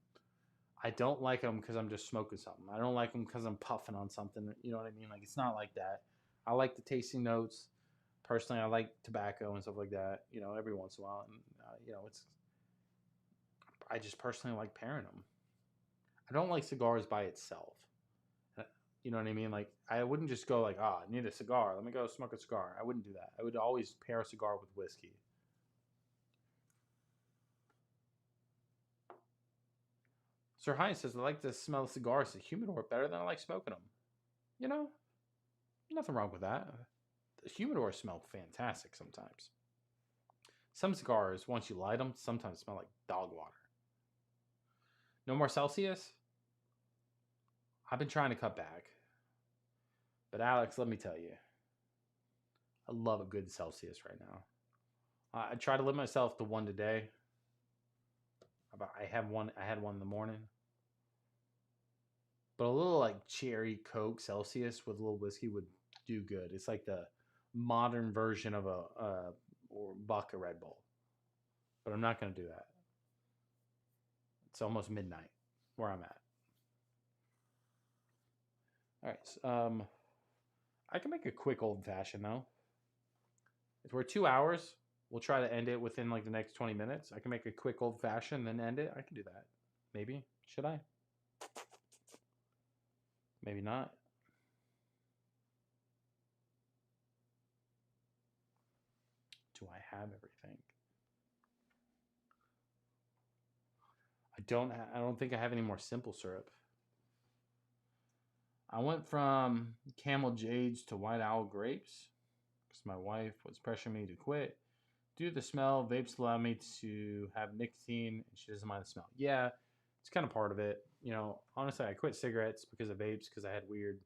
I don't like them because I'm just smoking something. I don't like them because I'm puffing on something. You know what I mean? Like, it's not like that. I like the tasting notes. Personally, I like tobacco and stuff like that, you know, every once in a while. And, you know, I just personally like pairing them. I don't like cigars by itself. You know what I mean? Like, I wouldn't just go like, I need a cigar. Let me go smoke a cigar. I wouldn't do that. I would always pair a cigar with whiskey. Sir Hines says, I like to smell cigars in the humidor better than I like smoking them. You know, nothing wrong with that. The humidor smell fantastic sometimes. Some cigars, once you light them, sometimes smell like dog water. No more Celsius? I've been trying to cut back. But Alex, let me tell you, I love a good Celsius right now. I try to limit myself to one today. I had one in the morning. But a little like cherry Coke Celsius with a little whiskey would do good. It's like the modern version of a vodka Red Bull. But I'm not going to do that. It's almost midnight where I'm at. All right. I can make a quick old fashioned though. If we're 2 hours, we'll try to end it within like the next 20 minutes. I can make a quick old fashioned and then end it. I can do that. Maybe. Should I? Maybe not. Do I have everything? I don't think I have any more simple syrup. I went from Camel Jades to White Owl Grapes because my wife was pressuring me to quit. Due to the smell, vapes allow me to have nicotine, and she doesn't mind the smell. Yeah, it's kind of part of it. You know, honestly, I quit cigarettes because of vapes because I had weird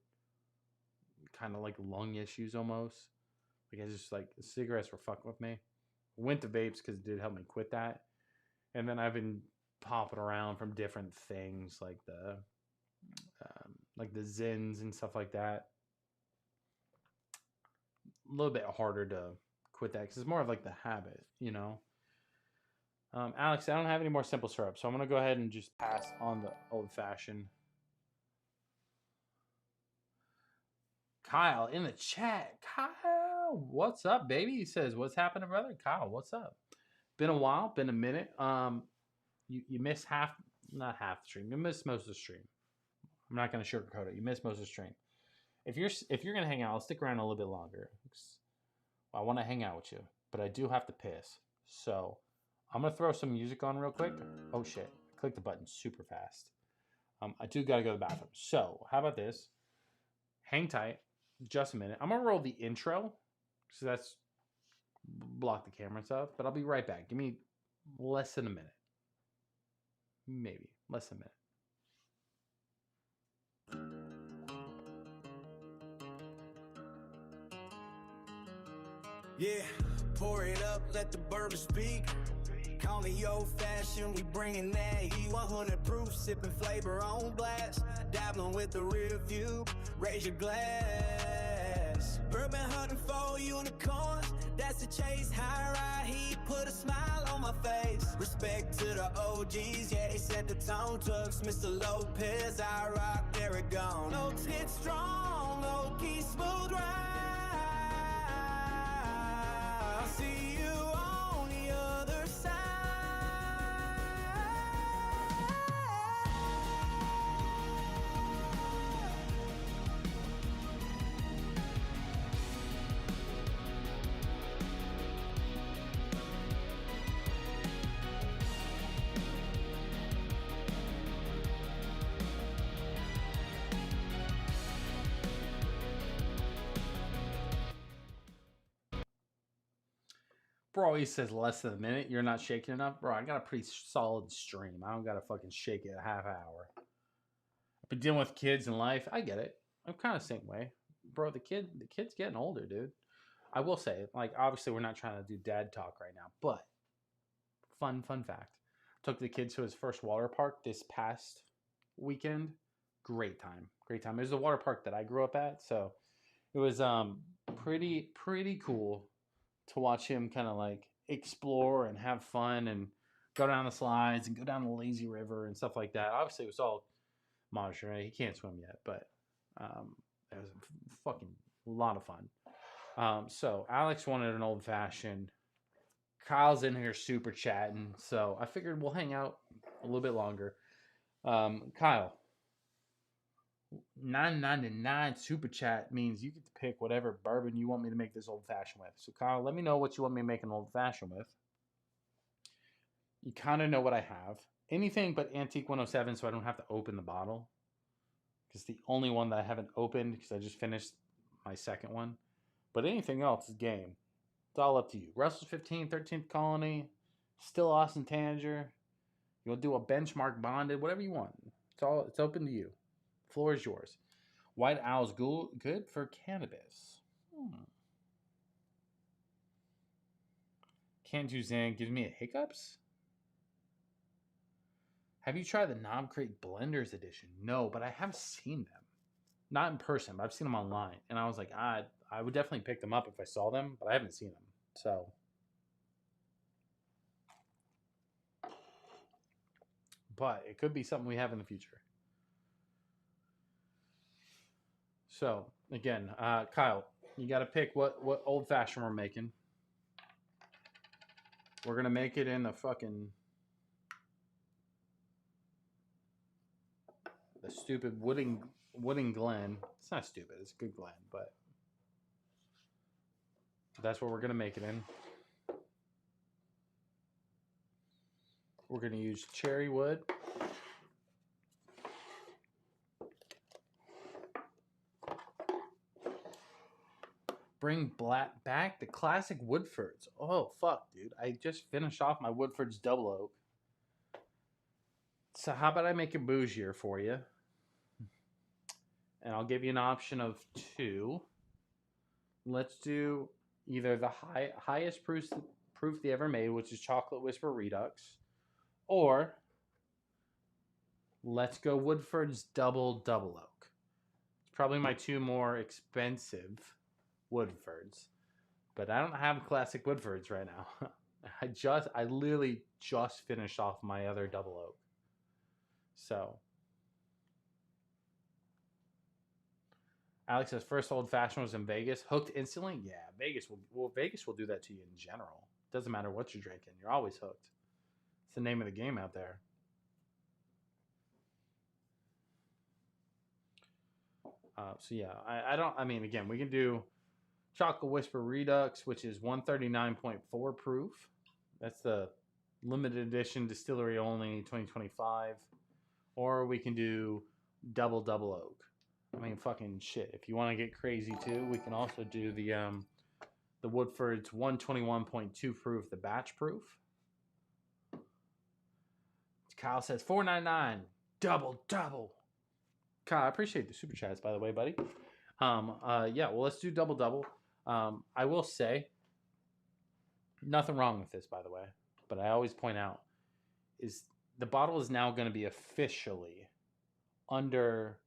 kind of like lung issues almost. Like, I just like the cigarettes were fucking with me. Went to vapes because it did help me quit that. And then I've been popping around from different things like the Zins and stuff like that. A little bit harder to quit that because it's more of like the habit, you know. Alex, I don't have any more simple syrup, so I'm gonna go ahead and just pass on the old fashioned. Kyle in the chat. Kyle, what's up, baby? He says, "What's happening, brother?" Kyle, what's up? Been a while, been a minute. You missed not half the stream. You missed most of the stream. I'm not gonna sugarcoat it. You missed most of the stream. If you're gonna hang out, I'll stick around a little bit longer. I want to hang out with you, but I do have to piss. So I'm gonna throw some music on real quick. Oh shit! click the button super fast. I do got to go to the bathroom. So how about this? Hang tight. Just a minute. I'm going to roll the intro. So that's block the camera and stuff. But I'll be right back. Give me less than a minute. Maybe less than a minute. Yeah, pour it up, let the bourbon speak. Call it old fashioned, we bringing that heat. 100 proof, sipping flavor on blast. Dabbling with the real view, raise your glass. Bourbon hunting for unicorns, that's the chase. High ride heat, put a smile on my face. Respect to the OGs, yeah, they set the tone. Tucks, Mr. Lopez, I rock, there it gone. Notes hit strong, low key, smooth ride. I'll see you on the other side. Bro always says less than a minute. You're not shaking enough. Bro, I got a pretty solid stream. I don't got to fucking shake it a half hour. I've been dealing with kids in life. I get it. I'm kind of the same way. Bro, the kid's getting older, dude. I will say, like, obviously we're not trying to do dad talk right now, but fun fact. Took the kid to his first water park this past weekend. Great time. It was the water park that I grew up at, so it was pretty cool to watch him kind of like explore and have fun and go down the slides and go down the lazy river and stuff like that. Obviously, it was all monitored. Right? He can't swim yet, but it was a fucking lot of fun. So Alex wanted an old fashioned. Kyle's in here super chatting, so I figured we'll hang out a little bit longer. Kyle, $9.99 super chat means you get to pick whatever bourbon you want me to make this old fashioned with. So Kyle, let me know what you want me to make an old fashioned with. You kind of know what I have. Anything but Antique 107, so I don't have to open the bottle. It's the only one that I haven't opened because I just finished my second one. But anything else is game. It's all up to you. Russell's 15, 13th Colony, still Austin Tanager. You'll do a benchmark bonded, whatever you want. It's open to you. Floor is yours. White Owl's good for cannabis. Can't do Zan gives me a hiccups. Have you tried the Knob Creek Blenders edition? No, but I have seen them. Not in person, but I've seen them online. And I was like, I would definitely pick them up if I saw them, but I haven't seen them. So, but it could be something we have in the future. So, again, Kyle, you got to pick what old fashioned we're making. We're going to make it in the stupid wooden Glen. It's not stupid. It's a good Glen, but that's what we're going to make it in. We're going to use cherry wood. Bring back the classic Woodfords. Oh, fuck, dude. I just finished off my Woodford's Double Oak. So how about I make it bougier for you? And I'll give you an option of two. Let's do either the highest proof they ever made, which is Chocolate Whisper Redux, or let's go Woodford's Double Oak. It's probably my two more expensive Woodfords, but I don't have classic Woodfords right now. I literally just finished off my other Double Oak. So Alex says first old fashioned was in Vegas. Hooked instantly? Yeah, Vegas will do that to you in general. Doesn't matter what you're drinking. You're always hooked. It's the name of the game out there. So yeah, I mean, again, we can do Chocolate Whisper Redux, which is 139.4 proof. That's the limited edition distillery only 2025, or we can do double oak. I mean, fucking shit. If you want to get crazy too, we can also do the Woodford's 121.2 proof, the batch proof. Kyle says $4.99, double. Kyle, I appreciate the super chats, by the way, buddy. Yeah, well, let's do double. I will say, nothing wrong with this, by the way, but I always point out is the bottle is now going to be officially under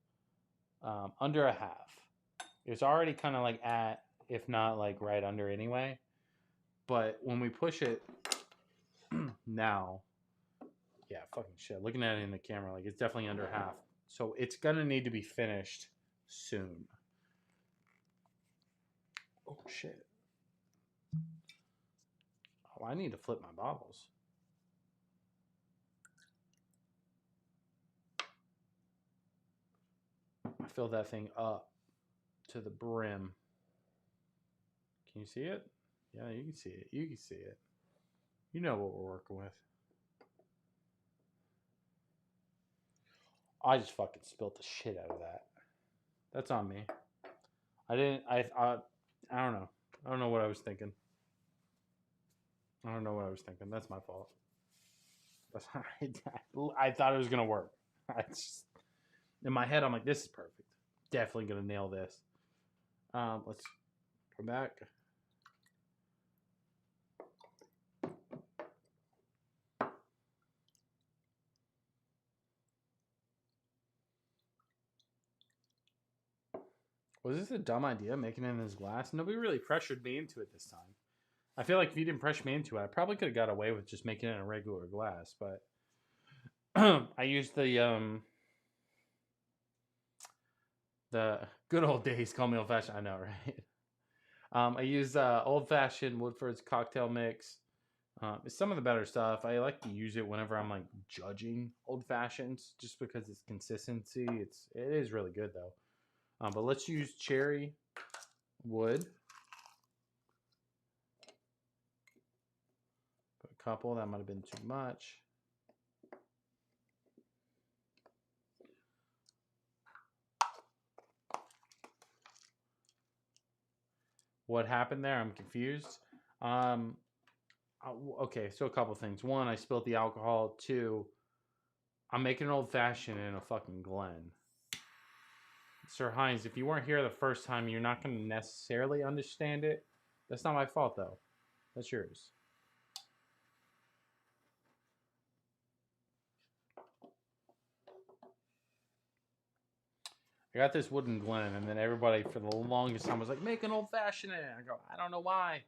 a half. It's already kind of like at, if not like right under anyway. But when we push it now, yeah, fucking shit. Looking at it in the camera, like it's definitely under half. So it's gonna need to be finished soon. Oh shit. Oh, I need to flip my bottles. I filled that thing up to the brim. Can you see it? Yeah, you can see it. You can see it. You know what we're working with. I just fucking spilt the shit out of that. That's on me. I don't know. I don't know what I was thinking. That's my fault. That's I thought it was gonna work. In my head, I'm like, this is perfect. Definitely gonna nail this. Let's come back. Was this a dumb idea, making it in this glass? Nobody really pressured me into it this time. I feel like if you didn't pressure me into it, I probably could have got away with just making it in a regular glass, but I used the good old days, call me old fashioned. I know, right? I use old fashioned Woodford's cocktail mix. It's some of the better stuff. I like to use it whenever I'm like judging old fashions, just because it's consistency. It is really good though. But let's use cherry wood. Put a couple. That might have been too much. What happened there? I'm confused. Okay, so a couple things. One, I spilled the alcohol. Two, I'm making an old fashioned in a fucking Glen. Sir Hines, if you weren't here the first time, you're not going to necessarily understand it. That's not my fault, though. That's yours. I got this wooden Glen, and then everybody for the longest time was like, make an old-fashioned. I go, I don't know why.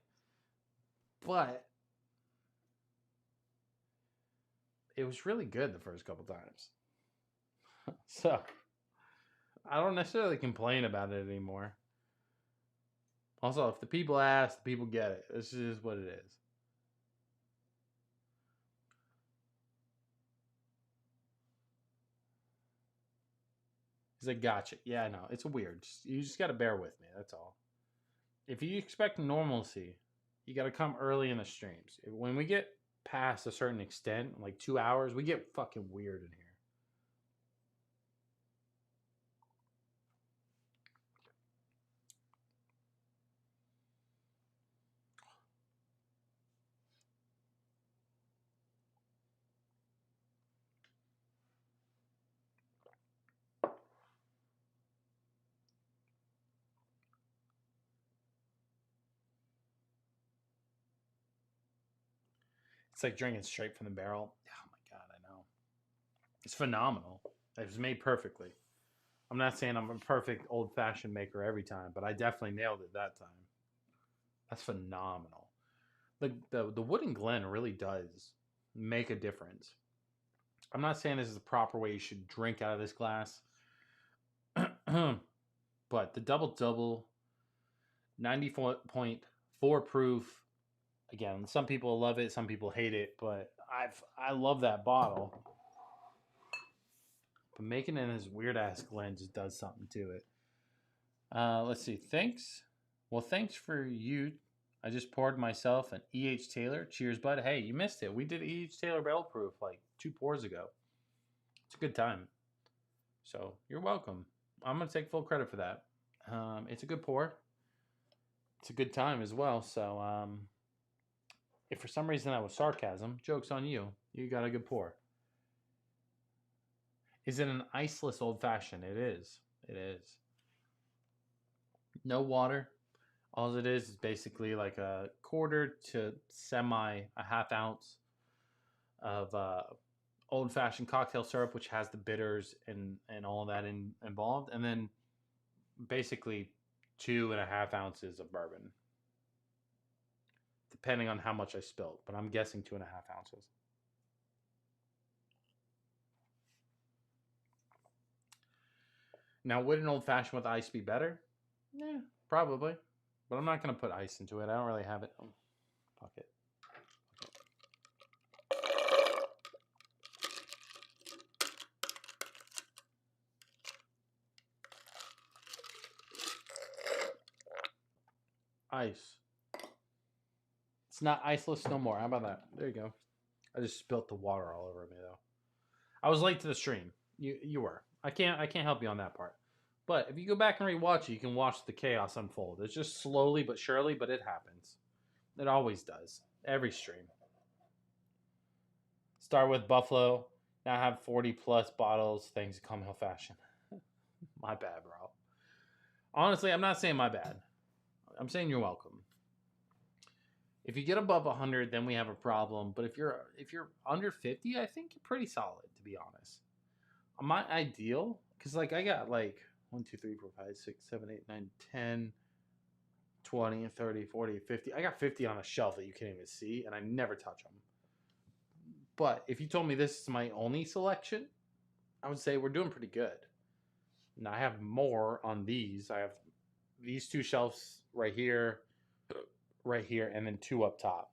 But it was really good the first couple times. So I don't necessarily complain about it anymore. Also, if the people ask, the people get it. This is what it is. He's like, gotcha. Yeah, I know. It's weird. You just got to bear with me. That's all. If you expect normalcy, you got to come early in the streams. When we get past a certain extent, like 2 hours, we get fucking weird in here. It's like drinking straight from the barrel. Oh my God, I know. It's phenomenal. It was made perfectly. I'm not saying I'm a perfect old-fashioned maker every time, but I definitely nailed it that time. That's phenomenal. The wooden Glen really does make a difference. I'm not saying this is the proper way you should drink out of this glass. But the double 94.4 proof. Again, some people love it, some people hate it, but I love that bottle. But making it in this weird ass Glen just does something to it. Let's see. Thanks. Well, thanks for you. I just poured myself an E.H. Taylor. Cheers, bud. Hey, you missed it. We did E.H. Taylor Barrel Proof like 2 pours ago. It's a good time. So you're welcome. I'm going to take full credit for that. It's a good pour. It's a good time as well. So if for some reason that was sarcasm, joke's on you. You got a good pour. Is it an iceless old fashioned? It is. It is. No water. All it is basically like a quarter to a half ounce of old fashioned cocktail syrup, which has the bitters and all that involved. And then basically 2.5 ounces of bourbon, depending on how much I spilled. But I'm guessing 2.5 ounces. Now, would an old fashioned with ice be better? Yeah, probably. But I'm not going to put ice into it. I don't really have it. Fuck it. Ice. It's not iceless no more. How about that? There you go. I just spilt the water all over me though. I was late to the stream. You were. I can't help you on that part. But if you go back and rewatch it, you can watch the chaos unfold. It's just slowly but surely, but it happens. It always does. Every stream. Start with Buffalo. Now have 40 plus bottles. Things come how fashion. My bad, bro. Honestly, I'm not saying my bad. I'm saying you're welcome. If you get above 100, then we have a problem. But if you're under 50, I think you're pretty solid, to be honest. My ideal, because like I got like 1, 2, 3, 4, 5, 6, 7, 8, 9, 10, 20, 30, 40, 50. I got 50 on a shelf that you can't even see, and I never touch them. But if you told me this is my only selection, I would say we're doing pretty good. Now I have more on these. I have these 2 shelves right here, and then 2 up top.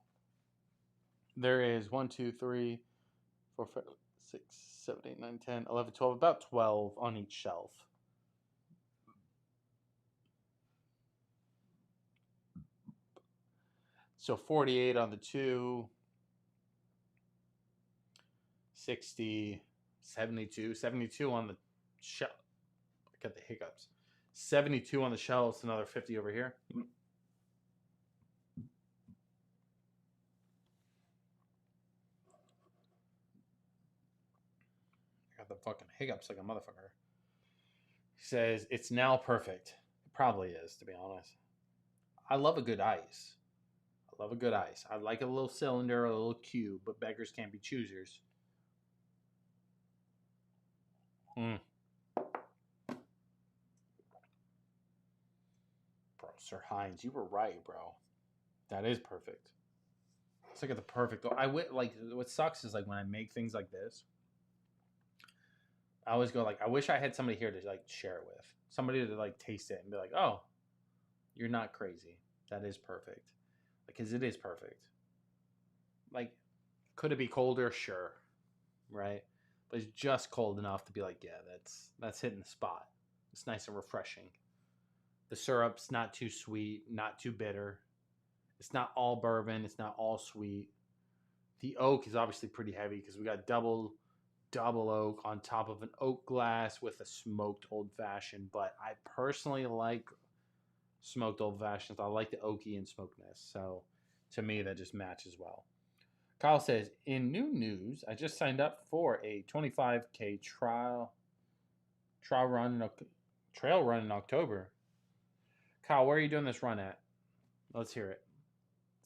There is 1, 2, 3, 4, 5, 6, 7, 8, 9, 10, 11, 12, about 12 on each shelf. So 48 on the 2, 60, 72 on the shelf. I got the hiccups. 72 on the shelves, another 50 over here. I got the fucking hiccups like a motherfucker. He says, it's now perfect. It probably is, to be honest. I love a good ice. I like a little cylinder, a little cube, but beggars can't be choosers. Bro, Sir Heinz, you were right, bro. That is perfect. It's like the perfect. Like what sucks is like when I make things like this, I always go like, I wish I had somebody here to like share it with, somebody to like taste it and be like, oh, you're not crazy. That is perfect, because it is perfect. Like, could it be colder? Sure, right? But it's just cold enough to be like, yeah, that's hitting the spot. It's nice and refreshing. The syrup's not too sweet, not too bitter. It's not all bourbon. It's not all sweet. The oak is obviously pretty heavy because we got double oak on top of an oak glass with a smoked old fashioned. But I personally like smoked old fashions. I like the oaky and smokeness. So to me, that just matches well. Kyle says, in new news, I just signed up for a 25K trail run in October. Kyle, where are you doing this run at? Let's hear it.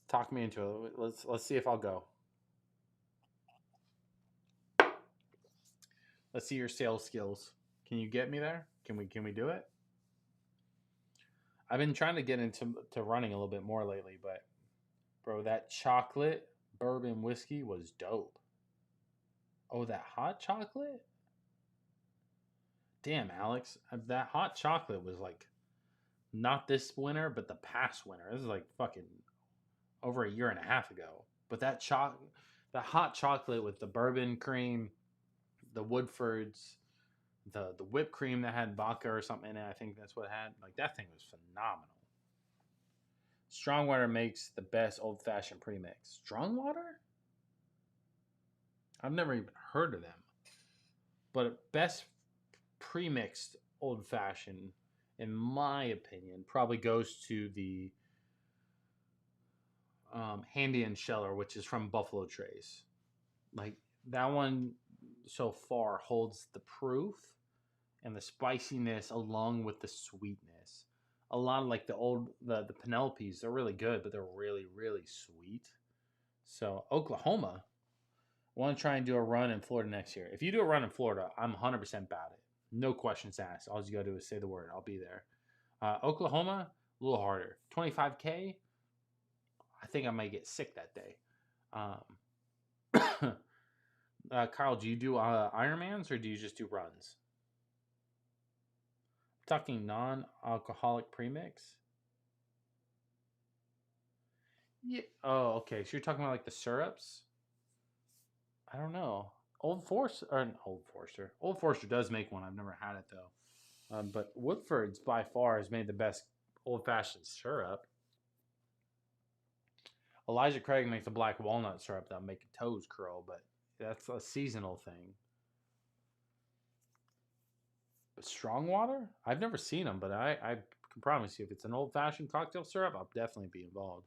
Talk me into it. Let's see if I'll go. Let's see your sales skills. Can you get me there? Can we do it? I've been trying to get into running a little bit more lately, but bro, that chocolate bourbon whiskey was dope. Oh, that hot chocolate? Damn, Alex, that hot chocolate was like not this winter, but the past winter. This is like fucking over 1.5 years ago. But that hot chocolate with the bourbon cream, the Woodfords, the whipped cream that had vodka or something in it. I think that's what it had. Like, that thing was phenomenal. Strong water makes the best old fashioned premix. Strong water? I've never even heard of them. But best premixed old fashioned, in my opinion, probably goes to the Handy and Sheller, which is from Buffalo Trace. Like that one so far holds the proof and the spiciness along with the sweetness. A lot of like the Penelopes, they're really good, but they're really, really sweet. So Oklahoma, I want to try and do a run in Florida next year. If you do a run in Florida, I'm 100% about it. No questions asked. All you got to do is say the word. I'll be there. Oklahoma, a little harder. 25K, I think I might get sick that day. Kyle, do you do Ironmans or do you just do runs? I'm talking non-alcoholic premix. Yeah. Oh, okay. So you're talking about like the syrups? I don't know. Old Forester does make one. I've never had it though. But Woodford's by far has made the best old-fashioned syrup. Elijah Craig makes a black walnut syrup that'll make your toes curl, but that's a seasonal thing. But strong water? I've never seen them, but I can promise you if it's an old-fashioned cocktail syrup, I'll definitely be involved.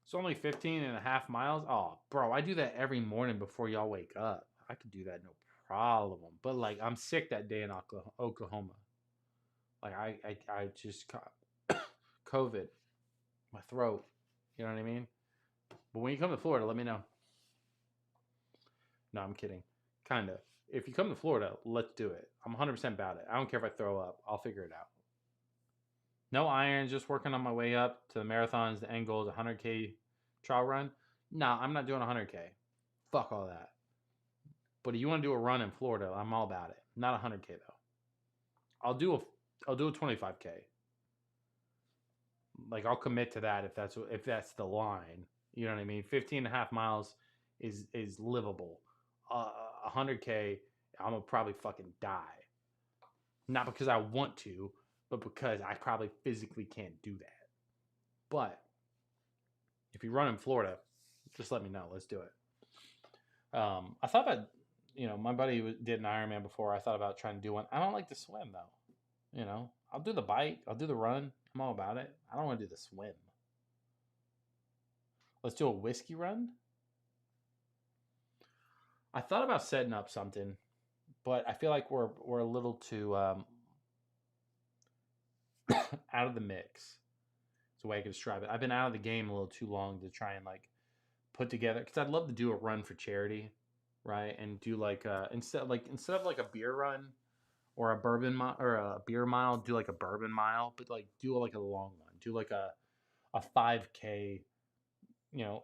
It's only 15.5 miles. Oh, bro, I do that every morning before y'all wake up. I could do that no problem. But like, I'm sick that day in Oklahoma. Like, I just caught COVID, my throat. You know what I mean? But when you come to Florida, let me know. No, I'm kidding. Kind of. If you come to Florida, let's do it. I'm 100% about it. I don't care if I throw up. I'll figure it out. No irons, just working on my way up to the marathons, the end goal is 100K trial run. Nah, I'm not doing 100K. Fuck all that. But if you want to do a run in Florida, I'm all about it. Not 100K though. I'll do a 25K. Like I'll commit to that if that's the line. You know what I mean? 15.5 miles is livable. 100K, I'm gonna probably fucking die. Not because I want to, but because I probably physically can't do that. But if you run in Florida, just let me know. Let's do it. I thought about, my buddy did an Ironman before. I thought about trying to do one. I don't like to swim though. I'll do the bike. I'll do the run. I'm all about it. I don't want to do the swim. Let's do a whiskey run. I thought about setting up something, but I feel like we're a little too out of the mix. It's the way I can describe it. I've been out of the game a little too long to try and like put together, because I'd love to do a run for charity, right? And do like instead of like a beer run or a bourbon mile or a beer mile, do like a bourbon mile, but like do like a long one. Do like a 5K.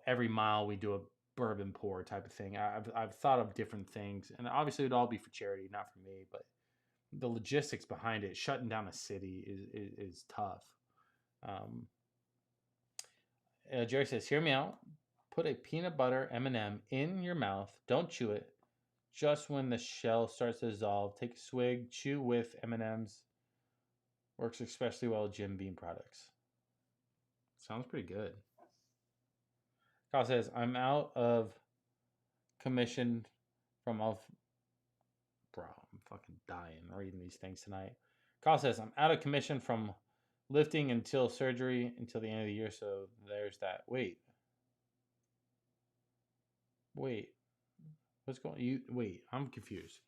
Every mile we do a bourbon pour type of thing. I've thought of different things, and obviously it'd all be for charity, not for me, but the logistics behind it, shutting down a city is tough. Jerry says, hear me out. Put a peanut butter M&M in your mouth. Don't chew it. Just when the shell starts to dissolve, take a swig, chew with M&Ms. Works especially well with Jim Beam products. Sounds pretty good. Kyle says, I'm out of commission from off. Bro, I'm fucking dying reading these things tonight. Kyle says, I'm out of commission from lifting until surgery until the end of the year. So there's that. Wait. What's going? Wait. I'm confused.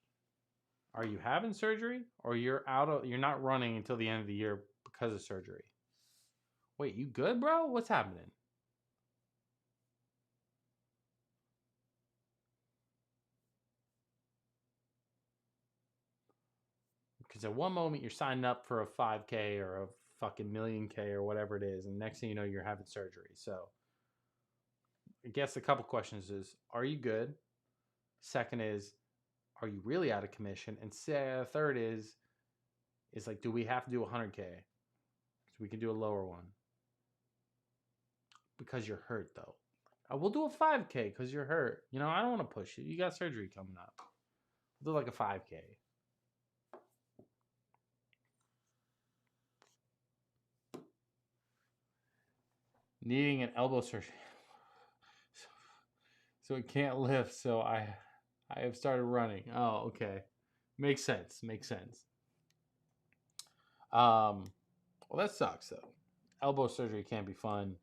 Are you having surgery, or you're not running until the end of the year because of surgery? Wait, you good, bro? What's happening? Because at one moment you're signing up for a 5K or a fucking million K or whatever it is, and next thing you know, you're having surgery. So I guess a couple questions is, are you good? Second is, are you really out of commission? And third is like, do we have to do 100K? So we can do a lower one. Because you're hurt, though. We'll do a 5K because you're hurt. I don't want to push you. You got surgery coming up. We'll do like a 5K. needing an elbow surgery, so it can't lift. So I have started running. Oh, okay, makes sense. Makes sense. Well, that sucks though. Elbow surgery can be fun,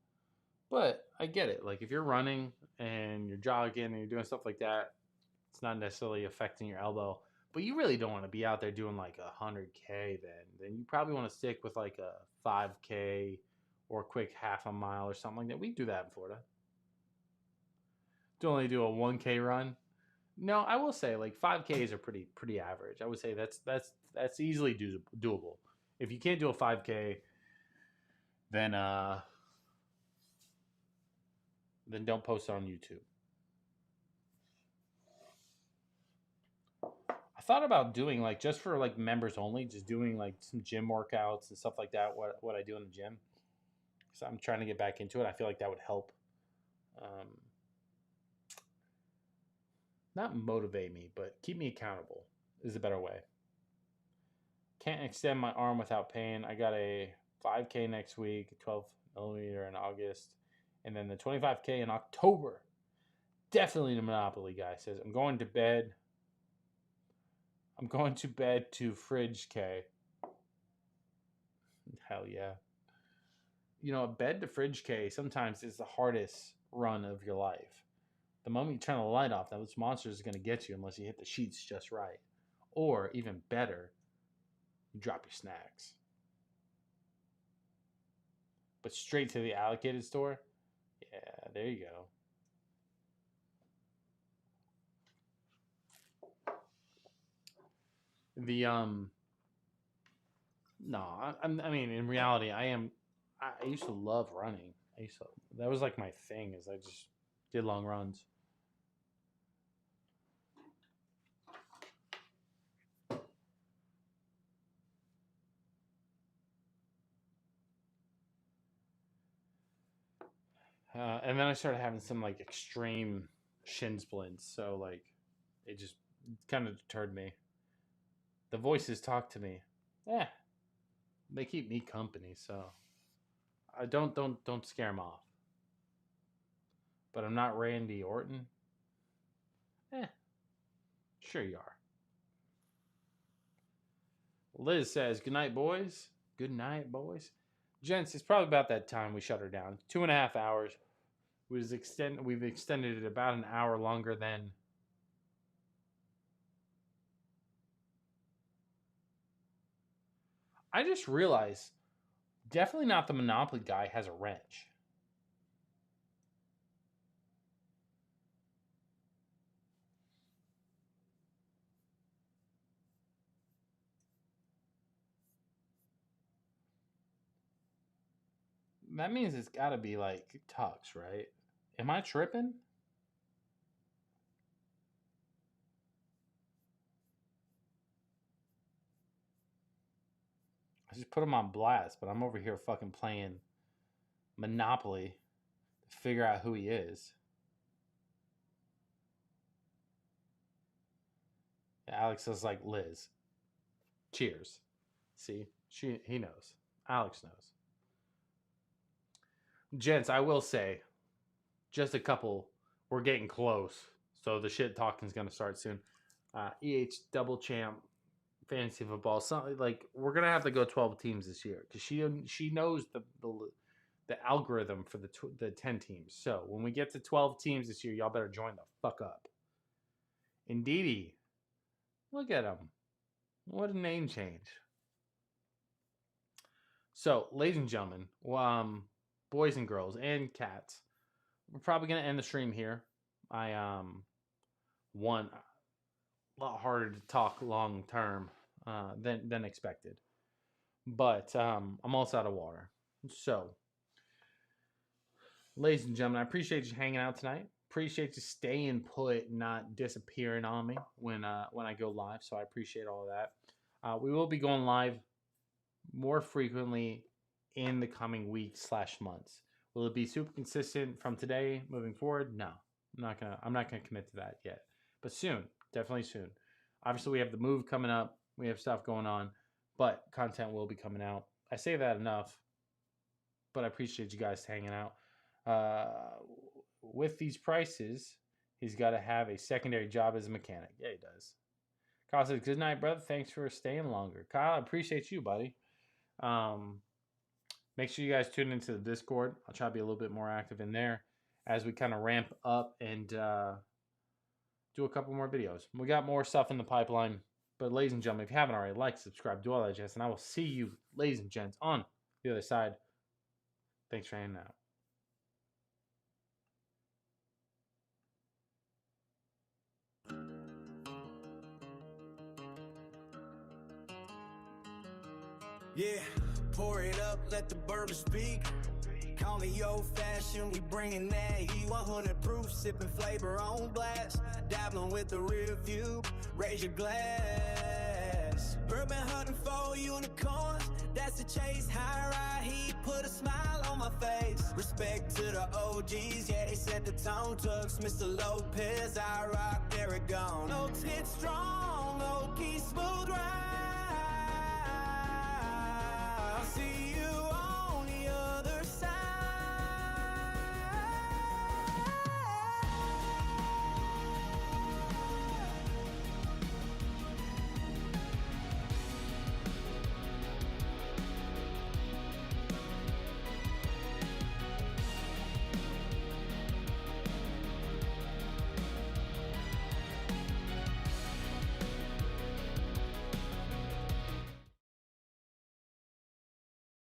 but I get it. Like if you're running and you're jogging and you're doing stuff like that, it's not necessarily affecting your elbow. But you really don't want to be out there doing like 100K then you probably want to stick with like a 5K or a quick half a mile or something like that. We do that in Florida. To only do a 1K run. No, I will say like 5Ks are pretty average. I would say that's easily doable. If you can't do a 5K, then don't post it on YouTube. I thought about doing like just for like members only, just doing like some gym workouts and stuff like that. What I do in the gym. So I'm trying to get back into it. I feel like that would help. Not motivate me, but keep me accountable is a better way. Can't extend my arm without pain. I got a 5K next week, 12 millimeter in August, and then the 25K in October. Definitely the Monopoly guy says, I'm going to bed to Fridge K. Hell yeah. You know, a bed to Fridge K sometimes is the hardest run of your life. The moment you turn the light off, those monsters are going to get you unless you hit the sheets just right. Or, even better, you drop your snacks. But straight to the allocated store? Yeah, there you go. I mean, in reality, I used to love running. That was like my thing, is I just did long runs. And then I started having some like extreme shin splints, so like it just kind of deterred me. The voices talk to me. Yeah, they keep me company, so I don't scare them off. But I'm not Randy Orton. Sure you are. Liz says, "Good night, boys. Good night, boys." Gents, it's probably about that time we shut her down. 2.5 hours. We've extended it about an hour longer than. I just realized, definitely not the Monopoly guy has a wrench. That means it's got to be like Tux, right? Am I tripping? I just put him on blast, but I'm over here fucking playing Monopoly to figure out who he is. Alex is like, Liz. Cheers. See, he knows. Alex knows. Gents, I will say, just a couple. We're getting close, so the shit talking is gonna start soon. Double champ fantasy football. Something like we're gonna have to go 12 teams this year because she knows the algorithm for the 10 teams. So when we get to 12 teams this year, y'all better join the fuck up. Indeedy, look at him. What a name change. So, ladies and gentlemen, boys and girls and cats, we're probably gonna end the stream here. I one a lot harder to talk long term than expected, but I'm also out of water. So, ladies and gentlemen, I appreciate you hanging out tonight. Appreciate you staying put, not disappearing on me when I go live. So I appreciate all of that. We will be going live more frequently in the coming weeks / months. Will it be super consistent from today moving forward? No, I'm not gonna commit to that yet, but soon, definitely soon. Obviously, we have the move coming up. We have stuff going on, but content will be coming out. I say that enough, but I appreciate you guys hanging out. With these prices, he's got to have a secondary job as a mechanic. Yeah, he does. Kyle says, good night, brother. Thanks for staying longer. Kyle, I appreciate you, buddy. Make sure you guys tune into the Discord. I'll try to be a little bit more active in there as we kind of ramp up and do a couple more videos. We got more stuff in the pipeline. But ladies and gentlemen, if you haven't already, like, subscribe, do all that jazz, and I will see you, ladies and gents, on the other side. Thanks for hanging out. Yeah, pour it up, let the bourbon speak. Call me old-fashioned, we bringing that heat. 100 proof, sipping flavor on blast. Dabbling with the rear view, raise your glass. Bourbon hunting for unicorns, that's the chase. High ride heat, put a smile on my face. Respect to the OGs, yeah, they set the tone. Tucks, Mr. Lopez, I rock, Derek gone. Notes hit strong, old key smooth ride. I'll see you